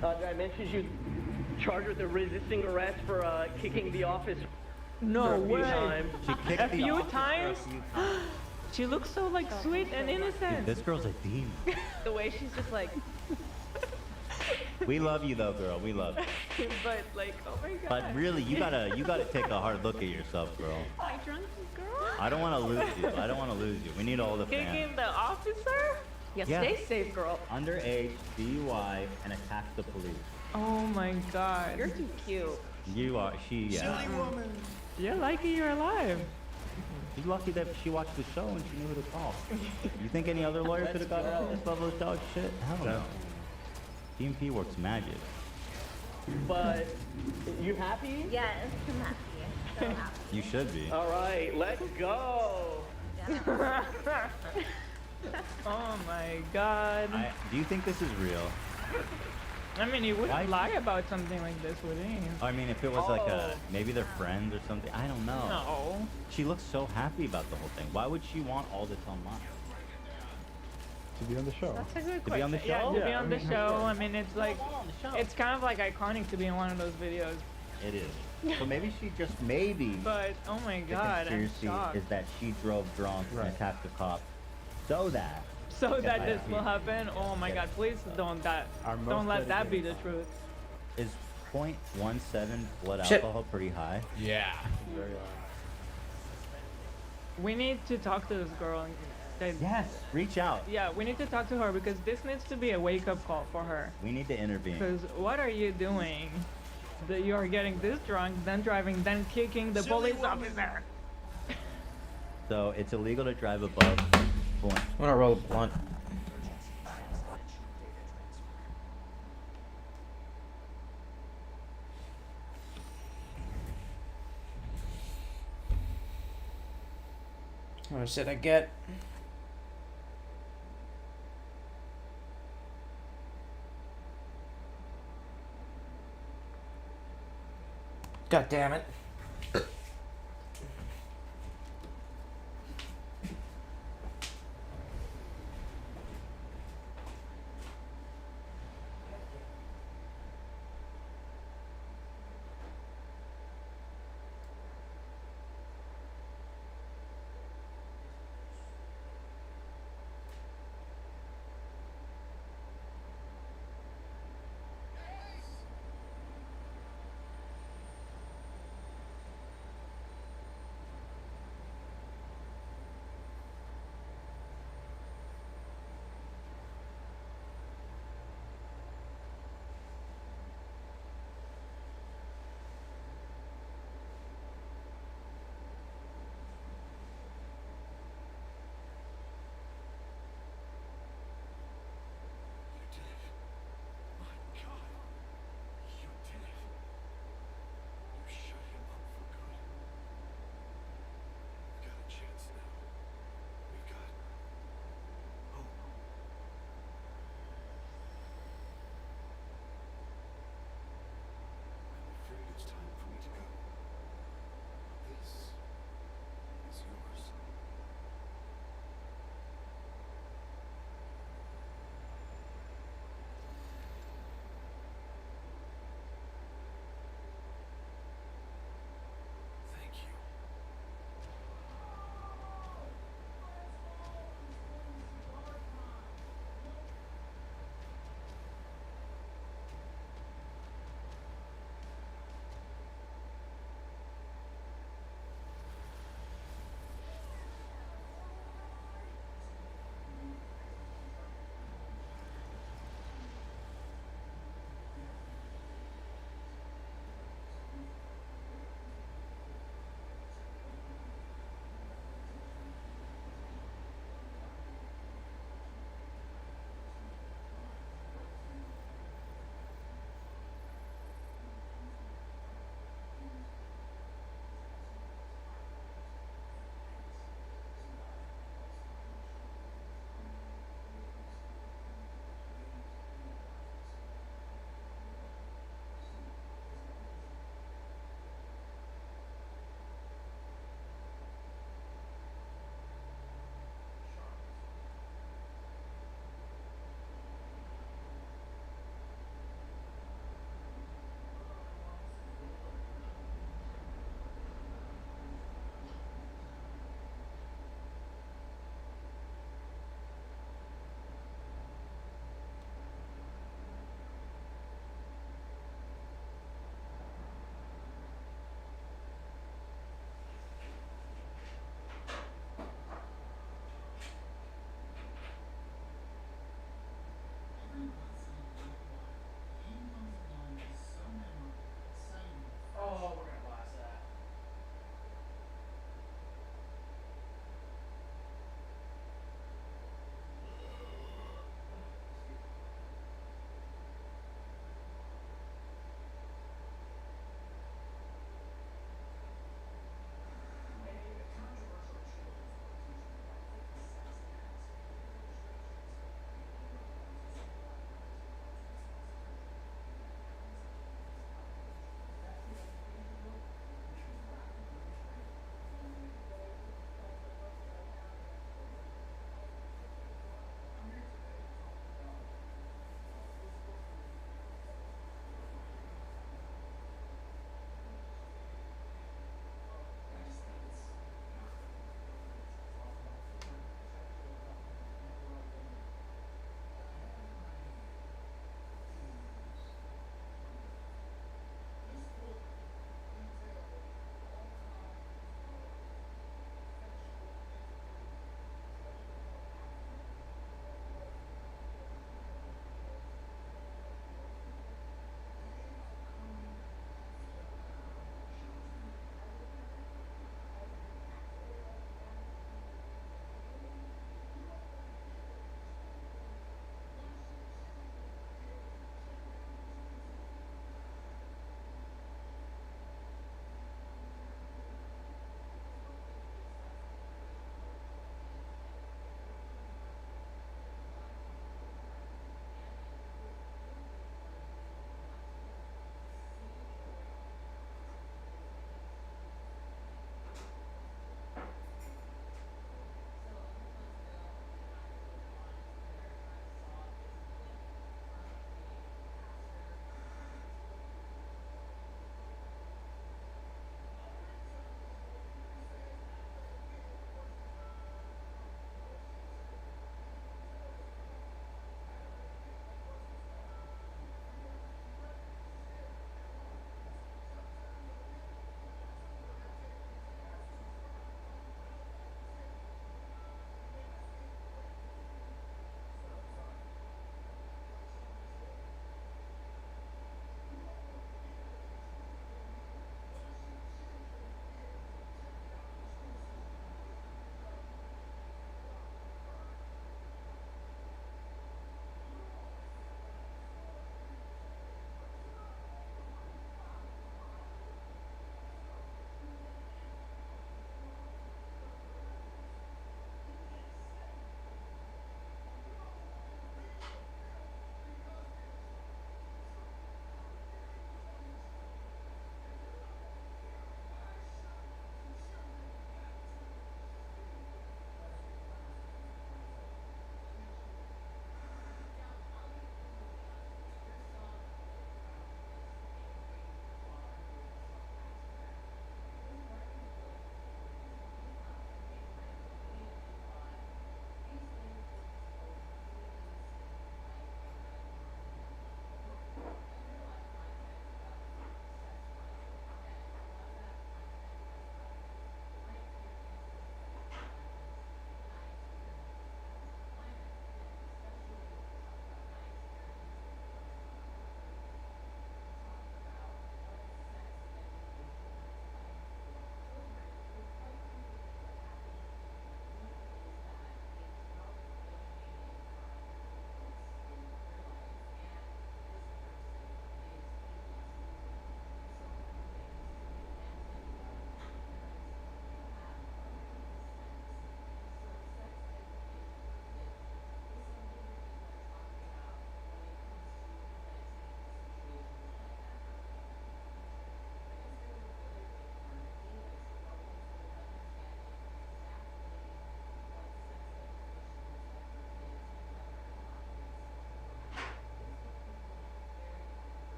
Speaker 6: Did I mention she was charged with a resisting arrest for kicking the office
Speaker 12: No
Speaker 6: for a few
Speaker 12: way.
Speaker 6: times.
Speaker 10: She kicked
Speaker 12: A
Speaker 10: the
Speaker 12: few
Speaker 10: office for
Speaker 12: times?
Speaker 10: few times.
Speaker 12: She looks so like sweet and innocent.
Speaker 10: This girl's a demon.
Speaker 14: The way she's just like,
Speaker 10: We love you though, girl. We love you.
Speaker 12: But like, oh my god.
Speaker 10: But really, you gotta take a hard look at yourself, girl.
Speaker 14: my drunk girl.
Speaker 10: I don't want to lose you. I don't want to lose you. We need all the fans.
Speaker 12: Kicking the officer?
Speaker 14: Yeah,
Speaker 10: Yeah.
Speaker 14: stay safe, girl.
Speaker 10: Underage, DUI, and attack the police.
Speaker 12: Oh my god.
Speaker 14: You're too cute.
Speaker 10: You are. Yeah.
Speaker 15: Silly woman.
Speaker 12: You're lucky you're alive.
Speaker 10: She's lucky that she watched the show and she knew who to call. You think any other lawyer could have got out of this level of dog shit? Hell no. DMP works magic.
Speaker 6: But you happy?
Speaker 11: Yes, I'm happy. So happy.
Speaker 10: You should be.
Speaker 6: All right, let's go.
Speaker 12: Oh my god.
Speaker 10: Do you think this is real?
Speaker 12: I mean, he wouldn't lie about something like this, would he?
Speaker 10: I mean, if it was like maybe they're friends or something. I don't know.
Speaker 12: No.
Speaker 10: She looks so happy about the whole thing. Why would she want all this online?
Speaker 16: To be on the show.
Speaker 12: That's a good
Speaker 10: To be on the
Speaker 12: question. Yeah,
Speaker 10: show?
Speaker 12: to be
Speaker 16: Yeah,
Speaker 12: on
Speaker 16: I
Speaker 12: the
Speaker 16: mean,
Speaker 12: show. I mean, it's like, it's kind of like iconic to be in one of those videos.
Speaker 10: It is. So maybe she just maybe.
Speaker 12: But oh my
Speaker 10: The
Speaker 12: god, I'm
Speaker 10: conspiracy
Speaker 12: shocked.
Speaker 10: is that she drove drunk and attacked the cop, so that.
Speaker 12: So that this will happen. Oh my god, please don't
Speaker 16: Our
Speaker 12: don't
Speaker 16: most
Speaker 12: let that be
Speaker 16: dedicated
Speaker 12: the truth.
Speaker 10: Is 0.17 blood
Speaker 2: Shit.
Speaker 10: alcohol pretty high?
Speaker 17: Yeah.
Speaker 16: Very
Speaker 12: We need to talk to this girl.
Speaker 10: Yes, reach out.
Speaker 12: Yeah, we need to talk to her because this needs to be a wake-up call for her.
Speaker 10: We need to intervene.
Speaker 12: Because what are you doing? That you are getting this drunk, then driving, then kicking the police officer.
Speaker 10: So it's illegal to drive above.
Speaker 2: I'm gonna roll a blunt. How much did I get? God damn it.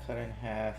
Speaker 2: Cut in half.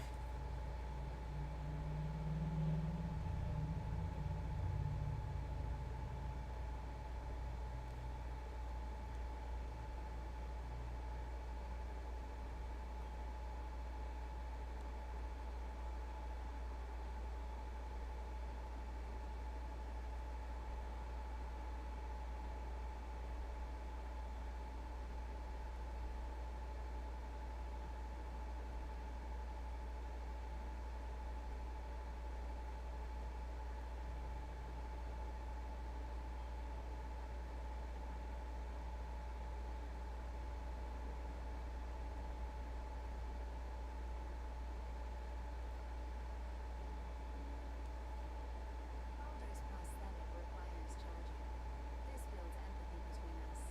Speaker 17: Baldurs prosthetic requires charging. This builds empathy between us.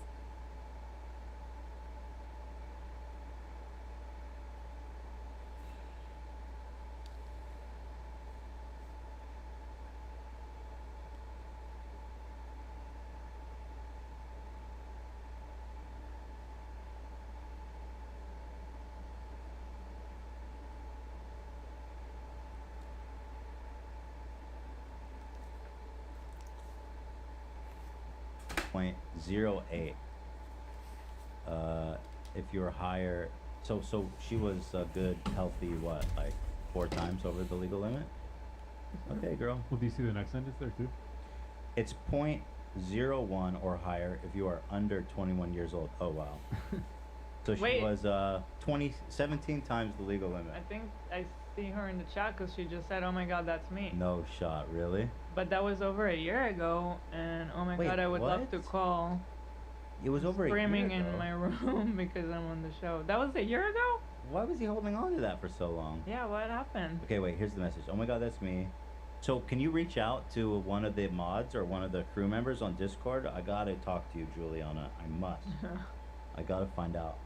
Speaker 10: .08. If you're higher, so she was a good, healthy, what, like 4 times over the legal limit? Okay, girl.
Speaker 18: Well, do you see the next sentence there too?
Speaker 10: It's .01 or higher if you are under 21 years old. Oh wow. So she
Speaker 12: Wait.
Speaker 10: was 17 times the legal limit.
Speaker 12: I think I see her in the chat because she just said, "Oh my God, that's me."
Speaker 10: No shot, really?
Speaker 12: But that was over a year ago, and oh my
Speaker 10: Wait,
Speaker 12: God, I would love
Speaker 10: what?
Speaker 12: to call.
Speaker 10: It was over a year
Speaker 12: Screaming
Speaker 10: ago.
Speaker 12: in my room because I'm on the show. That was a year ago?
Speaker 10: Why was he holding on to that for so long?
Speaker 12: Yeah, what happened?
Speaker 10: Okay, wait, here's the message. Oh my God, that's me. So can you reach out to one of the mods or one of the crew members on Discord? I gotta talk to you, Juliana. I must. I gotta find out.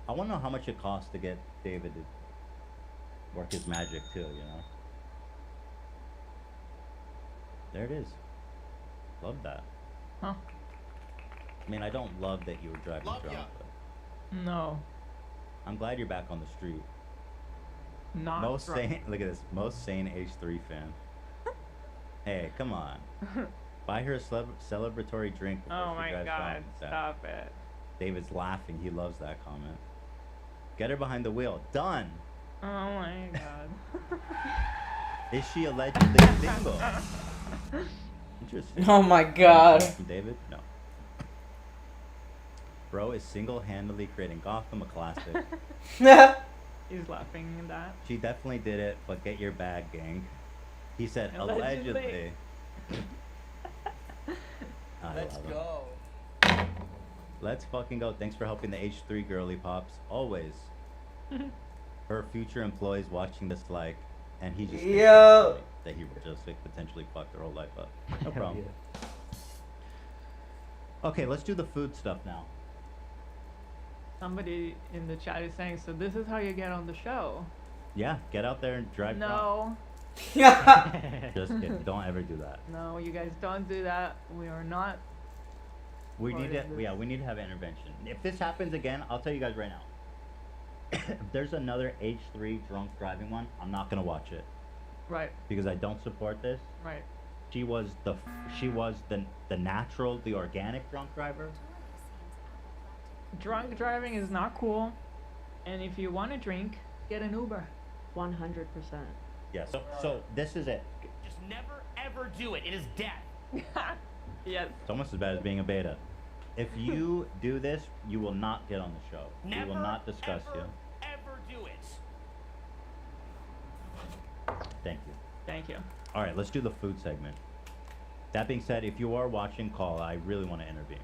Speaker 10: I wanna know how much it costs to get David to work his magic too, you know? There it is. Love that.
Speaker 12: Huh?
Speaker 10: I mean, I don't love that you were driving drunk, but
Speaker 12: No.
Speaker 10: I'm glad you're back on the street.
Speaker 12: Not
Speaker 10: Most
Speaker 12: drunk.
Speaker 10: sane, look at this, most sane H3 fan. Hey, come on. Buy her a celebratory drink before
Speaker 12: Oh
Speaker 10: she
Speaker 12: my
Speaker 10: drives
Speaker 12: God,
Speaker 10: home.
Speaker 12: stop it.
Speaker 10: David's laughing. He loves that comment. Get her behind the wheel. Done.
Speaker 12: Oh my God.
Speaker 10: Is she allegedly single? Interesting.
Speaker 2: Oh my God.
Speaker 10: From David? No. Bro is single-handedly creating Gotham a classic.
Speaker 12: He's laughing at that.
Speaker 10: She definitely did it, but get your bag, gang. He said
Speaker 12: Allegedly.
Speaker 10: I
Speaker 2: Let's
Speaker 10: love him.
Speaker 2: go.
Speaker 10: Let's fucking go. Thanks for helping the H3 girly pops. Always. Her future employees watching this like, and he just thinks
Speaker 2: Yo.
Speaker 10: it's funny that he would just like, potentially fuck their whole life up. No problem. Okay, let's do the food stuff now.
Speaker 12: Somebody in the chat is saying, so this is how you get on the show.
Speaker 10: Yeah, get out there and drive.
Speaker 12: No.
Speaker 10: Just kidding. Don't ever do that.
Speaker 12: No, you guys don't do that. We are not.
Speaker 10: We
Speaker 12: part
Speaker 10: need to,
Speaker 12: of this.
Speaker 10: yeah, we need to have intervention. If this happens again, I'll tell you guys right now. If there's another H3 drunk driving one, I'm not gonna watch it
Speaker 12: Right,
Speaker 10: because I don't support this.
Speaker 12: right.
Speaker 10: She was the natural, the organic drunk driver.
Speaker 12: Drunk driving is not cool. And if you want to drink, get an Uber.
Speaker 14: 100%.
Speaker 10: Yeah. So this is it.
Speaker 4: Just never ever do it. It is death.
Speaker 12: Yes.
Speaker 10: It's almost as bad as being a beta. If you do this, you will not get on the show. We will
Speaker 4: Never,
Speaker 10: not discuss
Speaker 4: ever,
Speaker 10: you.
Speaker 4: ever do it.
Speaker 10: Thank you.
Speaker 12: Thank you.
Speaker 10: All right, let's do the food segment. That being said, if you are watching, call. I really want to intervene.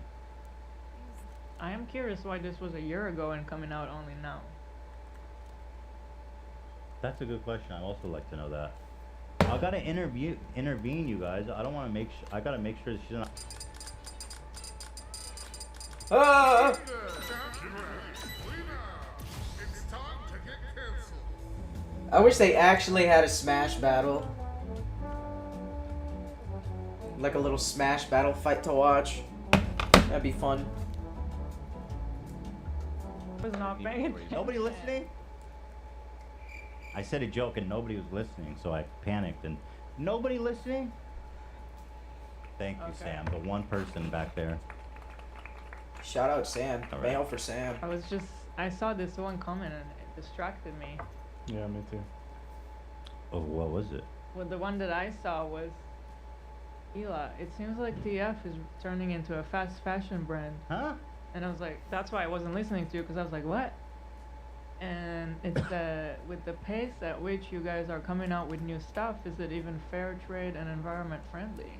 Speaker 12: I am curious why this was a year ago and coming out only now.
Speaker 10: That's a good question. I'd also like to know that. I gotta intervene, you guys. I don't want to make. I gotta make sure that she's not.
Speaker 2: Ah! I wish they actually had a Smash battle. Like a little Smash battle fight to watch. That'd be fun.
Speaker 12: Was not paying attention.
Speaker 10: Nobody listening? I said a joke and nobody was listening, so I panicked and nobody listening? Thank you, Sam. The one person back there.
Speaker 2: Shout out Sam.
Speaker 10: All right.
Speaker 2: Mail for Sam.
Speaker 12: I saw this one comment and it distracted me.
Speaker 16: Yeah, me too.
Speaker 10: Oh, what was it?
Speaker 12: Well, the one that I saw was, Ela, it seems like TF is turning into a fast fashion brand.
Speaker 10: Huh?
Speaker 12: And I was like, that's why I wasn't listening to you, because I was like, what? And it's with the pace at which you guys are coming out with new stuff, is it even fair trade and environment friendly?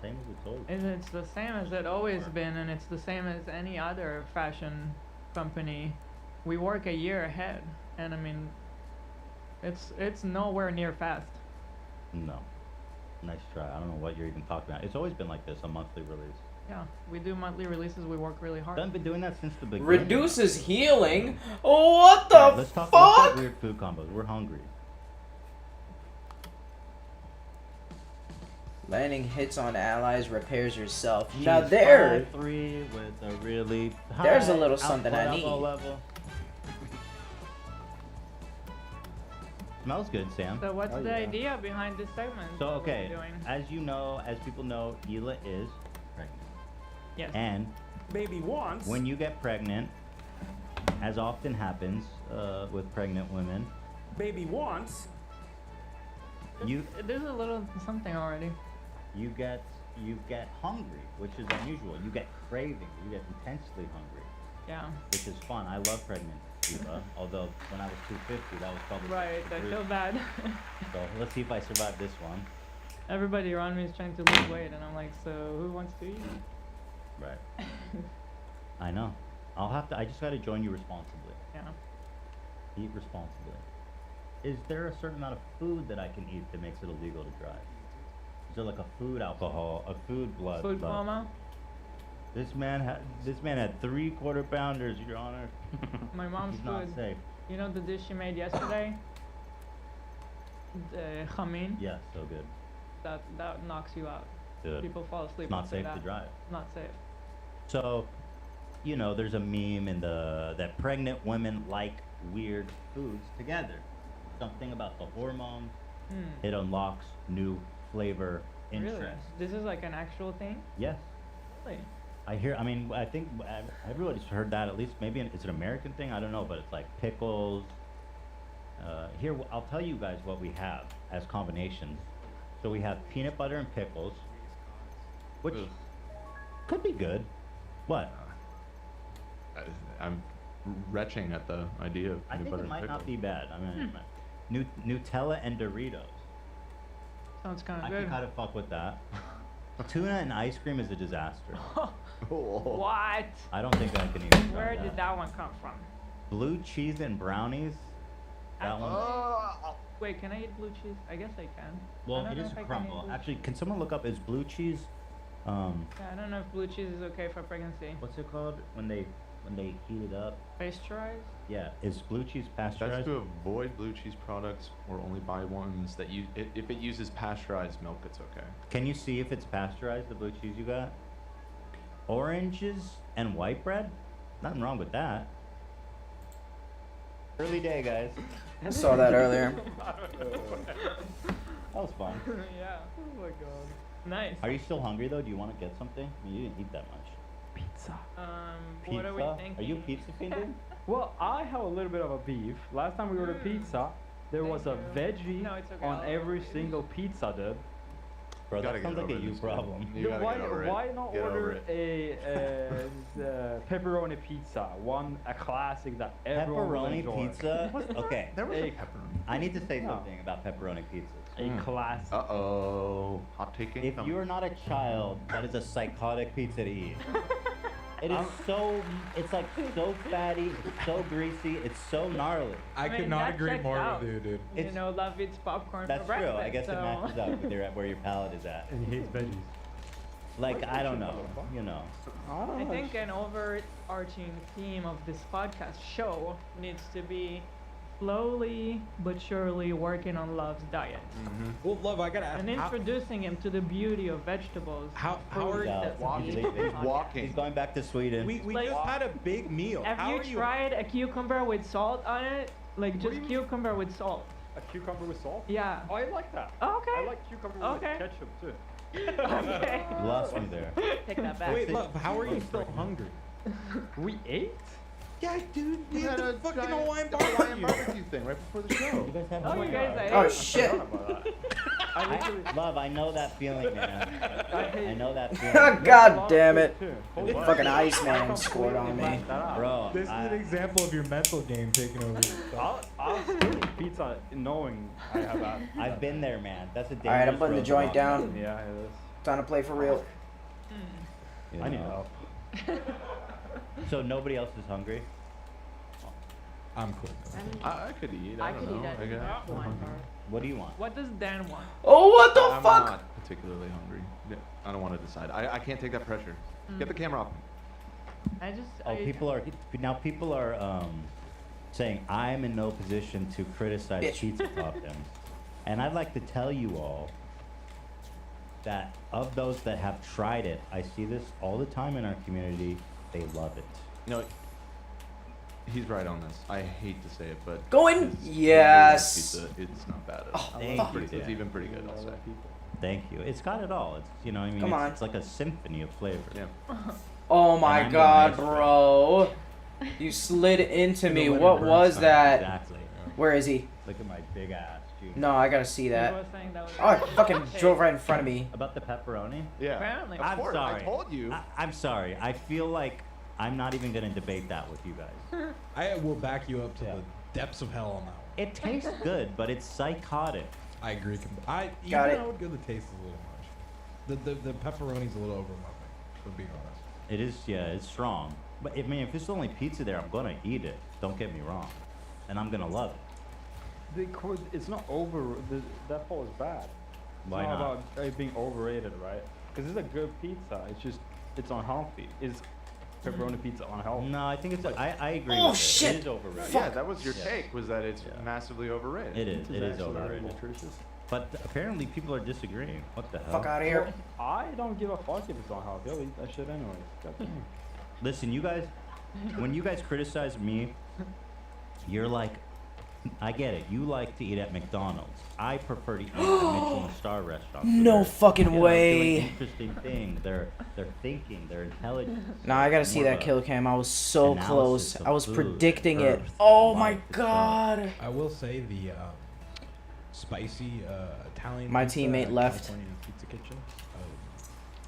Speaker 10: Same as it's always.
Speaker 12: And it's the same as it always been, and it's the same as any other fashion company. We work a year ahead, and I mean, it's nowhere near fast.
Speaker 10: No. Nice try. I don't know what you're even talking about. It's always been like this, a monthly release.
Speaker 12: Yeah, we do monthly releases. We work really hard.
Speaker 10: I've been doing that since the beginning.
Speaker 2: Reduces healing? What the
Speaker 10: Alright, let's talk
Speaker 2: fuck?
Speaker 10: weird food combos. We're hungry.
Speaker 2: Landing hits on allies, repairs yourself.
Speaker 10: She's
Speaker 2: Now there,
Speaker 10: 5'3" with a really high
Speaker 2: there's a little something I
Speaker 10: output
Speaker 2: need.
Speaker 10: elbow level. Smells good, Sam.
Speaker 12: So what's the idea behind this segment?
Speaker 10: So
Speaker 12: that we're
Speaker 10: okay,
Speaker 12: doing?
Speaker 10: as you know, as people know, Ela is pregnant.
Speaker 12: Yes.
Speaker 10: And
Speaker 18: baby wants.
Speaker 10: when you get pregnant, as often happens with pregnant women,
Speaker 18: Baby wants.
Speaker 12: There's a little something already.
Speaker 10: you get hungry, which is unusual. You get craving. You get intensely hungry,
Speaker 12: Yeah.
Speaker 10: which is fun. I love pregnant Ela, although when I was 250, that was probably
Speaker 12: Right. I feel bad.
Speaker 10: So let's see if I survive this one.
Speaker 12: Everybody around me is trying to lose weight, and I'm like, so who wants to eat?
Speaker 10: Right. I know. I just gotta join you responsibly.
Speaker 12: Yeah.
Speaker 10: Eat responsibly. Is there a certain amount of food that I can eat that makes it illegal to drive? Is there like a food alcohol, a food blood?
Speaker 12: Food coma?
Speaker 10: This man had 3/4 pounders, Your Honor.
Speaker 12: My mom's
Speaker 10: He's not
Speaker 12: food.
Speaker 10: safe.
Speaker 12: You know the dish she made yesterday? The chamin?
Speaker 10: Yeah, so good.
Speaker 12: That knocks you out.
Speaker 10: Good.
Speaker 12: People fall asleep.
Speaker 10: It's not
Speaker 12: after
Speaker 10: safe
Speaker 12: that.
Speaker 10: to drive.
Speaker 12: Not safe.
Speaker 10: So, you know, there's a meme in that pregnant women like weird foods together. Something about the hormones. It unlocks new flavor interest.
Speaker 12: Really? This is like an actual thing?
Speaker 10: Yes.
Speaker 12: Really?
Speaker 10: I think everybody's heard that, at least maybe it's an American thing, I don't know, but it's like pickles. Here, I'll tell you guys what we have as combinations. So we have peanut butter and pickles, which could be good. What?
Speaker 13: I'm retching at the idea of
Speaker 10: I
Speaker 13: peanut
Speaker 10: think
Speaker 13: butter
Speaker 10: it might
Speaker 13: and
Speaker 10: not
Speaker 13: pickle.
Speaker 10: be bad. I mean, Nutella and Doritos.
Speaker 12: Sounds kind
Speaker 10: I
Speaker 12: of
Speaker 10: can
Speaker 12: good.
Speaker 10: kind of fuck with that. Tuna and ice cream is a disaster.
Speaker 12: What?
Speaker 10: I don't think I can even try
Speaker 12: Where
Speaker 10: that.
Speaker 12: did that one come from?
Speaker 10: Blue cheese and brownies. That one.
Speaker 12: Wait, can I eat blue cheese? I guess I can.
Speaker 10: Well,
Speaker 12: I don't
Speaker 10: it
Speaker 12: know
Speaker 10: is
Speaker 12: if I
Speaker 10: a
Speaker 12: can eat
Speaker 10: crumble.
Speaker 12: blue
Speaker 10: Actually, can someone look up, is blue cheese,
Speaker 12: Yeah, I don't know if blue cheese is okay for pregnancy.
Speaker 10: what's it called when they heat it up?
Speaker 12: Pasteurized?
Speaker 10: Yeah, is blue cheese
Speaker 13: That's
Speaker 10: pasteurized?
Speaker 13: to avoid blue cheese products or only buy ones that if it uses pasteurized milk, it's okay.
Speaker 10: Can you see if it's pasteurized, the blue cheese you got? Oranges and white bread? Nothing wrong with that. Early day, guys.
Speaker 2: I saw that earlier.
Speaker 10: That was fun.
Speaker 12: Yeah. Oh my god. Nice.
Speaker 10: Are you still hungry though? Do you want to get something? I mean, you didn't eat that much.
Speaker 16: Pizza.
Speaker 12: What are we
Speaker 16: Pizza?
Speaker 12: thinking?
Speaker 10: Are you pizza fiending?
Speaker 16: Well, I have a little bit of a beef. Last time we ordered pizza, there was a veggie
Speaker 12: No, it's okay.
Speaker 16: on every single pizza, dude.
Speaker 10: Bro,
Speaker 13: You
Speaker 10: that
Speaker 13: gotta
Speaker 10: sounds
Speaker 13: get
Speaker 10: like a
Speaker 13: over
Speaker 10: you
Speaker 13: this,
Speaker 10: problem.
Speaker 13: man. You
Speaker 16: Dude,
Speaker 13: gotta
Speaker 16: why,
Speaker 13: get over it.
Speaker 16: why not
Speaker 13: Get over
Speaker 16: order
Speaker 13: it.
Speaker 16: a pepperoni pizza? A classic that everyone will
Speaker 10: Pepperoni
Speaker 16: enjoy.
Speaker 10: pizza? Okay.
Speaker 13: There was
Speaker 16: A-
Speaker 13: a pepperoni.
Speaker 10: I need to say
Speaker 16: No.
Speaker 10: something about pepperoni pizzas.
Speaker 16: A classic.
Speaker 13: Uh-oh. Hot taking.
Speaker 10: If you are not a child, that is a psychotic pizza to eat. It is it's like so fatty, it's so greasy, it's so gnarly.
Speaker 1: I
Speaker 12: mean,
Speaker 1: could not
Speaker 12: that
Speaker 1: agree
Speaker 12: checks
Speaker 1: more
Speaker 12: out.
Speaker 1: with you, dude.
Speaker 12: You know, love eats popcorn
Speaker 10: That's
Speaker 12: for
Speaker 10: true.
Speaker 12: breakfast.
Speaker 10: I guess
Speaker 12: so.
Speaker 10: it matches up with where your palate is at.
Speaker 16: And he hates veggies.
Speaker 10: Like, I don't know, you know.
Speaker 12: I think an overarching theme of this podcast show needs to be slowly but surely working on Love's diet
Speaker 1: Well, love, I gotta ask.
Speaker 12: and introducing him to the beauty of vegetables.
Speaker 1: How
Speaker 12: fruit
Speaker 1: are you
Speaker 12: that's
Speaker 13: walking?
Speaker 12: eaten.
Speaker 13: He's walking.
Speaker 10: He's going back to Sweden.
Speaker 1: We
Speaker 12: Like-
Speaker 1: just had a big meal.
Speaker 12: Have
Speaker 1: How
Speaker 12: you
Speaker 1: are you?
Speaker 12: tried a cucumber with salt on it? Like
Speaker 16: What do
Speaker 12: just
Speaker 16: you mean?
Speaker 12: cucumber with salt.
Speaker 16: A cucumber with salt?
Speaker 12: Yeah.
Speaker 16: Oh, I like that.
Speaker 12: Oh, okay.
Speaker 16: I like cucumber
Speaker 12: Okay.
Speaker 16: with ketchup too.
Speaker 12: Okay.
Speaker 10: You lost me there.
Speaker 14: Take that back.
Speaker 18: Wait, love, how are you still hungry?
Speaker 16: We ate?
Speaker 18: Yeah, dude. We
Speaker 13: We
Speaker 18: had
Speaker 13: had
Speaker 18: the
Speaker 13: a
Speaker 18: fucking
Speaker 13: giant
Speaker 18: Hawaiian
Speaker 13: Hawaiian
Speaker 18: barbecue.
Speaker 13: barbecue thing right before the show.
Speaker 10: You guys had
Speaker 12: Oh, you guys ate?
Speaker 2: Oh shit.
Speaker 10: Love, I know that feeling, man. I know that feeling.
Speaker 2: God damn it.
Speaker 16: Holy
Speaker 2: Fucking
Speaker 16: shit.
Speaker 2: Iceman scored on me.
Speaker 10: Bro,
Speaker 18: This is an example of your mental game taking over.
Speaker 16: I'll still eat pizza knowing I have that.
Speaker 10: I've been there, man. That's a dangerous
Speaker 2: Alright, I'm putting the
Speaker 10: road to
Speaker 2: joint
Speaker 10: walk.
Speaker 2: down.
Speaker 16: Yeah, it is.
Speaker 2: Time to play for real.
Speaker 10: You
Speaker 16: I need
Speaker 10: know.
Speaker 16: help.
Speaker 10: So nobody else is hungry?
Speaker 18: I'm cool.
Speaker 13: I could eat. I don't
Speaker 14: could
Speaker 13: know.
Speaker 14: eat
Speaker 13: I guess.
Speaker 10: What do you want?
Speaker 12: What does Dan want?
Speaker 2: Oh, what the
Speaker 13: I'm
Speaker 2: fuck?
Speaker 13: not particularly hungry. Yeah, I don't want to decide. I can't take that pressure. Get the camera off.
Speaker 12: I just.
Speaker 10: Oh, people are saying I'm in no position to criticize
Speaker 2: Bitch.
Speaker 10: pizza toppings, and I'd like to tell you all that of those that have tried it, I see this all the time in our community. They love it.
Speaker 13: You know, he's right on this. I hate to say it, but
Speaker 2: Go in.
Speaker 13: his
Speaker 2: Yes.
Speaker 13: pizza, it's not bad at
Speaker 2: Oh,
Speaker 13: all.
Speaker 10: thank you,
Speaker 13: It's
Speaker 10: Dan.
Speaker 13: even pretty good, I'll say.
Speaker 10: Thank you. It's got it all. It's you know what I mean.
Speaker 2: Come on.
Speaker 10: It's like a symphony of flavors.
Speaker 13: Yeah.
Speaker 2: Oh
Speaker 10: And
Speaker 2: my
Speaker 10: I'm the
Speaker 2: god,
Speaker 10: maestro.
Speaker 2: bro. You slid into me.
Speaker 10: Let it
Speaker 2: What
Speaker 10: burn
Speaker 2: was
Speaker 10: some.
Speaker 2: that?
Speaker 10: Exactly.
Speaker 2: Where is he?
Speaker 10: Look at my big ass, dude.
Speaker 2: No, I gotta see
Speaker 12: He
Speaker 2: that.
Speaker 12: was saying that was.
Speaker 2: Oh, it fucking drove right in front of me.
Speaker 10: About the pepperoni?
Speaker 13: Yeah.
Speaker 12: Apparently.
Speaker 13: Of
Speaker 10: I'm
Speaker 13: course,
Speaker 10: sorry.
Speaker 13: I told you.
Speaker 10: I'm sorry. I feel like I'm not even gonna debate that with you guys.
Speaker 18: I will back you up to the depths of hell on that one.
Speaker 10: It tastes good, but it's psychotic.
Speaker 18: I agree. You
Speaker 2: Got it.
Speaker 18: know, I would give the taste a little much. The pepperoni's a little overwhelming, for being honest.
Speaker 10: It is, yeah, it's strong. But I mean, if there's only pizza there, I'm gonna eat it. Don't get me wrong, and I'm gonna love it.
Speaker 16: It's not that part is bad. It's
Speaker 10: Why
Speaker 16: not
Speaker 10: not?
Speaker 16: about it being overrated, right? Because it's a good pizza. It's unhealthy. Is pepperoni pizza unhealthy?
Speaker 10: No, I think it's. I agree.
Speaker 2: Oh,
Speaker 10: with
Speaker 2: shit.
Speaker 10: It. It is overrated.
Speaker 13: Yeah, that was your
Speaker 10: Yeah.
Speaker 13: take, was that it's massively overrated.
Speaker 10: It is. It is
Speaker 16: actually not
Speaker 10: overrated.
Speaker 16: nutritious.
Speaker 10: But apparently, people are disagreeing. What the hell?
Speaker 2: Fuck out of here.
Speaker 16: I don't give a fuck if it's unhealthy. I'll eat that shit anyways. God damn.
Speaker 10: Listen, you guys. When you guys criticize me, you're like, I get it. You like to eat at McDonald's. I prefer to eat at Michelin star restaurants.
Speaker 2: No
Speaker 10: They're,
Speaker 2: fucking
Speaker 10: doing
Speaker 2: way.
Speaker 10: interesting things. They're thinking. They're intelligent.
Speaker 2: Nah, I gotta see
Speaker 10: More
Speaker 2: that
Speaker 10: of a
Speaker 2: kill cam. I was so
Speaker 10: analysis
Speaker 2: close.
Speaker 10: of
Speaker 2: I was
Speaker 10: food,
Speaker 2: predicting it.
Speaker 10: earth,
Speaker 2: Oh my
Speaker 10: life itself.
Speaker 2: god.
Speaker 18: I will say the spicy Italian.
Speaker 2: My
Speaker 18: pizza
Speaker 2: teammate
Speaker 18: at
Speaker 2: left.
Speaker 18: California Pizza Kitchen.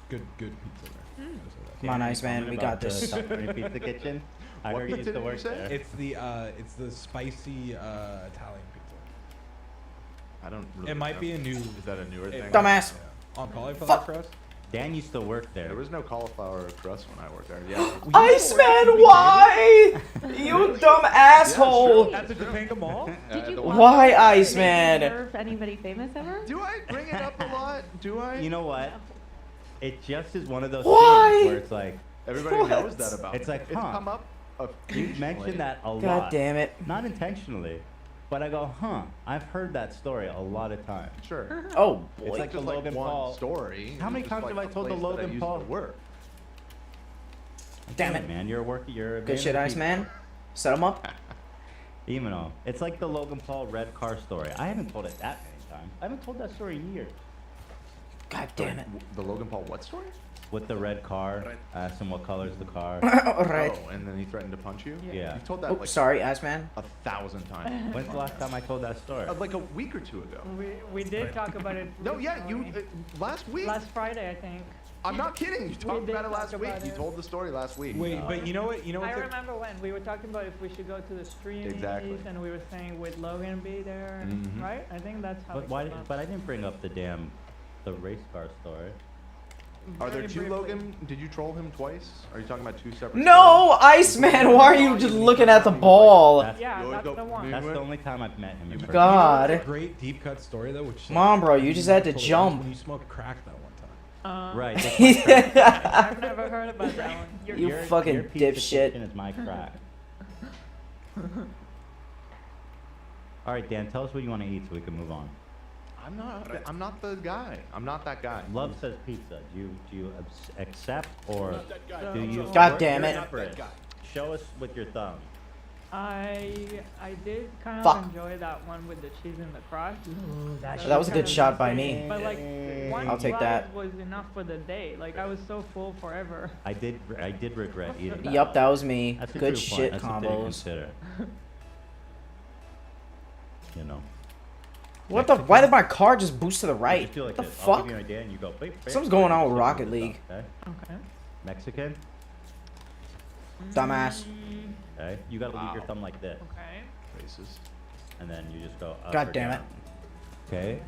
Speaker 18: Good pizza there. I'll say that.
Speaker 2: Come on, Iceman. We got this.
Speaker 10: California Pizza Kitchen. I
Speaker 13: What
Speaker 10: heard you
Speaker 13: pizza
Speaker 10: used to
Speaker 13: did
Speaker 10: work
Speaker 13: you say?
Speaker 10: there.
Speaker 18: It's the spicy Italian pizza.
Speaker 13: I don't really
Speaker 18: It might
Speaker 13: know.
Speaker 18: be a new.
Speaker 13: Is that a newer thing?
Speaker 2: Dumbass.
Speaker 18: On cauliflower
Speaker 2: Fuck.
Speaker 18: crust.
Speaker 10: Dan used to work there.
Speaker 13: There was no cauliflower crust when I worked there. Yeah.
Speaker 2: Iceman, why? You dumb asshole.
Speaker 18: At the Topanga Mall.
Speaker 14: Did you
Speaker 2: Why,
Speaker 14: Did
Speaker 2: Iceman?
Speaker 14: you serve anybody famous ever?
Speaker 13: Do I bring it up a lot? Do I?
Speaker 10: You know what? It just is one of those
Speaker 2: Why?
Speaker 10: things where it's like
Speaker 13: Everybody
Speaker 2: What?
Speaker 13: knows that about
Speaker 10: It's
Speaker 13: me.
Speaker 10: like,
Speaker 13: It's
Speaker 10: huh.
Speaker 13: come up
Speaker 10: you
Speaker 13: occasionally.
Speaker 10: mentioned that a lot.
Speaker 2: God damn it.
Speaker 10: Not intentionally, but I go, huh? I've heard that story a lot of times.
Speaker 13: Sure.
Speaker 2: Oh
Speaker 10: It's
Speaker 2: boy.
Speaker 10: like the
Speaker 13: Just like
Speaker 10: Logan
Speaker 13: one
Speaker 10: Paul
Speaker 13: story.
Speaker 10: How many
Speaker 13: Just
Speaker 10: times
Speaker 13: like
Speaker 10: have I
Speaker 13: a
Speaker 10: told the
Speaker 13: place that I
Speaker 10: Logan
Speaker 13: used
Speaker 10: Paul?
Speaker 13: to work.
Speaker 2: Damn it.
Speaker 10: man. You're working. You're a
Speaker 2: Good
Speaker 10: man
Speaker 2: shit,
Speaker 10: of the
Speaker 2: Iceman. Set him up.
Speaker 10: people. Even though it's like the Logan Paul red car story. I haven't told it that many times. I haven't told that story in years.
Speaker 2: God damn it.
Speaker 13: The Logan Paul what story?
Speaker 10: With the red car, asked him what color's the car.
Speaker 2: Alright.
Speaker 13: Oh, and then he threatened to punch you?
Speaker 10: Yeah.
Speaker 13: You've told that
Speaker 2: Oops,
Speaker 13: like
Speaker 2: sorry, Iceman.
Speaker 13: 1,000 times.
Speaker 10: When's the last time I told that story?
Speaker 13: Like a week or two ago.
Speaker 12: We did talk about it.
Speaker 13: No, yeah, you last week.
Speaker 12: Last Friday, I think.
Speaker 13: I'm not kidding. You talked
Speaker 12: did
Speaker 13: about it
Speaker 12: talk
Speaker 13: last week.
Speaker 12: about
Speaker 13: You
Speaker 12: it.
Speaker 13: told the story last week.
Speaker 18: Wait, but you know what? You know what?
Speaker 12: I
Speaker 18: the-
Speaker 12: remember when we were talking about if we should go to the streamies,
Speaker 13: Exactly.
Speaker 12: and we were saying would Logan be there,
Speaker 13: Mhm.
Speaker 12: right? I think that's how.
Speaker 10: But
Speaker 12: it
Speaker 10: why?
Speaker 12: came up.
Speaker 10: But I didn't bring up the race car story.
Speaker 13: Are there
Speaker 12: Very
Speaker 13: two
Speaker 12: briefly.
Speaker 13: Logan? Did you troll him twice? Are you talking about two separate?
Speaker 2: No, Iceman, why are you just looking at the ball?
Speaker 10: That's,
Speaker 12: Yeah,
Speaker 13: You always
Speaker 12: that's
Speaker 13: go,
Speaker 12: the one.
Speaker 10: that's the only time I've met him in person.
Speaker 2: God.
Speaker 18: Great deep cut story though, which.
Speaker 2: Come on, bro, you just had to
Speaker 18: told us
Speaker 2: jump.
Speaker 18: When you smoked crack that one time.
Speaker 10: Right. that's my crack.
Speaker 12: I've never heard about that one.
Speaker 2: You fucking
Speaker 10: your pizza
Speaker 2: dipshit.
Speaker 10: kitchen is my crack. All right, Dan, tell us what you want to eat so we can move on.
Speaker 13: I'm not the guy. I'm not that guy.
Speaker 10: Love says pizza. Do you accept or do you?
Speaker 2: God damn it.
Speaker 10: Show us with your thumb.
Speaker 12: I did kind of
Speaker 2: Fuck.
Speaker 12: enjoy that one with the cheese and the crust.
Speaker 2: That was a good shot by me.
Speaker 12: But like one
Speaker 2: I'll take
Speaker 12: slice
Speaker 2: that.
Speaker 12: was enough for the day. Like I was so full forever.
Speaker 10: I did regret eating that.
Speaker 2: Yup, that was me.
Speaker 10: That's a
Speaker 2: Good
Speaker 10: true
Speaker 2: shit
Speaker 10: point. That's something to
Speaker 2: combos.
Speaker 10: consider. You know.
Speaker 2: What the? Why did my car just boost to the
Speaker 10: You
Speaker 2: right?
Speaker 10: just do like
Speaker 2: What the
Speaker 10: this. I'll
Speaker 2: fuck?
Speaker 10: give you an idea and you go, beep, beep,
Speaker 2: Something's going on with
Speaker 10: beep,
Speaker 2: Rocket
Speaker 10: beep,
Speaker 2: League.
Speaker 10: Okay.
Speaker 12: Okay.
Speaker 10: Mexican.
Speaker 2: Dumbass.
Speaker 10: Okay. You gotta leave your thumb like this.
Speaker 12: Okay.
Speaker 13: Racist.
Speaker 10: And then you just go up
Speaker 2: God
Speaker 10: or
Speaker 2: damn
Speaker 10: down. Okay.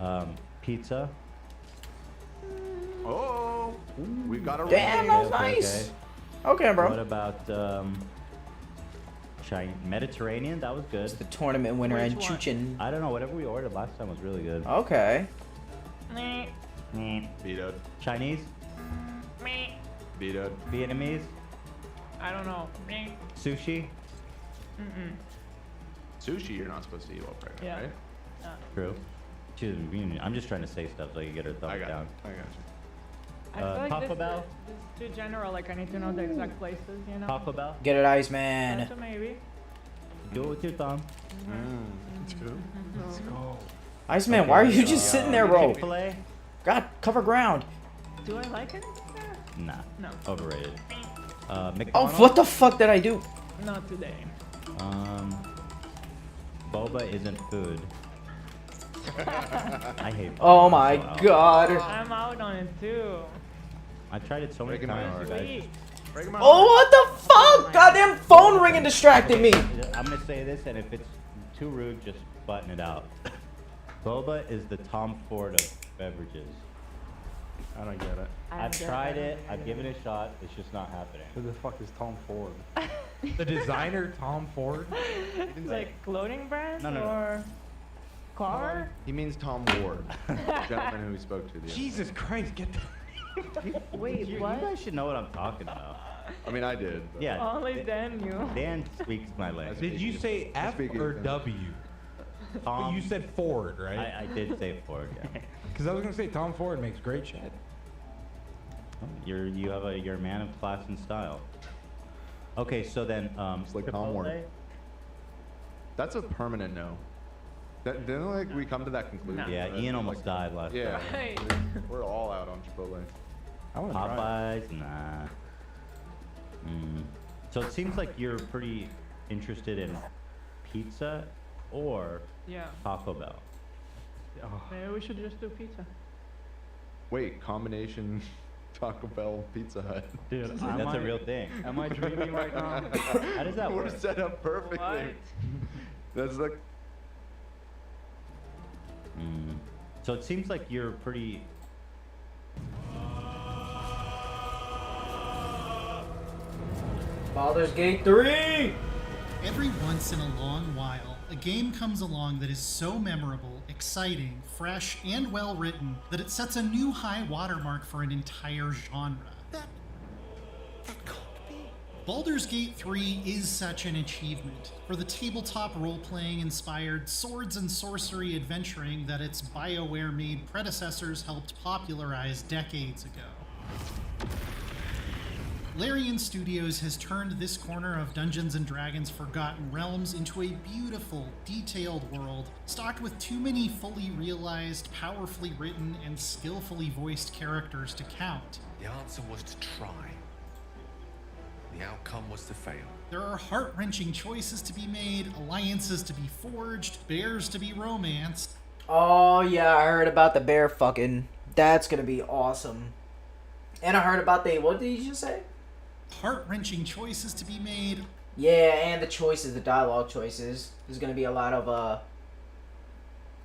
Speaker 10: Pizza.
Speaker 13: Oh, we've got a
Speaker 2: Damn, that was
Speaker 10: Okay,
Speaker 2: nice. Okay, bro.
Speaker 10: What about Mediterranean? That was good.
Speaker 2: The tournament winner
Speaker 12: Which
Speaker 2: and
Speaker 12: one?
Speaker 2: Chuchin.
Speaker 10: I don't know. Whatever we ordered last time was really good.
Speaker 2: Okay.
Speaker 13: Vetoed.
Speaker 10: Chinese.
Speaker 13: Vetoed.
Speaker 10: Vietnamese.
Speaker 12: I don't know.
Speaker 10: Sushi.
Speaker 13: Sushi, you're not supposed to eat while pregnant,
Speaker 12: Yeah.
Speaker 13: right?
Speaker 10: True. I'm just trying to say stuff so you get her thumbs
Speaker 13: I got
Speaker 10: down.
Speaker 13: you. I got you.
Speaker 12: I feel like
Speaker 10: Taco
Speaker 12: this
Speaker 10: Bell.
Speaker 12: is too general. Like I need to know the exact places. You know.
Speaker 10: Taco Bell.
Speaker 2: Get it, Iceman.
Speaker 12: That's a maybe.
Speaker 10: Do it with your thumb.
Speaker 13: Let's go.
Speaker 2: Iceman,
Speaker 10: Okay,
Speaker 2: why are you just sitting there, bro?
Speaker 10: Chick-fil-A?
Speaker 2: God, cover ground.
Speaker 12: Do I like anything there?
Speaker 10: Nah.
Speaker 12: No.
Speaker 10: Overrated.
Speaker 2: Oh,
Speaker 10: McDonald's.
Speaker 2: what the fuck did I do?
Speaker 12: Not today.
Speaker 10: Boba isn't food. I hate boba.
Speaker 2: Oh my
Speaker 10: Wow.
Speaker 2: god.
Speaker 12: I'm out on it too.
Speaker 10: I tried it so many
Speaker 13: Breaking my
Speaker 10: times, you
Speaker 13: heart.
Speaker 10: guys.
Speaker 13: Breaking my
Speaker 2: Oh, what the fuck? Goddamn phone ringing distracted me.
Speaker 10: I'm gonna say this, and if it's too rude, just button it out. Boba is the Tom Ford of beverages.
Speaker 16: I don't get it.
Speaker 10: I've tried it. I've given it a shot. It's just not happening.
Speaker 16: Who the fuck is Tom Ford?
Speaker 18: The designer Tom Ford.
Speaker 12: Like clothing brand
Speaker 10: No, no, no.
Speaker 12: or car?
Speaker 13: He means Tom Ward, gentleman who we spoke to the other
Speaker 18: Jesus Christ, get the.
Speaker 14: Wait,
Speaker 10: You
Speaker 14: what?
Speaker 10: guys should know what I'm talking about.
Speaker 13: I mean, I did. But
Speaker 10: Yeah.
Speaker 12: Only Dan knew.
Speaker 10: Dan speaks my language.
Speaker 18: Did you say F
Speaker 13: Speaking
Speaker 18: or
Speaker 13: of-
Speaker 18: W? But you said Ford, right?
Speaker 10: I did say Ford, yeah.
Speaker 18: Because I was gonna say Tom Ford makes great shit.
Speaker 10: You're a man of class and style. Okay, so then
Speaker 13: It's like Tom Ward.
Speaker 10: Chipotle?
Speaker 13: That's a permanent no. Didn't like we come to that conclusion?
Speaker 10: Yeah,
Speaker 13: that,
Speaker 10: Ian
Speaker 13: like,
Speaker 10: almost died last
Speaker 13: Yeah,
Speaker 10: time.
Speaker 12: Right.
Speaker 13: we're all out on Chipotle.
Speaker 18: I want to try.
Speaker 10: Popeyes, nah. So it seems like you're pretty interested in pizza or
Speaker 12: Yeah.
Speaker 10: Taco Bell.
Speaker 12: Maybe we should just do pizza.
Speaker 13: Wait, combination Taco Bell Pizza Hut.
Speaker 16: Dude,
Speaker 10: That's a real thing.
Speaker 16: Am I dreaming right now?
Speaker 10: How does that
Speaker 13: We're
Speaker 10: work?
Speaker 13: set up perfectly.
Speaker 12: What?
Speaker 13: That's like
Speaker 10: So it seems like you're pretty.
Speaker 2: Baldur's Gate 3!
Speaker 19: Every once in a long while, a game comes along that is so memorable, exciting, fresh, and well written that it sets a new high watermark for an entire genre. That can't be. Baldur's Gate 3 is such an achievement for the tabletop role-playing inspired swords and sorcery adventuring that its BioWare-made predecessors helped popularize decades ago. Larian Studios has turned this corner of Dungeons & Dragons' Forgotten Realms into a beautiful, detailed world, stocked with too many fully realized, powerfully written, and skillfully voiced characters to count.
Speaker 3: The answer was to try. The outcome was to fail.
Speaker 19: There are heart-wrenching choices to be made, alliances to be forged, bears to be romanced.
Speaker 2: Oh yeah, I heard about the bear fucking. That's gonna be awesome. And I heard about what did you just say?
Speaker 19: Heart-wrenching choices to be made.
Speaker 2: Yeah, and the choices, the dialogue choices. There's gonna be a lot of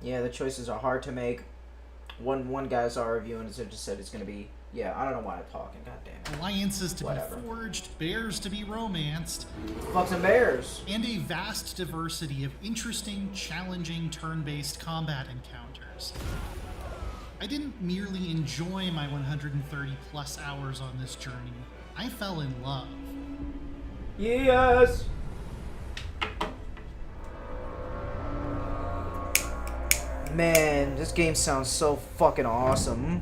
Speaker 2: yeah, the choices are hard to make. One guy I saw reviewing it just said it's gonna be, yeah, I don't know why I'm talking, goddamn.
Speaker 19: Alliances to
Speaker 2: Whatever.
Speaker 19: be forged, bears to be romanced.
Speaker 2: Fuck some bears.
Speaker 19: And a vast diversity of interesting, challenging, turn-based combat encounters. I didn't merely enjoy my 130 plus hours on this journey. I fell in love.
Speaker 2: Yes! Man, this game sounds so fucking awesome.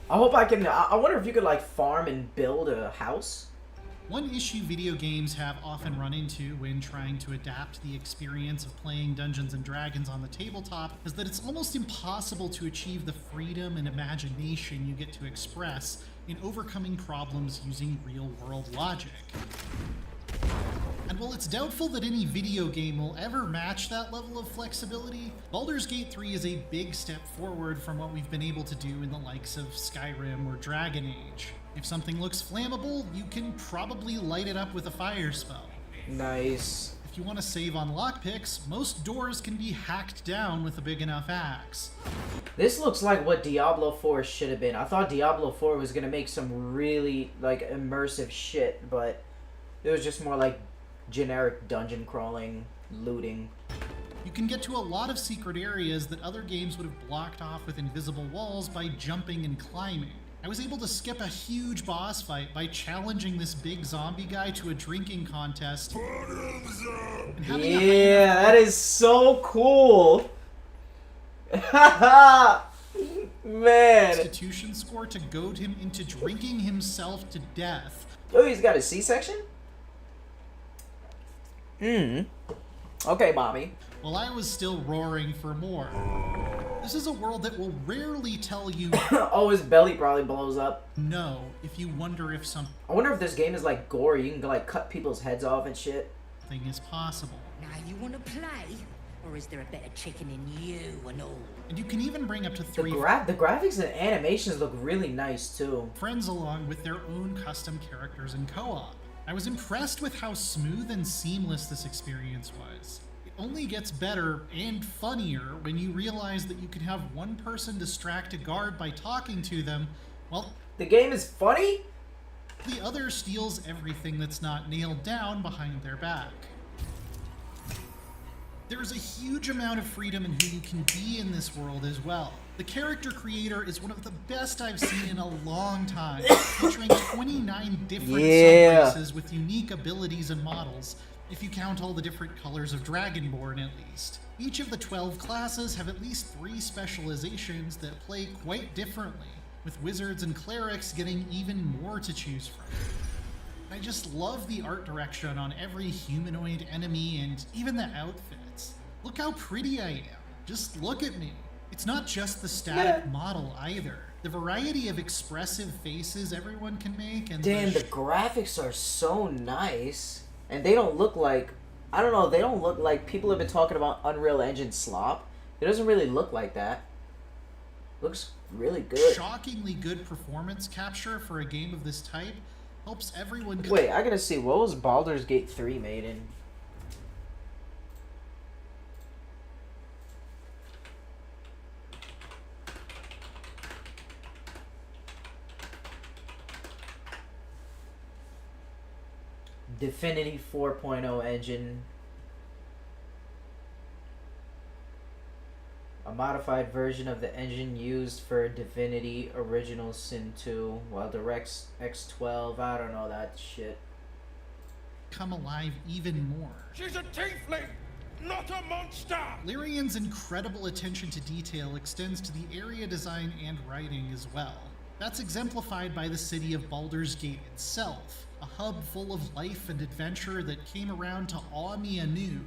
Speaker 2: I hope I can. I wonder if you could like farm and build a house.
Speaker 19: One issue video games have often run into when trying to adapt the experience of playing Dungeons & Dragons on the tabletop is that it's almost impossible to achieve the freedom and imagination you get to express in overcoming problems using real-world logic. And while it's doubtful that any video game will ever match that level of flexibility, Baldur's Gate 3 is a big step forward from what we've been able to do in the likes of Skyrim or Dragon Age. If something looks flammable, you can probably light it up with a fire spell.
Speaker 2: Nice.
Speaker 19: If you want to save on lockpicks, most doors can be hacked down with a big enough axe.
Speaker 2: This looks like what Diablo 4 should have been. I thought Diablo 4 was gonna make some really, like, immersive shit, but it was just more like generic dungeon crawling, looting.
Speaker 19: You can get to a lot of secret areas that other games would have blocked off with invisible walls by jumping and climbing. I was able to skip a huge boss fight by challenging this big zombie guy to a drinking contest.
Speaker 2: Yeah, that is so cool! Man!
Speaker 19: Constitution score to goad him into drinking himself to death.
Speaker 2: Oh, he's got a C-section? Okay, mommy.
Speaker 19: While I was still roaring for more. This is a world that will rarely tell you
Speaker 2: oh, his belly probably blows up.
Speaker 19: No, if you wonder if something
Speaker 2: I wonder if this game is like gory. You can like cut people's heads off and shit.
Speaker 19: Is possible.
Speaker 7: Now you want to play? Or is there a better chicken in you and all?
Speaker 19: And you can even bring up to 3
Speaker 2: The graphics and animations look really nice too.
Speaker 19: Friends along with their own custom characters in co-op. I was impressed with how smooth and seamless this experience was. It only gets better and funnier when you realize that you can have one person distract a guard by talking to them, while
Speaker 2: the game is funny?
Speaker 19: The other steals everything that's not nailed down behind their back. There's a huge amount of freedom in who you can be in this world as well. The character creator is one of the best I've seen in a long time, featuring 29 different sub-races with unique abilities and models, if you count all the different colors of Dragonborn at least. Each of the 12 classes have at least 3 specializations that play quite differently, with wizards and clerics getting even more to choose from. I just love the art direction on every humanoid enemy and even the outfits. Look how pretty I am. Just look at me. It's not just the static model either. The variety of expressive faces everyone can make and
Speaker 2: damn, the graphics are so nice. And they don't look like, I don't know, they don't look like people have been talking about Unreal Engine slop. It doesn't really look like that. Looks really good.
Speaker 19: Shockingly good performance capture for a game of this type helps everyone.
Speaker 2: Wait, I gotta see, what was Baldur's Gate 3 made in? Divinity 4.0 engine. A modified version of the engine used for Divinity Original Sin 2, while DirectX X12, I don't know that shit.
Speaker 19: Come alive even more.
Speaker 15: She's a tiefling, not a monster!
Speaker 19: Larian's incredible attention to detail extends to the area design and writing as well. That's exemplified by the city of Baldur's Gate itself, a hub full of life and adventure that came around to awe me anew,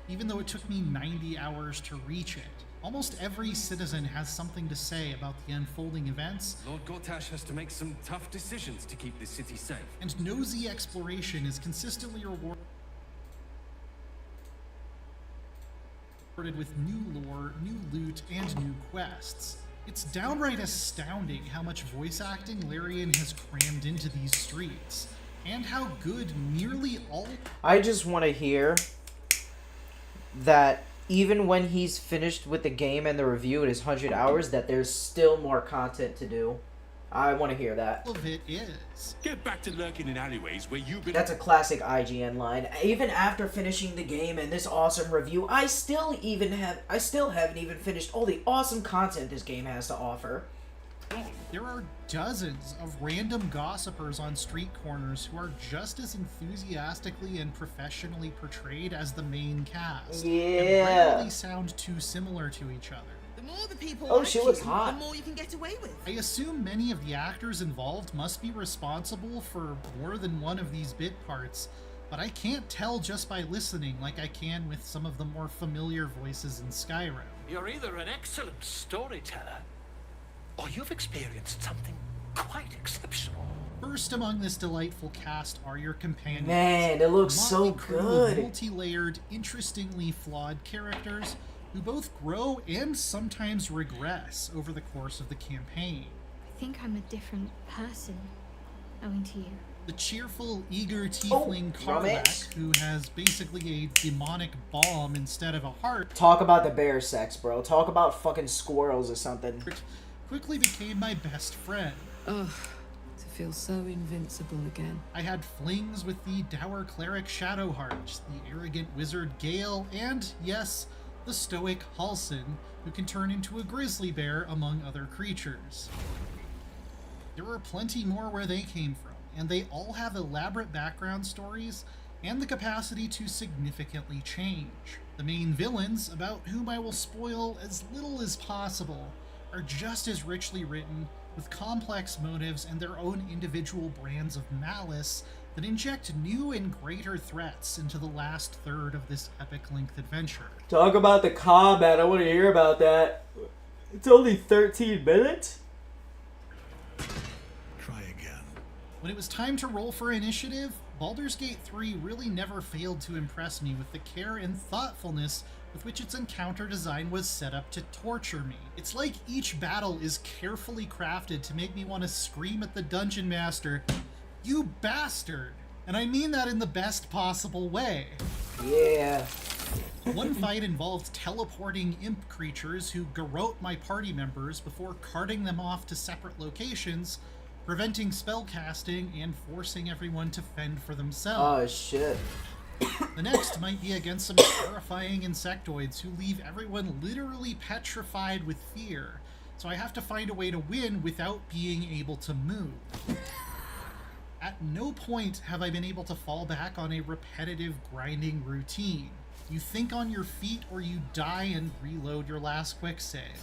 Speaker 19: even though it took me 90 hours to reach it. Almost every citizen has something to say about the unfolding events.
Speaker 3: Lord Gortash has to make some tough decisions to keep this city safe.
Speaker 19: And nosy exploration is consistently rewarded with new lore, new loot, and new quests. It's downright astounding how much voice acting Larian has crammed into these streets, and how good nearly all...
Speaker 2: I just want to hear that even when he's finished with the game and the review at his 100 hours, that there's still more content to do. I want to hear that.
Speaker 19: Of it is.
Speaker 3: Get back to lurking in alleyways where you've been.
Speaker 2: That's a classic IGN line. Even after finishing the game and this awesome review, I still haven't even finished all the awesome content this game has to offer.
Speaker 19: There are dozens of random gossipers on street corners who are just as enthusiastically and professionally portrayed as the main cast.
Speaker 2: Yeah.
Speaker 19: And rarely sound too similar to each other.
Speaker 20: The more the people
Speaker 2: Oh,
Speaker 20: like
Speaker 2: she looks
Speaker 20: you,
Speaker 2: hot.
Speaker 20: the more you can get away with.
Speaker 19: I assume many of the actors involved must be responsible for more than one of these bit parts, but I can't tell just by listening like I can with some of the more familiar voices in Skyrim.
Speaker 21: You're either an excellent storyteller, or you've experienced something quite exceptional.
Speaker 19: First among this delightful cast are your companions.
Speaker 2: Man, it looks so
Speaker 19: Motley crew of
Speaker 2: good.
Speaker 19: multi-layered, interestingly flawed characters who both grow and sometimes regress over the course of the campaign.
Speaker 22: I think I'm a different person, owing to you.
Speaker 19: The cheerful, eager tiefling
Speaker 2: romance.
Speaker 19: Karlak, who has basically a demonic bomb instead of a heart,
Speaker 2: Talk about the bear sex, bro. Talk about fucking squirrels or something.
Speaker 19: quickly became my best friend.
Speaker 23: Ugh, to feel so invincible again.
Speaker 19: I had flings with the dour cleric Shadowheart, the arrogant wizard Gale, and, yes, the stoic Halsin, who can turn into a grizzly bear, among other creatures. There were plenty more where they came from, and they all have elaborate background stories and the capacity to significantly change. The main villains, about whom I will spoil as little as possible, are just as richly written, with complex motives and their own individual brands of malice that inject new and greater threats into the last third of this epic-length adventure.
Speaker 2: Talk about the combat. I want to hear about that. It's only 13 minutes?
Speaker 19: When it was time to roll for initiative, Baldur's Gate 3 really never failed to impress me with the care and thoughtfulness with which its encounter design was set up to torture me. It's like each battle is carefully crafted to make me want to scream at the dungeon master, "You bastard!" And I mean that in the best possible way.
Speaker 2: Yeah.
Speaker 19: One fight involved teleporting imp creatures who garrote my party members before carting them off to separate locations, preventing spellcasting and forcing everyone to fend for themselves.
Speaker 2: Oh, shit.
Speaker 19: The next might be against some terrifying insectoids who leave everyone literally petrified with fear, so I have to find a way to win without being able to move. At no point have I been able to fall back on a repetitive grinding routine. You think on your feet or you die and reload your last quick save.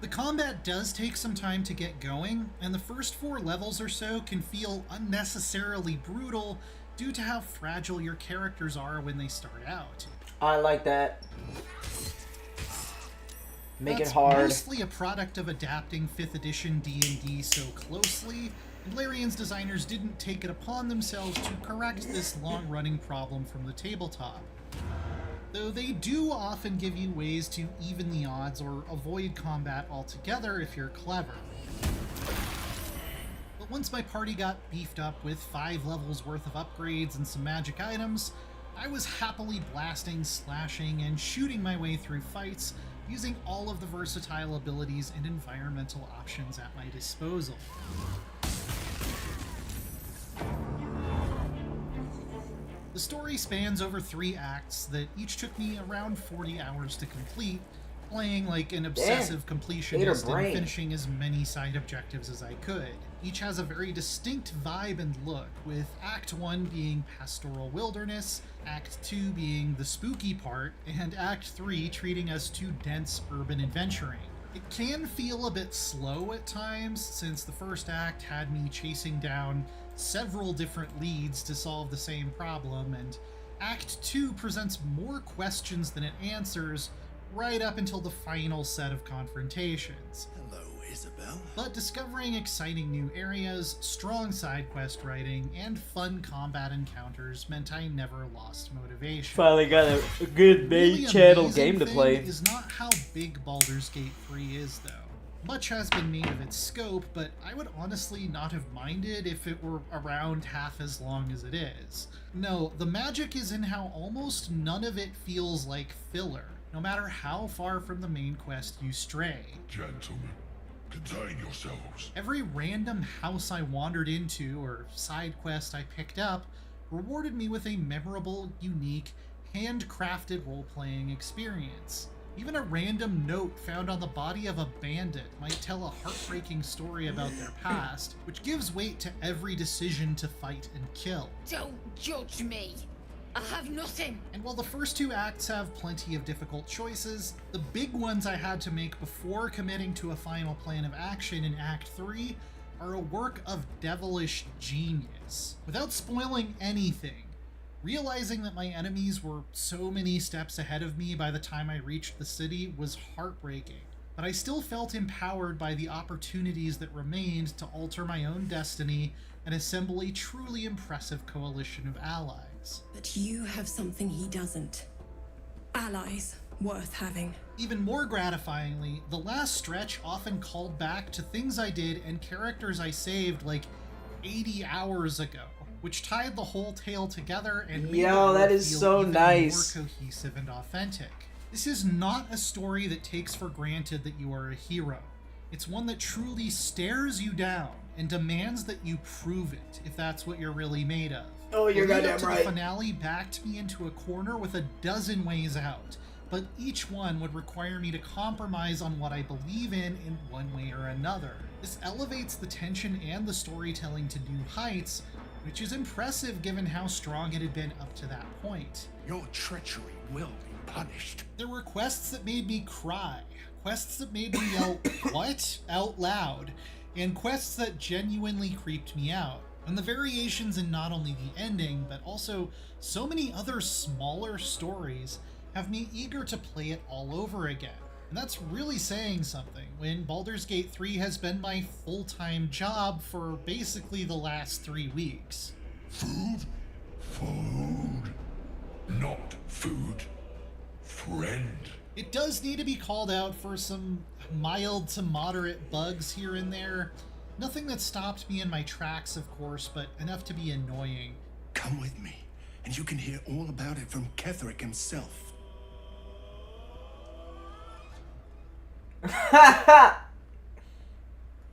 Speaker 19: The combat does take some time to get going, and the first 4 levels or so can feel unnecessarily brutal due to how fragile your characters are when they start out.
Speaker 2: I like that. Make
Speaker 19: That's
Speaker 2: it hard.
Speaker 19: Mostly a product of adapting 5th edition D&D so closely, and Larian's designers didn't take it upon themselves to correct this long-running problem from the tabletop. Though they do often give you ways to even the odds or avoid combat altogether if you're clever. But once my party got beefed up with 5 levels worth of upgrades and some magic items, I was happily blasting, slashing, and shooting my way through fights, using all of the versatile abilities and environmental options at my disposal. The story spans over 3 acts that each took me around 40 hours to complete, playing like an obsessive completionist and finishing as many side objectives as I could. Each has a very distinct vibe and look, with Act 1 being pastoral wilderness, Act 2 being the spooky part, and Act 3 treating us to dense urban adventuring. It can feel a bit slow at times, since the first act had me chasing down several different leads to solve the same problem, and Act 2 presents more questions than it answers, right up until the final set of confrontations.
Speaker 24: Hello, Isabel.
Speaker 19: But discovering exciting new areas, strong side quest writing, and fun combat encounters meant I never lost motivation.
Speaker 2: Finally got a good main
Speaker 19: Really
Speaker 2: channel
Speaker 19: amazing
Speaker 2: game to
Speaker 19: thing
Speaker 2: play.
Speaker 19: Is not how big Baldur's Gate 3 is, though. Much has been made of its scope, but I would honestly not have minded if it were around half as long as it is. No, the magic is in how almost none of it feels like filler, no matter how far from the main quest you stray.
Speaker 24: Gentlemen, contain yourselves.
Speaker 19: Every random house I wandered into or side quest I picked up rewarded me with a memorable, unique, handcrafted role-playing experience. Even a random note found on the body of a bandit might tell a heartbreaking story about their past, which gives weight to every decision to fight and kill.
Speaker 25: Don't judge me.
Speaker 5: I have nothing.
Speaker 19: And while the first two acts have plenty of difficult choices, the big ones I had to make before committing to a final plan of action in Act 3 are a work of devilish genius. Without spoiling anything, realizing that my enemies were so many steps ahead of me by the time I reached the city was heartbreaking, but I still felt empowered by the opportunities that remained to alter my own destiny and assemble a truly impressive coalition of allies.
Speaker 5: But you have something he doesn't. Allies worth having.
Speaker 19: Even more gratifyingly, the last stretch often called back to things I did and characters I saved like 80 hours ago, which tied the whole tale together and made
Speaker 2: that is
Speaker 19: feel
Speaker 2: so
Speaker 19: even
Speaker 2: nice.
Speaker 19: more cohesive and authentic. This is not a story that takes for granted that you are a hero. It's one that truly stares you down and demands that you prove it, if that's what you're really made of.
Speaker 2: Oh, you're
Speaker 19: The lead
Speaker 2: goddamn
Speaker 19: up to
Speaker 2: right.
Speaker 19: The finale backed me into a corner with a dozen ways out, but each one would require me to compromise on what I believe in one way or another. This elevates the tension and the storytelling to new heights, which is impressive given how strong it had been up to that point.
Speaker 24: Your treachery will be punished.
Speaker 19: There were quests that made me cry, quests that made me yell, "What?" out loud, and quests that genuinely creeped me out. And the variations in not only the ending, but also so many other smaller stories have me eager to play it all over again. And that's really saying something when Baldur's Gate 3 has been my full-time job for basically the last 3 weeks.
Speaker 24: Food? Food. Not food. Friend.
Speaker 19: It does need to be called out for some mild to moderate bugs here and there. Nothing that stopped me in my tracks, of course, but enough to be annoying.
Speaker 24: Come with me, and you can hear all about it from Ketherick himself.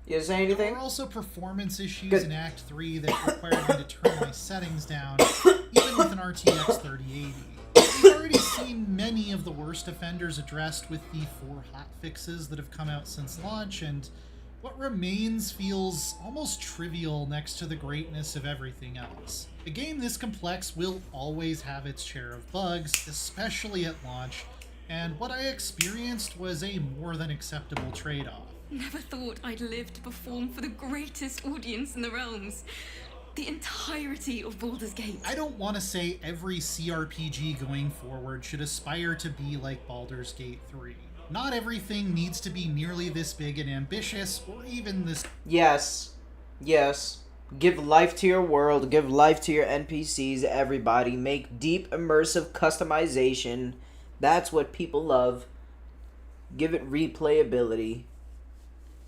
Speaker 2: You say anything?
Speaker 19: There were also performance issues in Act 3 that required me to turn my settings down, even with an RTX 3080. We've already seen many of the worst offenders addressed with the 4 hotfixes that have come out since launch, and what remains feels almost trivial next to the greatness of everything else. A game this complex will always have its share of bugs, especially at launch, and what I experienced was a more than acceptable trade-off.
Speaker 5: Never thought I'd live to perform for the greatest audience in the realms. The entirety of Baldur's Gate.
Speaker 19: I don't want to say every CRPG going forward should aspire to be like Baldur's Gate 3. Not everything needs to be nearly this big and ambitious, or even this...
Speaker 2: Yes. Give life to your world, give life to your NPCs, everybody. Make deep, immersive customization. That's what people love. Give it replayability.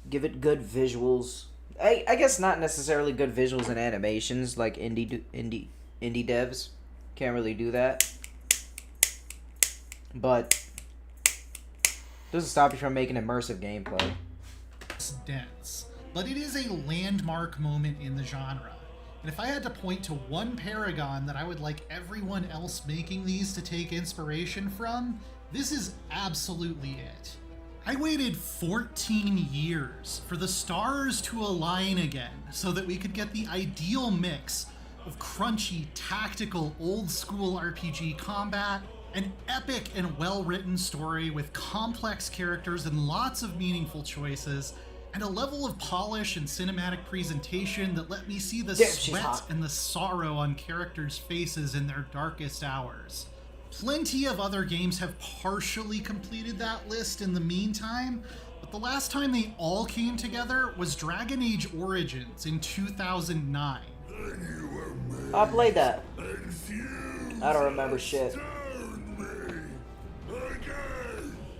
Speaker 2: Give it good visuals. I guess not necessarily good visuals and animations like indie devs. Can't really do that. But doesn't stop you from making immersive gameplay.
Speaker 19: It's dense, but it is a landmark moment in the genre. And if I had to point to one paragon that I would like everyone else making these to take inspiration from, this is absolutely it. I waited 14 years for the stars to align again so that we could get the ideal mix of crunchy, tactical, old-school RPG combat, an epic and well-written story with complex characters and lots of meaningful choices, and a level of polish and cinematic presentation that let me see the sweat and the sorrow on characters' faces in their darkest hours. Plenty of other games have partially completed that list in the meantime, but the last time they all came together was Dragon Age Origins in 2009.
Speaker 2: I played that. I don't remember shit.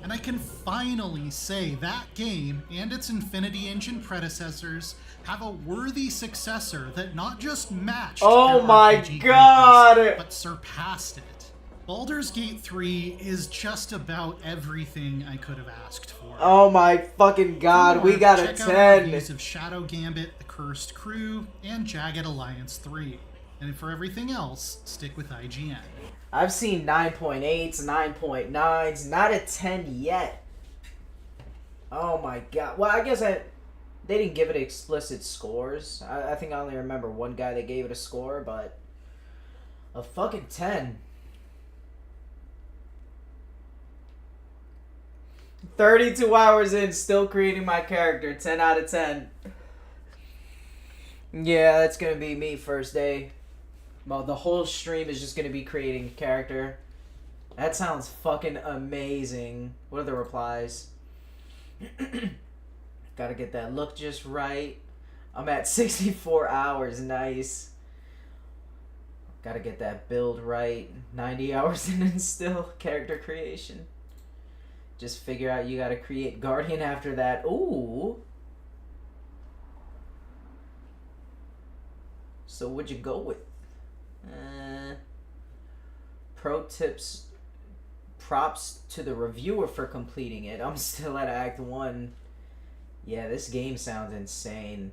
Speaker 19: And I can finally say that game and its Infinity Engine predecessors have a worthy successor that not just matched
Speaker 2: Oh
Speaker 19: their
Speaker 2: my
Speaker 19: RPG
Speaker 2: god!
Speaker 19: greatness, but surpassed it. Baldur's Gate 3 is just about everything I could have asked for.
Speaker 2: Oh my fucking god, we got a
Speaker 19: check
Speaker 2: 10.
Speaker 19: out reviews of Shadow Gambit, The Cursed Crew, and Jagged Alliance 3. And for everything else, stick with IGN.
Speaker 2: I've seen 9.8s, 9.9s, not a 10 yet. Oh my god. Well, I guess they didn't give it explicit scores. I think I only remember one guy that gave it a score, but a fucking 10. 32 hours in, still creating my character. 10 out of 10. Yeah, that's gonna be me first day. Well, the whole stream is just gonna be creating a character. That sounds fucking amazing. What are the replies? Gotta get that look just right. I'm at 64 hours. Nice. Gotta get that build right. 90 hours in and still character creation. Just figure out you gotta create Guardian after that. Ooh. So what'd you go with? Pro tips. Props to the reviewer for completing it. I'm still at Act 1. Yeah, this game sounds insane.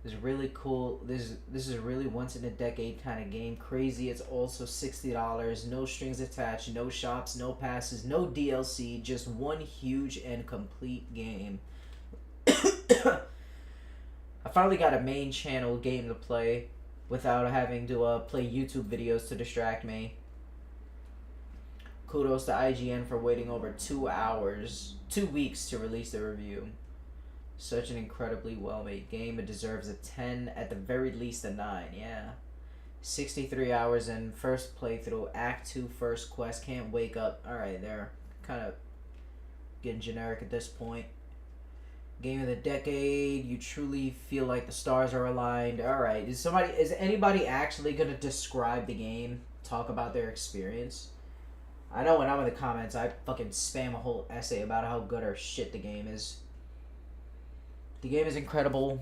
Speaker 2: This is really cool. This is a really once in a decade kind of game. Crazy. It's also $60. No strings attached. No shops. No passes. No DLC. Just one huge and complete game. I finally got a main channel game to play without having to play YouTube videos to distract me. Kudos to IGN for waiting over 2 weeks to release the review. Such an incredibly well-made game. It deserves a 10, at the very least a 9, yeah. 63 hours in, first playthrough, Act 2, first quest, can't wake up. Alright, they're kind of getting generic at this point. Game of the decade, you truly feel like the stars are aligned. Alright, is anybody actually going to describe the game? Talk about their experience? I know when I'm in the comments, I fucking spam a whole essay about how good or shit the game is. The game is incredible.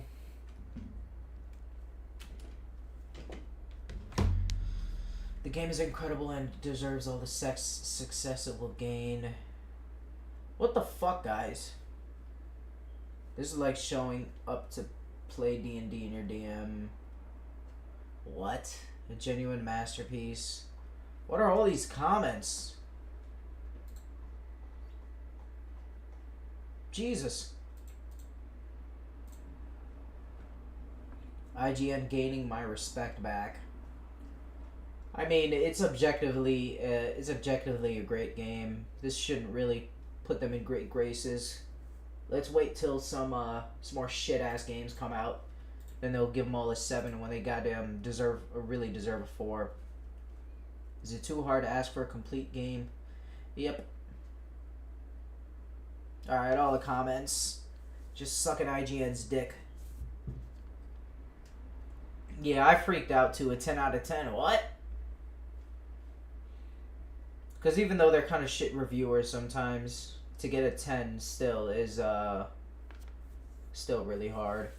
Speaker 2: The game is incredible and deserves all the success it will gain. What the fuck, guys? This is like showing up to play D&D in your DM. What? A genuine masterpiece. What are all these comments? Jesus. IGN gaining my respect back. I mean, it's objectively a great game. This shouldn't really put them in great graces. Let's wait till some more shit ass games come out, then they'll give them all a 7 when they goddamn really deserve a 4. Is it too hard to ask for a complete game? Yep. Alright, all the comments. Just sucking IGN's dick. Yeah, I freaked out too. A 10 out of 10. What? Because even though they're kind of shit reviewers sometimes, to get a 10 still is still really hard.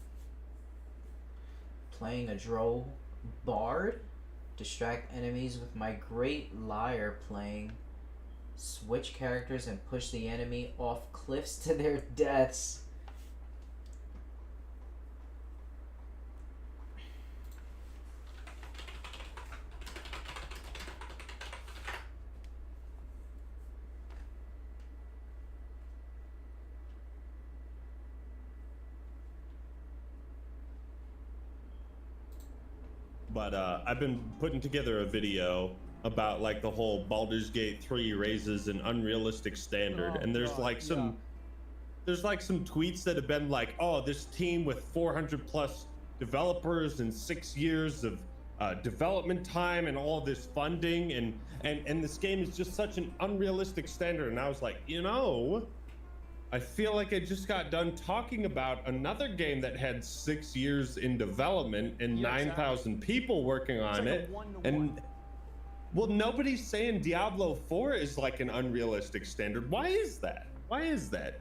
Speaker 2: Playing a droll bard? Distract enemies with my great lyre playing. Switch characters and push the enemy off cliffs to their deaths.
Speaker 8: But I've been putting together a video about like the whole Baldur's Gate 3 raises an unrealistic standard, and there's like some tweets that have been like, oh, this team with 400 plus developers and 6 years of development time and all this funding, and this game is just such an unrealistic standard. And I was like, you know, I feel like I just got done talking about another game that had 6 years in development and 9,000 people working on it. And well, nobody's saying Diablo 4 is like an unrealistic standard. Why is that? Why is that?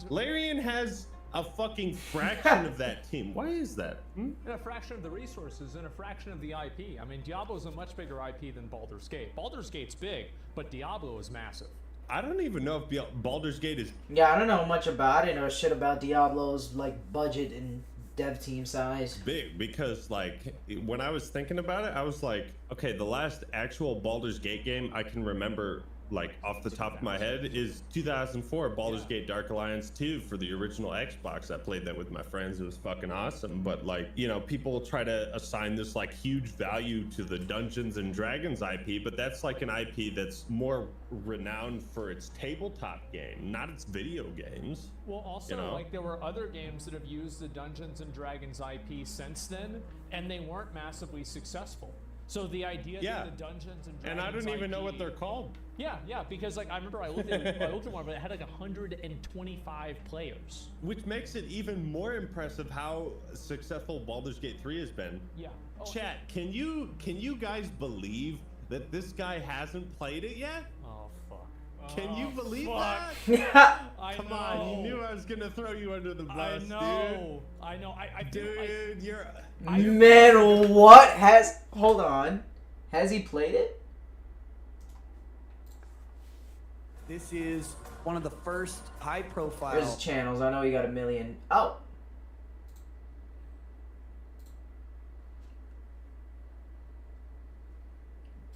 Speaker 8: Larian has a fucking fraction of that team. Why is that?
Speaker 9: And a fraction of the resources and a fraction of the IP. I mean, Diablo's a much bigger IP than Baldur's Gate. Baldur's Gate's big, but Diablo is massive.
Speaker 8: I don't even know if Baldur's Gate is...
Speaker 2: Yeah, I don't know much about it. I didn't know shit about Diablo's like budget and dev team size.
Speaker 8: Big, because like when I was thinking about it, I was like, okay, the last actual Baldur's Gate game I can remember like off the top of my head is 2004 Baldur's Gate Dark Alliance 2 for the original Xbox. I played that with my friends. It was fucking awesome. But like, you know, people try to assign this like huge value to the Dungeons and Dragons IP, but that's like an IP that's more renowned for its tabletop game, not its video games.
Speaker 9: Well, also,
Speaker 8: you know?
Speaker 9: like, there were other games that have used the Dungeons and Dragons IP since then, and they weren't massively successful. So the idea that the Dungeons and Dragons
Speaker 8: and I don't even know
Speaker 9: IP
Speaker 8: what they're called.
Speaker 9: Yeah, because like I remember I looked at one, but it had like 125 players.
Speaker 8: Which makes it even more impressive how successful Baldur's Gate 3 has been.
Speaker 9: Yeah.
Speaker 8: Chat, can you guys believe that this guy hasn't played it yet?
Speaker 9: Oh fuck.
Speaker 8: Can you believe
Speaker 9: fuck.
Speaker 8: that?
Speaker 9: I
Speaker 8: Come
Speaker 9: know.
Speaker 8: on, you knew I was gonna throw you under the bus,
Speaker 9: I know. I know.
Speaker 8: dude, you're.
Speaker 2: Man, what has... Hold on. Has he played it?
Speaker 6: This is one of the first high-profile...
Speaker 2: There's his channels. I know he got 1 million. Oh.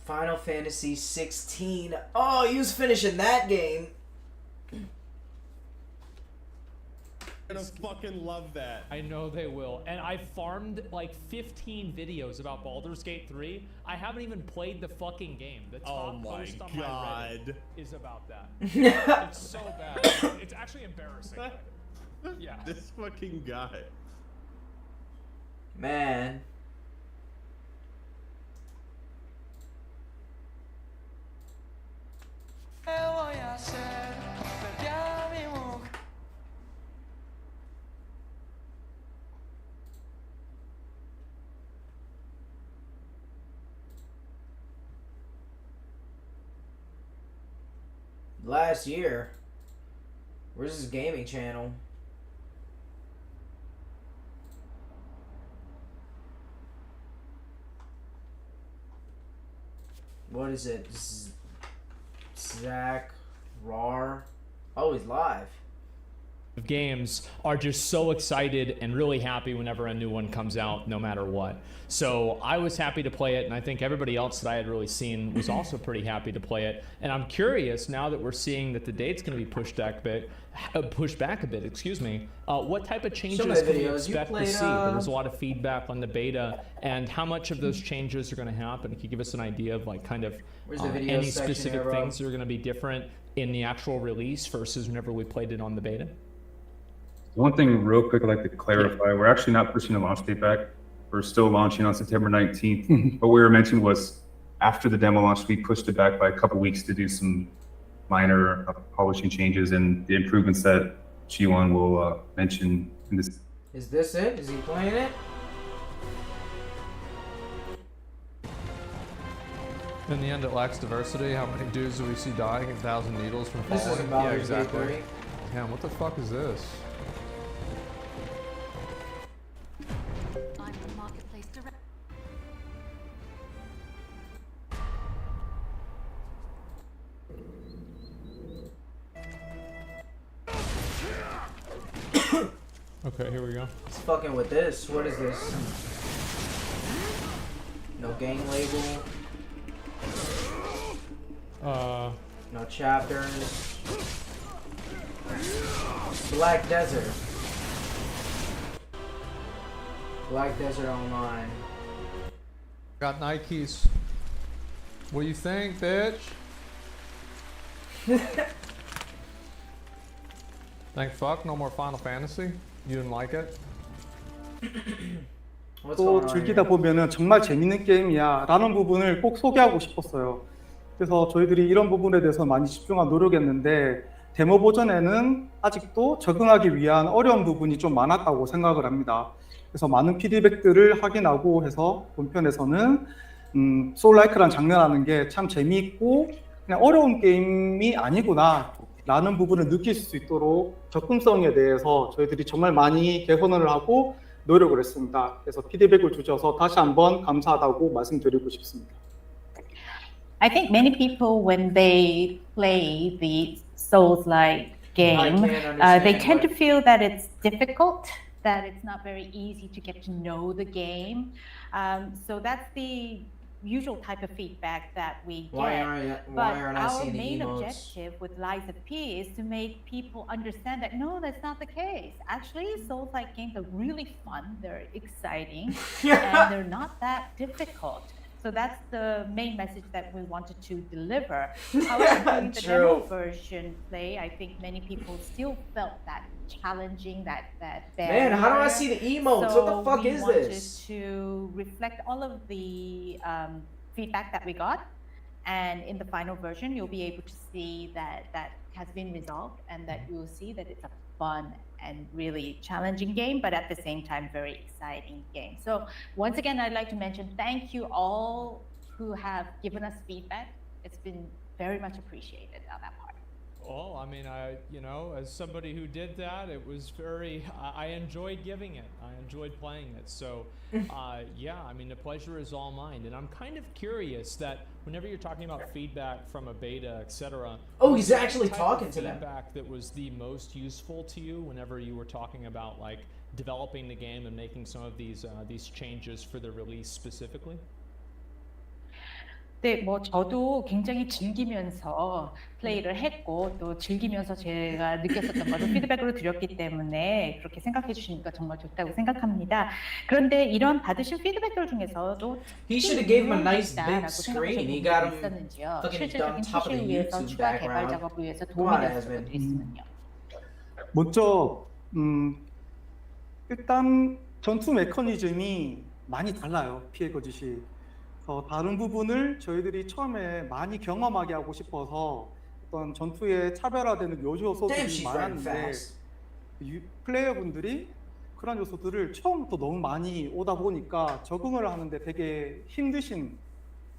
Speaker 2: Final Fantasy 16. Oh, he was finishing that game.
Speaker 8: I'm gonna fucking love that.
Speaker 9: I know they will. And I farmed like 15 videos about Baldur's Gate 3. I haven't even played the fucking game. The top post on my Reddit is about that. It's so bad. It's actually embarrassing. Yeah.
Speaker 8: This fucking guy.
Speaker 2: Man. Last year. Where's his gaming channel? What is it? Zach Rar. Oh, he's live.
Speaker 9: Games are just so excited and really happy whenever a new one comes out, no matter what. So I was happy to play it, and I think everybody else that I had really seen was also pretty happy to play it. And I'm curious now that we're seeing that the date's going to be pushed back a bit. Excuse me. What type of changes can we expect to see? There was a lot of feedback on the beta, and how much of those changes are going to happen? Can you give us an idea of like kind of any specific things that are going to be different in the actual release versus whenever we played it on the beta?
Speaker 11: One thing real quick I'd like to clarify, we're actually not pushing the launch date back. We're still launching on September 19th. What we were mentioning was after the demo launch, we pushed it back by a couple weeks to do some minor publishing changes and the improvements that G1 will mention in this.
Speaker 2: Is this it? Is he playing it?
Speaker 17: In the end, it lacks diversity. How many dudes do we see dying? 1,000 needles from falling?
Speaker 2: This is about
Speaker 17: yeah, exactly.
Speaker 2: Gate 3.
Speaker 17: Damn, what the fuck is this?
Speaker 5: I'm the marketplace director.
Speaker 17: Okay, here we go.
Speaker 2: He's fucking with this. What is this? No gang label. No chapters. Black Desert. Black Desert Online.
Speaker 17: Got Nikes. What do you think, bitch? Thank fuck, no more Final Fantasy? You didn't like it?
Speaker 20: 또 즐기다 보면은 정말 재밌는 게임이야 라는 부분을 꼭 소개하고 싶었어요. 그래서 저희들이 이런 부분에 대해서 많이 집중한 노력했는데 데모 버전에는 아직도 적응하기 위한 어려운 부분이 좀 많았다고 생각을 합니다. 그래서 많은 피드백들을 확인하고 해서 본편에서는 소울라이크란 장르라는 게 참 재미있고 그냥 어려운 게임이 아니구나 라는 부분을 느낄 수 있도록 접근성에 대해서 저희들이 정말 많이 개선을 하고 노력을 했습니다. 그래서 피드백을 주셔서 다시 한번 감사하다고 말씀드리고 싶습니다.
Speaker 25: I think many people, when they play the Souls-like game, they tend to feel that it's difficult, that it's not very easy to get to know the game. So that's the usual type of feedback that we get.
Speaker 2: Why aren't I
Speaker 25: our
Speaker 2: seeing the
Speaker 25: main
Speaker 2: emotes?
Speaker 25: objective with Lies of P is to make people understand that no, that's not the case. Actually, Souls-like games are really fun, they're exciting, and they're not that difficult. So that's the main message that we wanted to deliver. However, during the demo version play, I think many people still felt that challenging, that barrier.
Speaker 2: Man, how do I see the emotes?
Speaker 25: So
Speaker 2: What the fuck
Speaker 25: we
Speaker 2: is
Speaker 25: wanted
Speaker 2: this?
Speaker 25: to reflect all of the feedback that we got, and in the final version, you'll be able to see that that has been resolved, and that you'll see that it's a fun and really challenging game, but at the same time, very exciting game. So once again, I'd like to mention thank you all who have given us feedback. It's been very much appreciated on that part.
Speaker 9: Well, I mean, as somebody who did that, it was I enjoyed giving it. I enjoyed playing it. So, yeah, I mean, the pleasure is all mine. And I'm kind of curious that whenever you're talking about feedback from a beta, etc.
Speaker 2: Oh, he's actually talking to them.
Speaker 9: Feedback that was the most useful to you whenever you were talking about like developing the game and making some of these changes for the release specifically?
Speaker 25: 네, 뭐 저도 굉장히 즐기면서 플레이를 했고 또 즐기면서 제가 느꼈었던 것을 피드백으로 드렸기 때문에 그렇게 생각해 주시니까 정말 좋다고 생각합니다. 그런데 이런 받으신 피드백들 중에서도
Speaker 2: He should have gave him a nice big screen. He got him fucking done top of the
Speaker 25: 위해서
Speaker 2: YouTube
Speaker 25: 추가 개발
Speaker 2: background.
Speaker 25: 작업을 위해서
Speaker 2: Come
Speaker 25: 도움이
Speaker 2: on,
Speaker 25: 됐을
Speaker 2: Asmund.
Speaker 25: 것도 있으면요.
Speaker 20: 먼저 일단 전투 메커니즘이 많이 달라요. 피해 거짓이. 다른 부분을 저희들이 처음에 많이 경험하게 하고 싶어서 어떤 전투에 차별화되는 요소들이 많았는데 플레이어분들이 그런 요소들을 처음부터 너무 많이 오다 보니까 적응을 하는데 되게 힘드신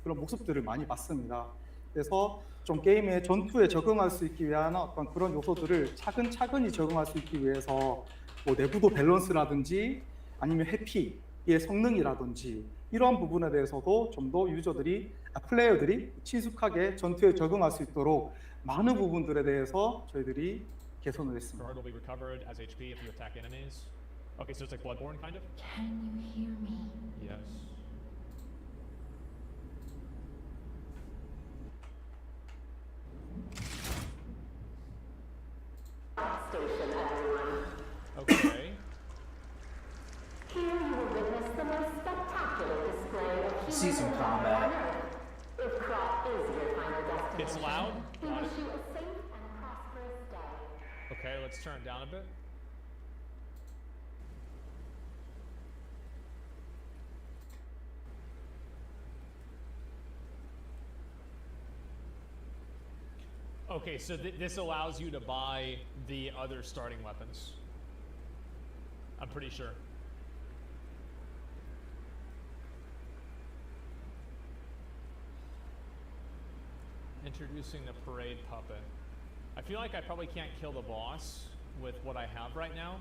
Speaker 20: 그런 모습들을 많이 봤습니다. 그래서 좀 게임의 전투에 적응할 수 있기 위한 어떤 그런 요소들을 차근차근히 적응할 수 있기 위해서 뭐 내구도 밸런스라든지 아니면 해피의 성능이라든지 이러한 부분에 대해서도 좀 더 플레이어들이 친숙하게 전투에 적응할 수 있도록 많은 부분들에 대해서 저희들이 개선을 했습니다.
Speaker 9: Guard will be recovered as HP if you attack enemies. Okay, so it's like Bloodborne kind of?
Speaker 25: Can you hear me?
Speaker 9: Yes.
Speaker 1: Station, everyone.
Speaker 9: Okay.
Speaker 1: Here you will witness the most spectacular display of
Speaker 2: See some combat.
Speaker 1: If Krat is your final destination,
Speaker 9: It's loud.
Speaker 1: we
Speaker 9: Got
Speaker 1: wish
Speaker 9: it.
Speaker 1: you a safe and prosperous day.
Speaker 9: Okay, let's turn it down a bit. Okay, so this allows you to buy the other starting weapons. I'm pretty sure. Introducing the parade puppet. I feel like I probably can't kill the boss with what I have right now.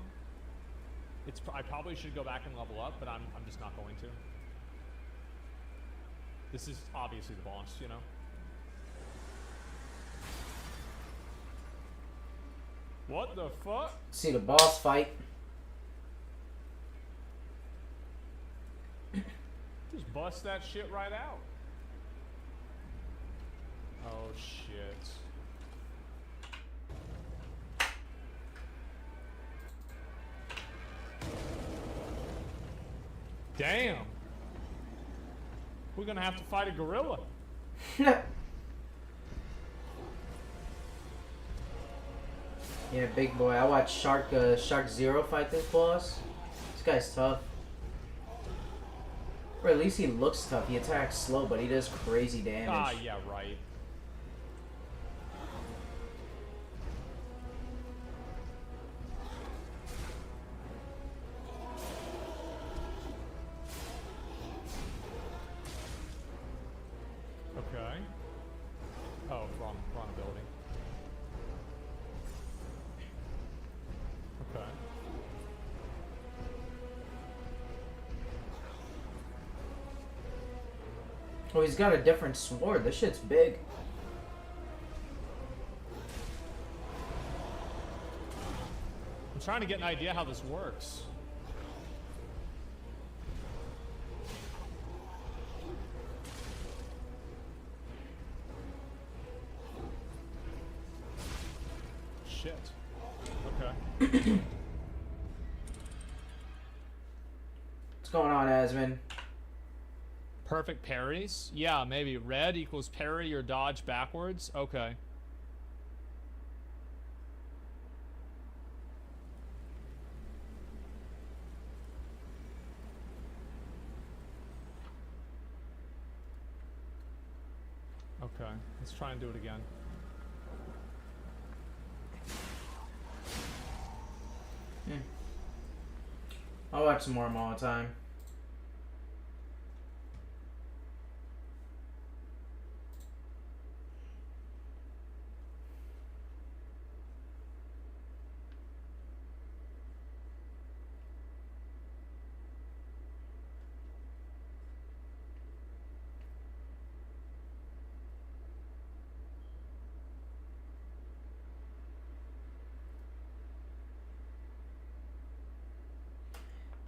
Speaker 9: I probably should go back and level up, but I'm just not going to. This is obviously the boss, you know? What the fuck?
Speaker 2: See the boss fight.
Speaker 9: Just bust that shit right out. Oh shit. Damn. We're gonna have to fight a gorilla.
Speaker 2: Yeah, big boy. I watched Shark Zero fight this boss. This guy's tough. Or at least he looks tough. He attacks slow, but he does crazy damage.
Speaker 9: Ah, yeah, right. Okay. Oh, wrong building. Okay.
Speaker 2: Oh, he's got a different sword. This shit's big.
Speaker 9: I'm trying to get an idea how this works.
Speaker 2: What's going on, Asmon?
Speaker 9: Perfect parries? Yeah, maybe. Red equals parry or dodge backwards? Okay. Okay, let's try and do it again.
Speaker 2: I'll watch some more of them all the time.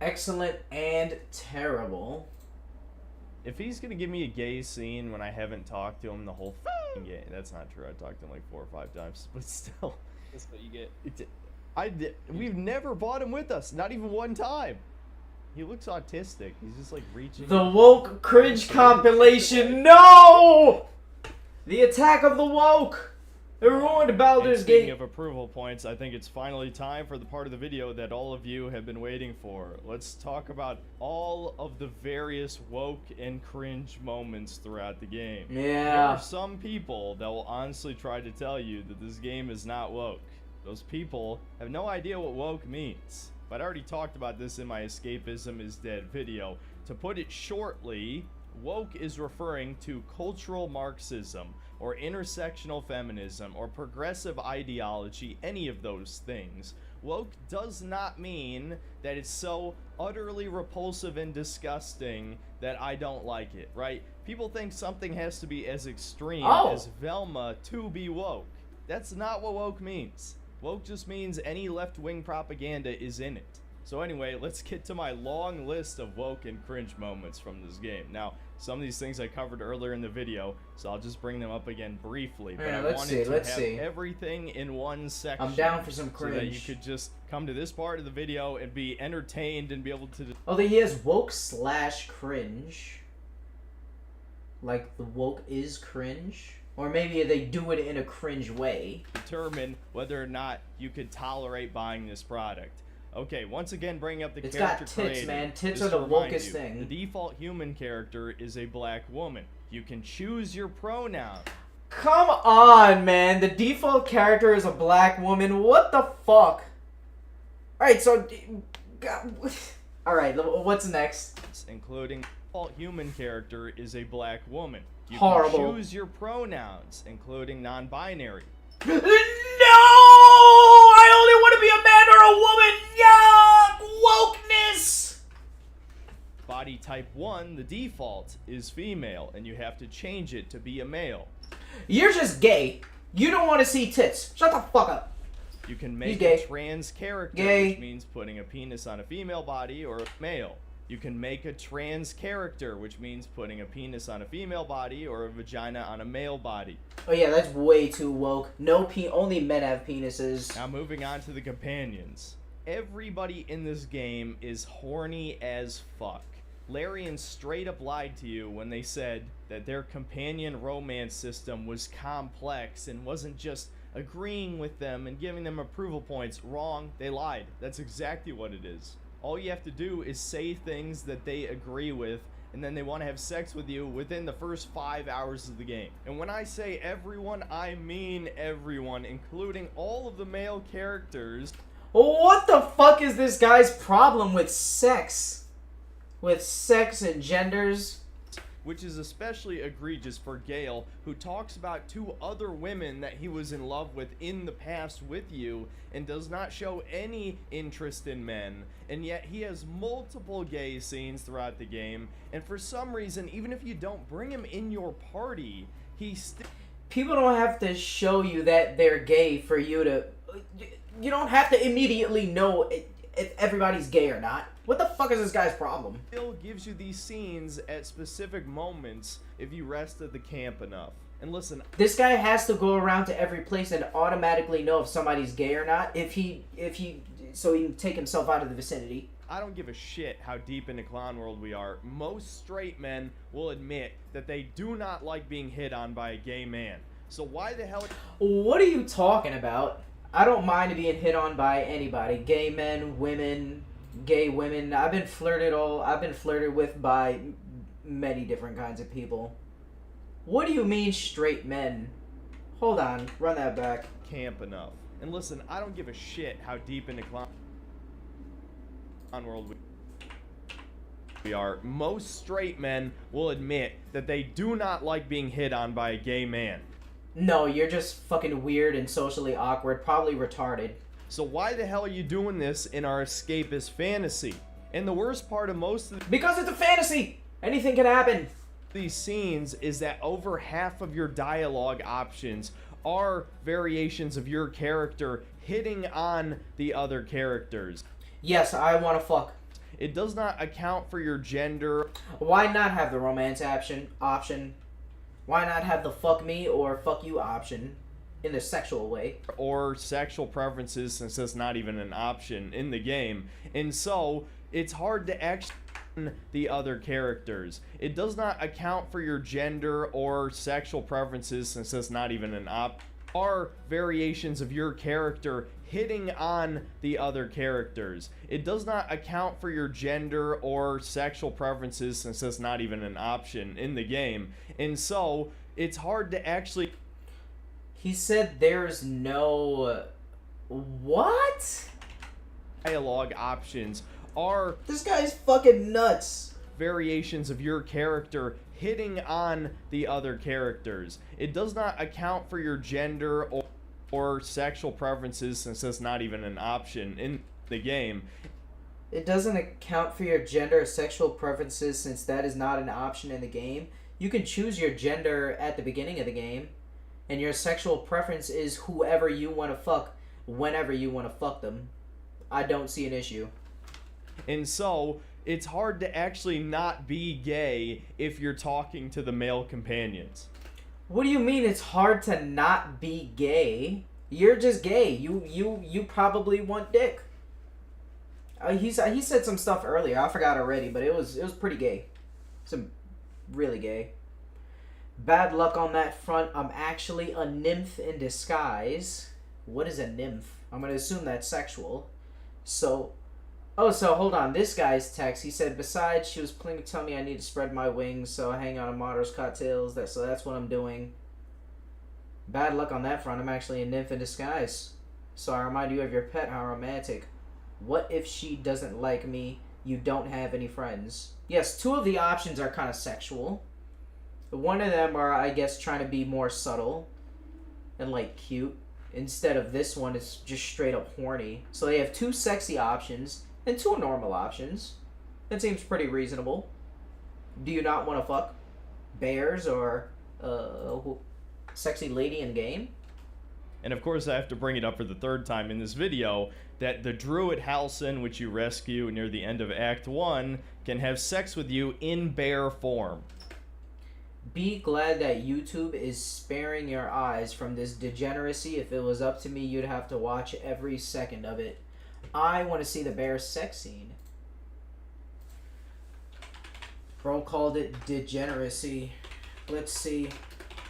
Speaker 2: Excellent and terrible.
Speaker 4: If he's gonna give me a gay scene when I haven't talked to him the whole f***ing game, that's not true. I talked to him like 4 or 5 times, but still,
Speaker 12: That's what you get.
Speaker 4: we've never brought him with us, not even one time. He looks autistic. He's just like reaching.
Speaker 2: The woke cringe compilation. No! The attack of the woke. It ruined Baldur's
Speaker 4: Speaking
Speaker 2: Gate.
Speaker 4: of approval points, I think it's finally time for the part of the video that all of you have been waiting for. Let's talk about all of the various woke and cringe moments throughout the game.
Speaker 2: Yeah.
Speaker 4: There are some people that will honestly try to tell you that this game is not woke. Those people have no idea what woke means. But I already talked about this in my Escapism is Dead video. To put it shortly, woke is referring to cultural Marxism, or intersectional feminism, or progressive ideology, any of those things. Woke does not mean that it's so utterly repulsive and disgusting that I don't like it, right? People think something has to be as extreme as Velma to be woke. That's not what woke means. Woke just means any left-wing propaganda is in it. So anyway, let's get to my long list of woke and cringe moments from this game. Now, some of these things I covered earlier in the video, so I'll just bring them up again briefly. But I wanted to have everything in one section.
Speaker 2: I'm down for some
Speaker 4: so that you
Speaker 2: cringe.
Speaker 4: could just come to this part of the video and be entertained and be able to...
Speaker 2: Although he has woke / cringe. Like the woke is cringe. Or maybe they do it in a cringe way.
Speaker 4: Determine whether or not you could tolerate buying this product. Okay, once again, bringing up the
Speaker 2: It's
Speaker 4: character
Speaker 2: got tits,
Speaker 4: creator.
Speaker 2: man. Tits
Speaker 4: Just
Speaker 2: are
Speaker 4: to
Speaker 2: the
Speaker 4: remind
Speaker 2: wokest
Speaker 4: you,
Speaker 2: thing.
Speaker 4: The default human character is a black woman. You can choose your pronoun.
Speaker 2: Come on, man. The default character is a black woman. What the fuck? Alright, so... Alright, what's next?
Speaker 4: Including the default human character is a black woman. You
Speaker 2: Horrible.
Speaker 4: can choose your pronouns, including non-binary.
Speaker 2: No! I only want to be a man or a woman! Yeah! Wokeness!
Speaker 4: Body type 1, the default, is female, and you have to change it to be a male.
Speaker 2: You're just gay. You don't want to see tits. Shut the fuck up.
Speaker 4: You can
Speaker 2: He's
Speaker 4: make
Speaker 2: gay.
Speaker 4: a trans character,
Speaker 2: Gay.
Speaker 4: which means putting a penis on a female body or a male. You can make a trans character, which means putting a penis on a female body or a vagina on a male body.
Speaker 2: Oh yeah, that's way too woke. Only men have penises.
Speaker 4: Now moving on to the companions. Everybody in this game is horny as fuck. Larian straight up lied to you when they said that their companion romance system was complex and wasn't just agreeing with them and giving them approval points. Wrong, they lied. That's exactly what it is. All you have to do is say things that they agree with, and then they want to have sex with you within the first 5 hours of the game. And when I say everyone, I mean everyone, including all of the male characters.
Speaker 2: What the fuck is this guy's problem with sex? With sex and genders?
Speaker 4: Which is especially egregious for Gale, who talks about 2 other women that he was in love with in the past with you, and does not show any interest in men, and yet he has multiple gay scenes throughout the game, and for some reason, even if you don't bring him in your party, he still...
Speaker 2: People don't have to show you that they're gay for you to... You don't have to immediately know if everybody's gay or not. What the fuck is this guy's problem?
Speaker 4: Still gives you these scenes at specific moments if you rest at the camp enough. And listen,
Speaker 2: this guy has to go around to every place and automatically know if somebody's gay or not, so he can take himself out of the vicinity.
Speaker 4: I don't give a shit how deep into clown world we are. Most straight men will admit that they do not like being hit on by a gay man. So why the hell...
Speaker 2: What are you talking about? I don't mind being hit on by anybody. Gay men, women, gay women. I've been flirted with by many different kinds of people. What do you mean straight men? Hold on, run that back.
Speaker 4: Camp enough. And listen, I don't give a shit how deep into clown world we are. Most straight men will admit that they do not like being hit on by a gay man.
Speaker 2: No, you're just fucking weird and socially awkward, probably retarded.
Speaker 4: So why the hell are you doing this in our escapist fantasy? And the worst part of most of
Speaker 2: because it's a fantasy! Anything can happen!
Speaker 4: These scenes is that over half of your dialogue options are variations of your character hitting on the other characters.
Speaker 2: Yes, I want to fuck.
Speaker 4: It does not account for your gender.
Speaker 2: Why not have the romance option? Why not have the fuck me or fuck you option in the sexual way?
Speaker 4: Or sexual preferences, since that's not even an option in the game. And so, it's hard to actually the other characters. It does not account for your gender or sexual preferences, since that's not even an are variations of your character hitting on the other characters. It does not account for your gender or sexual preferences, since that's not even an option in the game. And so, it's hard to actually...
Speaker 2: He said there's no... What?
Speaker 4: Dialogue options are...
Speaker 2: This guy's fucking nuts.
Speaker 4: Variations of your character hitting on the other characters. It does not account for your gender or sexual preferences, since that's not even an option in the game.
Speaker 2: It doesn't account for your gender or sexual preferences, since that is not an option in the game. You can choose your gender at the beginning of the game, and your sexual preference is whoever you want to fuck, whenever you want to fuck them. I don't see an issue.
Speaker 4: And so, it's hard to actually not be gay if you're talking to the male companions.
Speaker 2: What do you mean it's hard to not be gay? You're just gay. You probably want dick. He said some stuff earlier. I forgot already, but it was pretty gay. Some really gay. Bad luck on that front. I'm actually a nymph in disguise. What is a nymph? I'm gonna assume that's sexual. So hold on. This guy's text. He said, besides, she was planning to tell me I need to spread my wings, so I hang out on Martyrs cocktails. So that's what I'm doing. Bad luck on that front. I'm actually a nymph in disguise. So I remind you of your pet. How romantic. What if she doesn't like me? You don't have any friends. Yes, two of the options are kind of sexual. One of them are, I guess, trying to be more subtle and, like, cute. Instead of this one, it's just straight up horny. So they have two sexy options and two normal options. That seems pretty reasonable. Do you not want to fuck bears or sexy lady in game?
Speaker 4: And of course I have to bring it up for the third time in this video that the druid Halsin, which you rescue near the end of Act 1, can have sex with you in bear form.
Speaker 2: Be glad that YouTube is sparing your eyes from this degeneracy. If it was up to me, you'd have to watch every second of it. I want to see the bear sex scene. Bro called it degeneracy. Let's see.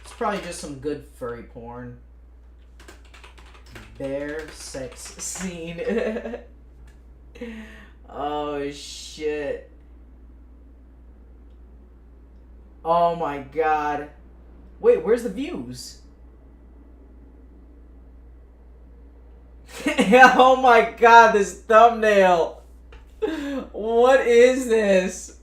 Speaker 2: It's probably just some good furry porn. Bear sex scene. Oh shit. Oh my god. Wait, where's the views? Oh my god, this thumbnail. What is this?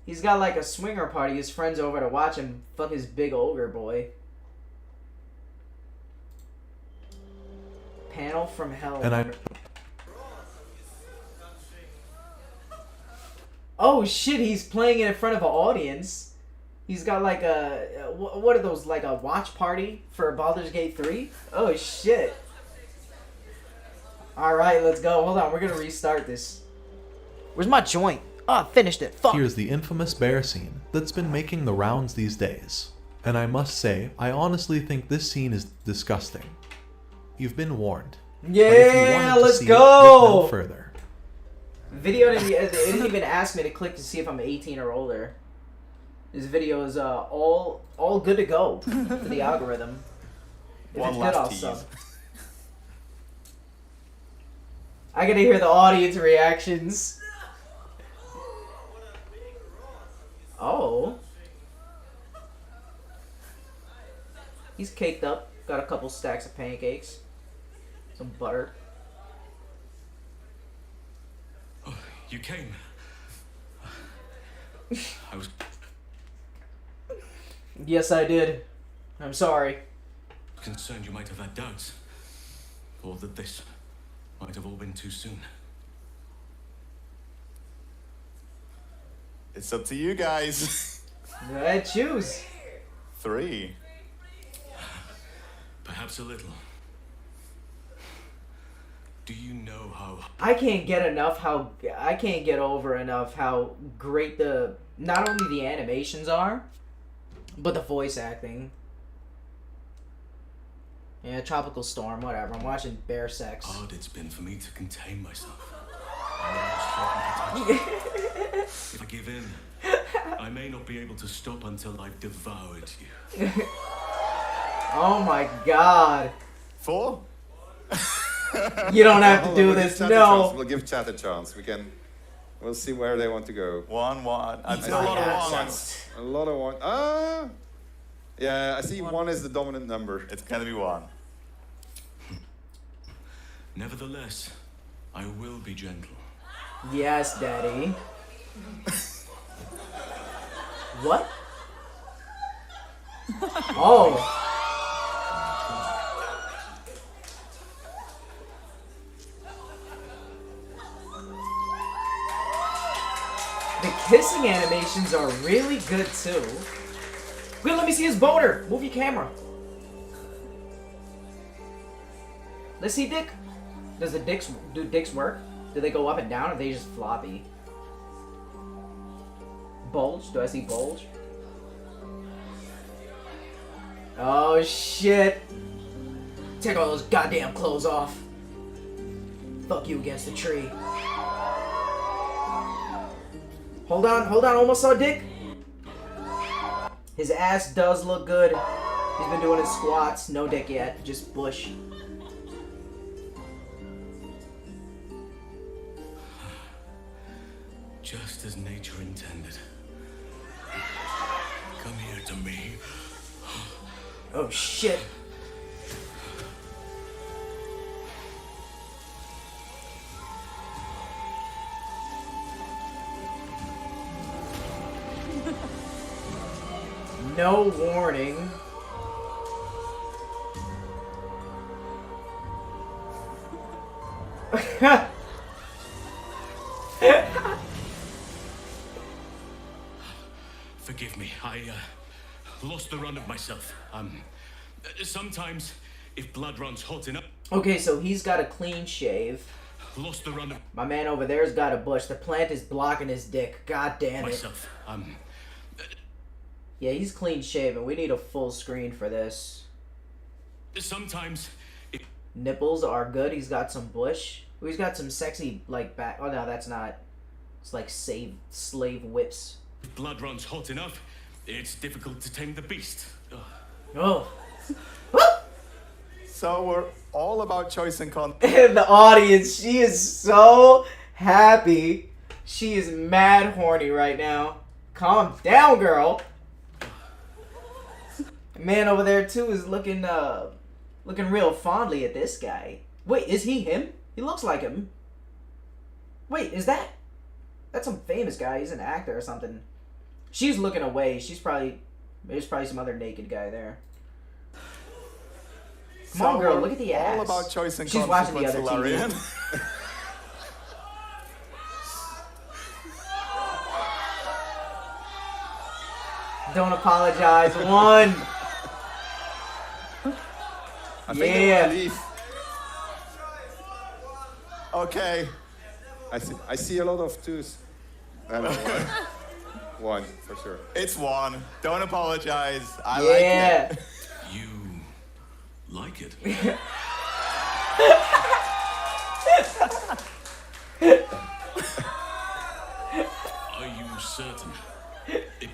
Speaker 2: He's got like a swinger party. His friends over to watch him fuck his big ogre boy. Panel from hell.
Speaker 12: And
Speaker 2: oh shit, he's playing it in front of an audience. He's got like a, what are those, like a watch party for Baldur's Gate 3? Oh shit. Alright, let's go. Hold on, we're gonna restart this. Where's my joint? Oh, I finished it. Fuck.
Speaker 12: Here's the infamous bear scene that's been making the rounds these days. And I must say, I honestly think this scene is disgusting. You've been warned.
Speaker 2: Yeah,
Speaker 12: But if you wanted to
Speaker 2: let's
Speaker 12: see
Speaker 2: go.
Speaker 12: It, look no further.
Speaker 2: Video didn't even ask me to click to see if I'm 18 or older. This video is all good to go for the algorithm. If
Speaker 13: One
Speaker 2: it's good,
Speaker 13: last
Speaker 2: I'll
Speaker 13: tease.
Speaker 2: sub. I gotta hear the audience reactions. Oh. He's caked up. Got a couple stacks of pancakes. Some butter.
Speaker 3: Oh, you came. I was
Speaker 2: Yes, I did. I'm sorry.
Speaker 3: concerned you might have had doubts. Or that this might have all been too soon.
Speaker 13: It's up to you guys.
Speaker 2: Go ahead, choose.
Speaker 13: 3.
Speaker 3: Perhaps a little. Do you know how...
Speaker 2: I can't get over enough how great not only the animations are, but the voice acting. Yeah, Tropical Storm, whatever. I'm watching Bear Sex.
Speaker 3: hard it's been for me to contain myself. I know it's threatened to touch. If I give in, I may not be able to stop until I've devoured you.
Speaker 2: Oh my god.
Speaker 13: 4?
Speaker 2: You don't have to
Speaker 13: Hold on,
Speaker 2: do
Speaker 13: we'll
Speaker 2: this,
Speaker 13: give Chat a
Speaker 2: no.
Speaker 13: chance. We'll give Chat a chance. We'll see where they want to go.
Speaker 15: 1. I see a
Speaker 13: I
Speaker 15: lot
Speaker 13: see
Speaker 15: of ones.
Speaker 13: A lot of one. Yeah, I see 1 is the dominant number.
Speaker 15: It's gonna be 1.
Speaker 3: Nevertheless, I will be gentle.
Speaker 2: Yes, Daddy. What? Oh. The kissing animations are really good too. Wait, let me see his boner. Move your camera. Let's see dick. Do dicks work? Do they go up and down or are they just floppy? Bulge? Do I see bulge? Oh shit. Take all those goddamn clothes off. Fuck you against the tree. Hold on, almost saw dick. His ass does look good. He's been doing his squats. No dick yet, just bush.
Speaker 3: Just as nature intended. Come here to me.
Speaker 2: Oh shit. No warning.
Speaker 3: Forgive me, I lost the run of myself. Sometimes, if blood runs hot enough...
Speaker 2: Okay, so he's got a clean shave.
Speaker 3: Lost the run of...
Speaker 2: My man over there's got a bush. The plant is blocking his dick. God damn it.
Speaker 3: myself.
Speaker 2: Yeah, he's clean shaven. We need a full screen for this.
Speaker 3: Sometimes...
Speaker 2: Nipples are good. He's got some bush. He's got some sexy, like, back... Oh, no, that's not... It's like slave whips.
Speaker 3: If blood runs hot enough, it's difficult to tame the beast.
Speaker 2: Oh.
Speaker 15: So we're all about choice and content.
Speaker 2: The audience, she is so happy. She is mad horny right now. Calm down, girl. Man over there too is looking real fondly at this guy. Wait, is he him? He looks like him. Wait, that's some famous guy. He's an actor or something. She's looking away. There's probably some other naked guy there. Come on, girl, look at the ass.
Speaker 15: All about choice and
Speaker 2: She's watching the
Speaker 15: consequence,
Speaker 2: other TV.
Speaker 15: Larian.
Speaker 2: Don't apologize. 1.
Speaker 13: I think they want to leave.
Speaker 15: Okay.
Speaker 13: I see a lot of 2s. I know, one. One, for sure.
Speaker 7: It's one. Don't apologize. I
Speaker 2: Yeah.
Speaker 7: like it.
Speaker 3: You like it? Are you certain? It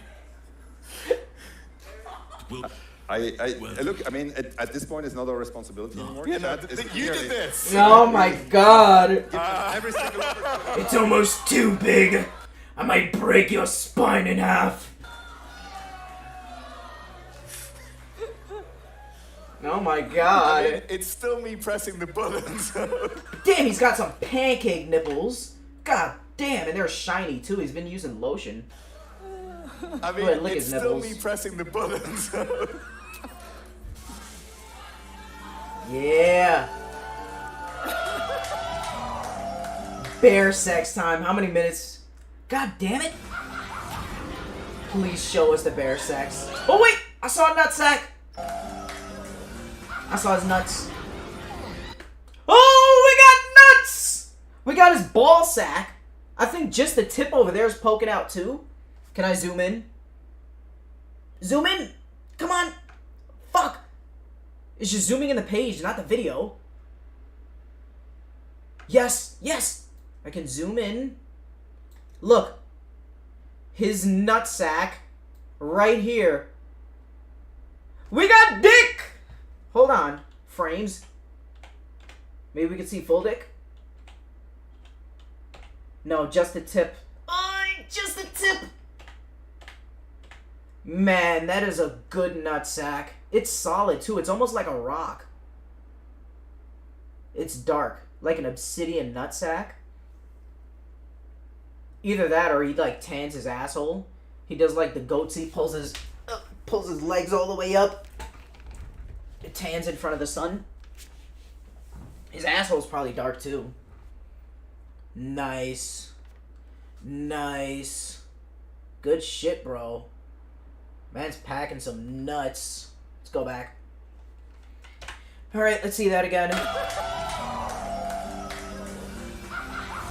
Speaker 3: will.
Speaker 13: Look, I mean, at this point, it's not our responsibility anymore.
Speaker 7: Yeah, no,
Speaker 13: Chat is
Speaker 7: you did
Speaker 13: clearly-
Speaker 7: this.
Speaker 2: Oh my god.
Speaker 13: Every single opportunity.
Speaker 2: It's almost too big. I might break your spine in half. Oh my god.
Speaker 7: I mean, it's still me pressing the buttons.
Speaker 2: Damn, he's got some pancake nipples. God damn, and they're shiny too. He's been using lotion.
Speaker 7: I
Speaker 2: Go
Speaker 7: mean,
Speaker 2: ahead, lick
Speaker 7: it's
Speaker 2: his
Speaker 7: still
Speaker 2: nipples.
Speaker 7: me pressing the buttons.
Speaker 2: Yeah. Bear sex time. How many minutes? God damn it. Please show us the bear sex. Oh wait, I saw a nutsack. I saw his nuts. Oh, we got nuts. We got his ball sack. I think just the tip over there is poking out too. Can I zoom in? Zoom in. Come on. Fuck. It's just zooming in the page, not the video. Yes, yes. I can zoom in. Look. His nutsack right here. We got dick! Hold on. Frames. Maybe we can see full dick? No, just the tip. Just the tip! Man, that is a good nutsack. It's solid, too. It's almost like a rock. It's dark. Like an obsidian nutsack. Either that or he, like, tans his asshole. He does, like, the goatsy, pulls his legs all the way up. It tans in front of the sun. His asshole's probably dark, too. Nice. Nice. Good shit, bro. Man's packing some nuts. Let's go back. Alright, let's see that again.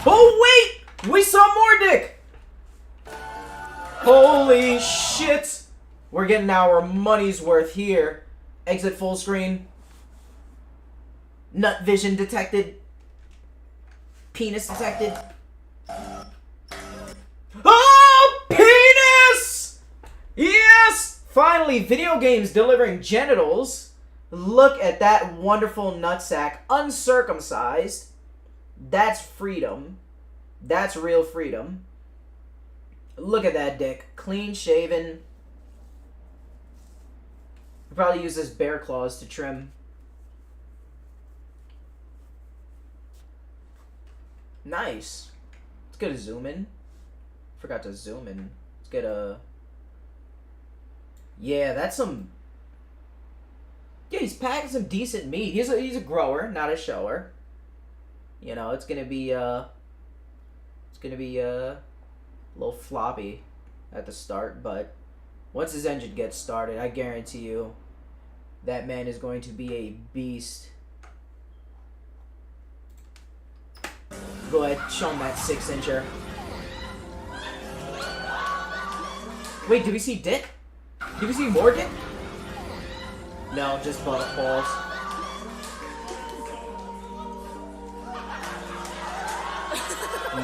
Speaker 2: Oh, wait! We saw more dick! Holy shit! We're getting our money's worth here. Exit full screen. Nut vision detected. Penis detected. Oh, penis! Yes! Finally, video games delivering genitals. Look at that wonderful nutsack. Uncircumcised. That's freedom. That's real freedom. Look at that dick. Clean shaven. I'll probably use this bear claws to trim. Nice. Let's get a zoom in. Forgot to zoom in. Let's get a... Yeah, that's some... Yeah, he's packing some decent meat. He's a grower, not a shower. You know, it's gonna be a little floppy at the start, but once his engine gets started, I guarantee you that man is going to be a beast. Go ahead, show him that 6-incher. Wait, did we see dick? Did we see more dick? No, just balls.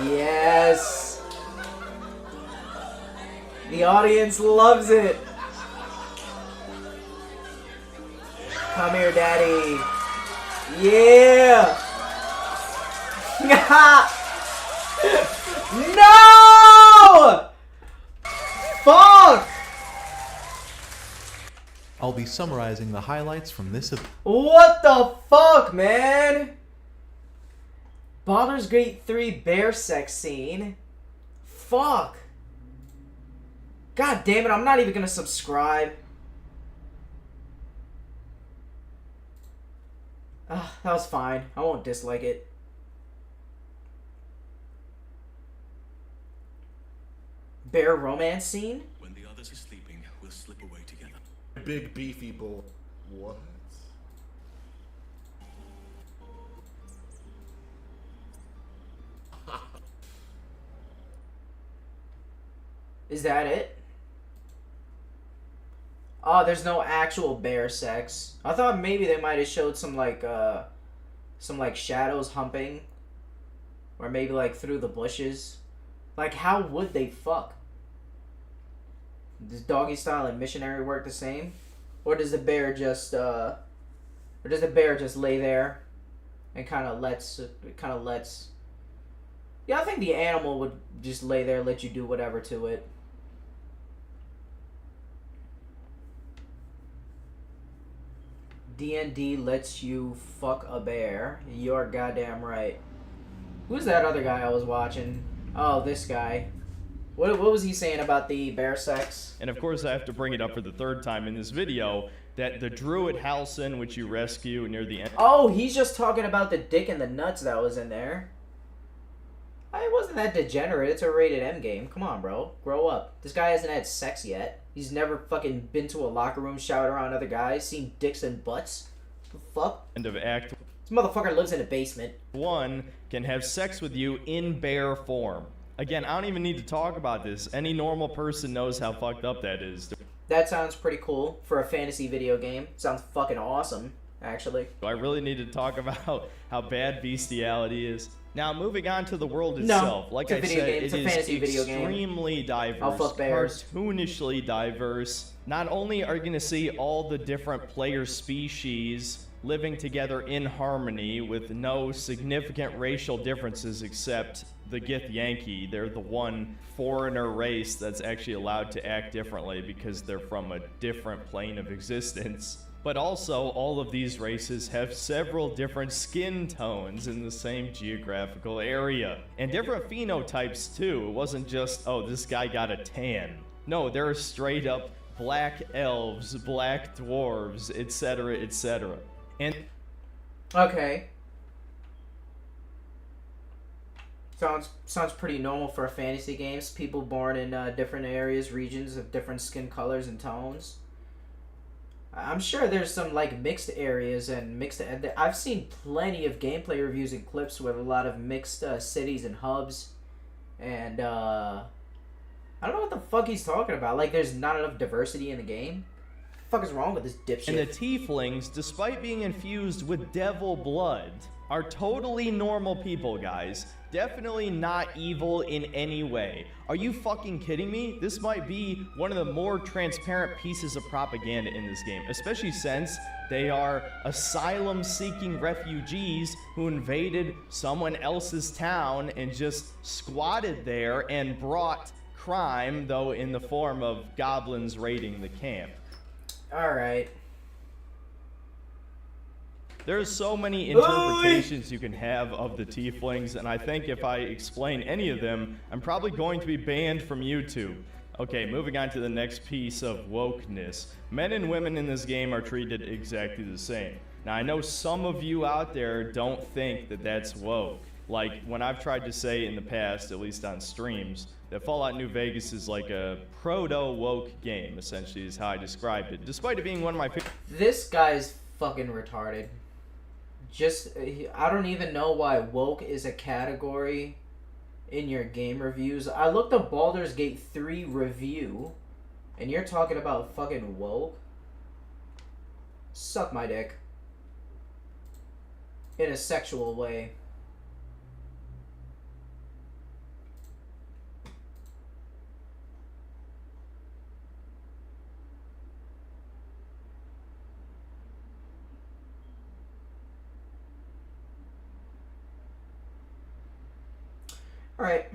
Speaker 2: Yes! The audience loves it! Come here, daddy! Yeah! No! Fuck!
Speaker 12: I'll be summarizing the highlights from this event.
Speaker 2: What the fuck, man? Baldur's Gate 3 bear sex scene. Fuck. God damn it, I'm not even gonna subscribe. That was fine. I won't dislike it. Bear romance scene?
Speaker 3: When the others are sleeping, we'll slip away together.
Speaker 10: Big beefy bull. What?
Speaker 2: Is that it? Oh, there's no actual bear sex. I thought maybe they might have showed some like shadows humping. Or maybe like through the bushes. Like how would they fuck? Does doggy style and missionary work the same? Or does the bear just lay there and kind of lets Yeah, I think the animal would just lay there, let you do whatever to it. D&D lets you fuck a bear. You're goddamn right. Who's that other guy I was watching? Oh, this guy. What was he saying about the bear sex?
Speaker 4: And of course I have to bring it up for the third time in this video, that the druid Halcyon, which you rescue near the end...
Speaker 2: Oh, he's just talking about the dick and the nuts that was in there. It wasn't that degenerate. It's a rated M game. Come on, bro. Grow up. This guy hasn't had sex yet. He's never fucking been to a locker room, shouted around other guys, seen dicks and butts. The fuck?
Speaker 4: End of Act.
Speaker 2: This motherfucker lives in a basement.
Speaker 4: 1 can have sex with you in bear form. Again, I don't even need to talk about this. Any normal person knows how fucked up that is.
Speaker 2: That sounds pretty cool for a fantasy video game. Sounds fucking awesome, actually.
Speaker 4: Do I really need to talk about how bad bestiality is? Now, moving on to the world itself. Like I said, it is extremely diverse,
Speaker 2: I'll fuck bears.
Speaker 4: cartoonishly diverse. Not only are you going to see all the different player species living together in harmony with no significant racial differences except the Gith-Yankee. They're the one foreigner race that's actually allowed to act differently because they're from a different plane of existence. But also, all of these races have several different skin tones in the same geographical area. And different phenotypes too. It wasn't just, oh, this guy got a tan. No, there are straight up black elves, black dwarves, etc., etc. And
Speaker 2: okay. Sounds pretty normal for fantasy games. People born in different areas, regions of different skin colors and tones. I'm sure there's some like mixed areas and mixed. I've seen plenty of gameplay reviews and clips with a lot of mixed cities and hubs, and I don't know what the fuck he's talking about. Like, there's not enough diversity in the game. What the fuck is wrong with this dipshit?
Speaker 4: And the tieflings, despite being infused with devil blood, are totally normal people, guys. Definitely not evil in any way. Are you fucking kidding me? This might be one of the more transparent pieces of propaganda in this game, especially since they are asylum-seeking refugees who invaded someone else's town and just squatted there and brought crime, though in the form of goblins raiding the camp.
Speaker 2: Alright.
Speaker 4: There's so many interpretations you can have of the tieflings, and I think if I explain any of them, I'm probably going to be banned from YouTube. Okay, moving on to the next piece of wokeness. Men and women in this game are treated exactly the same. Now, I know some of you out there don't think that that's woke. Like, when I've tried to say in the past, at least on streams, that Fallout New Vegas is like a proto-woke game, essentially, is how I described it, despite it being one of my favorite.
Speaker 2: This guy's fucking retarded. I don't even know why woke is a category in your game reviews. I looked up Baldur's Gate 3 review, and you're talking about fucking woke? Suck my dick. In a sexual way. All right.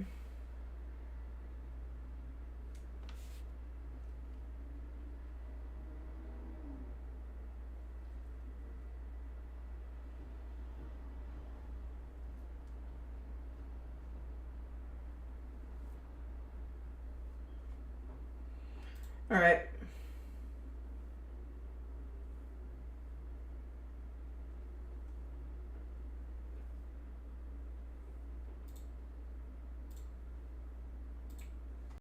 Speaker 2: All right.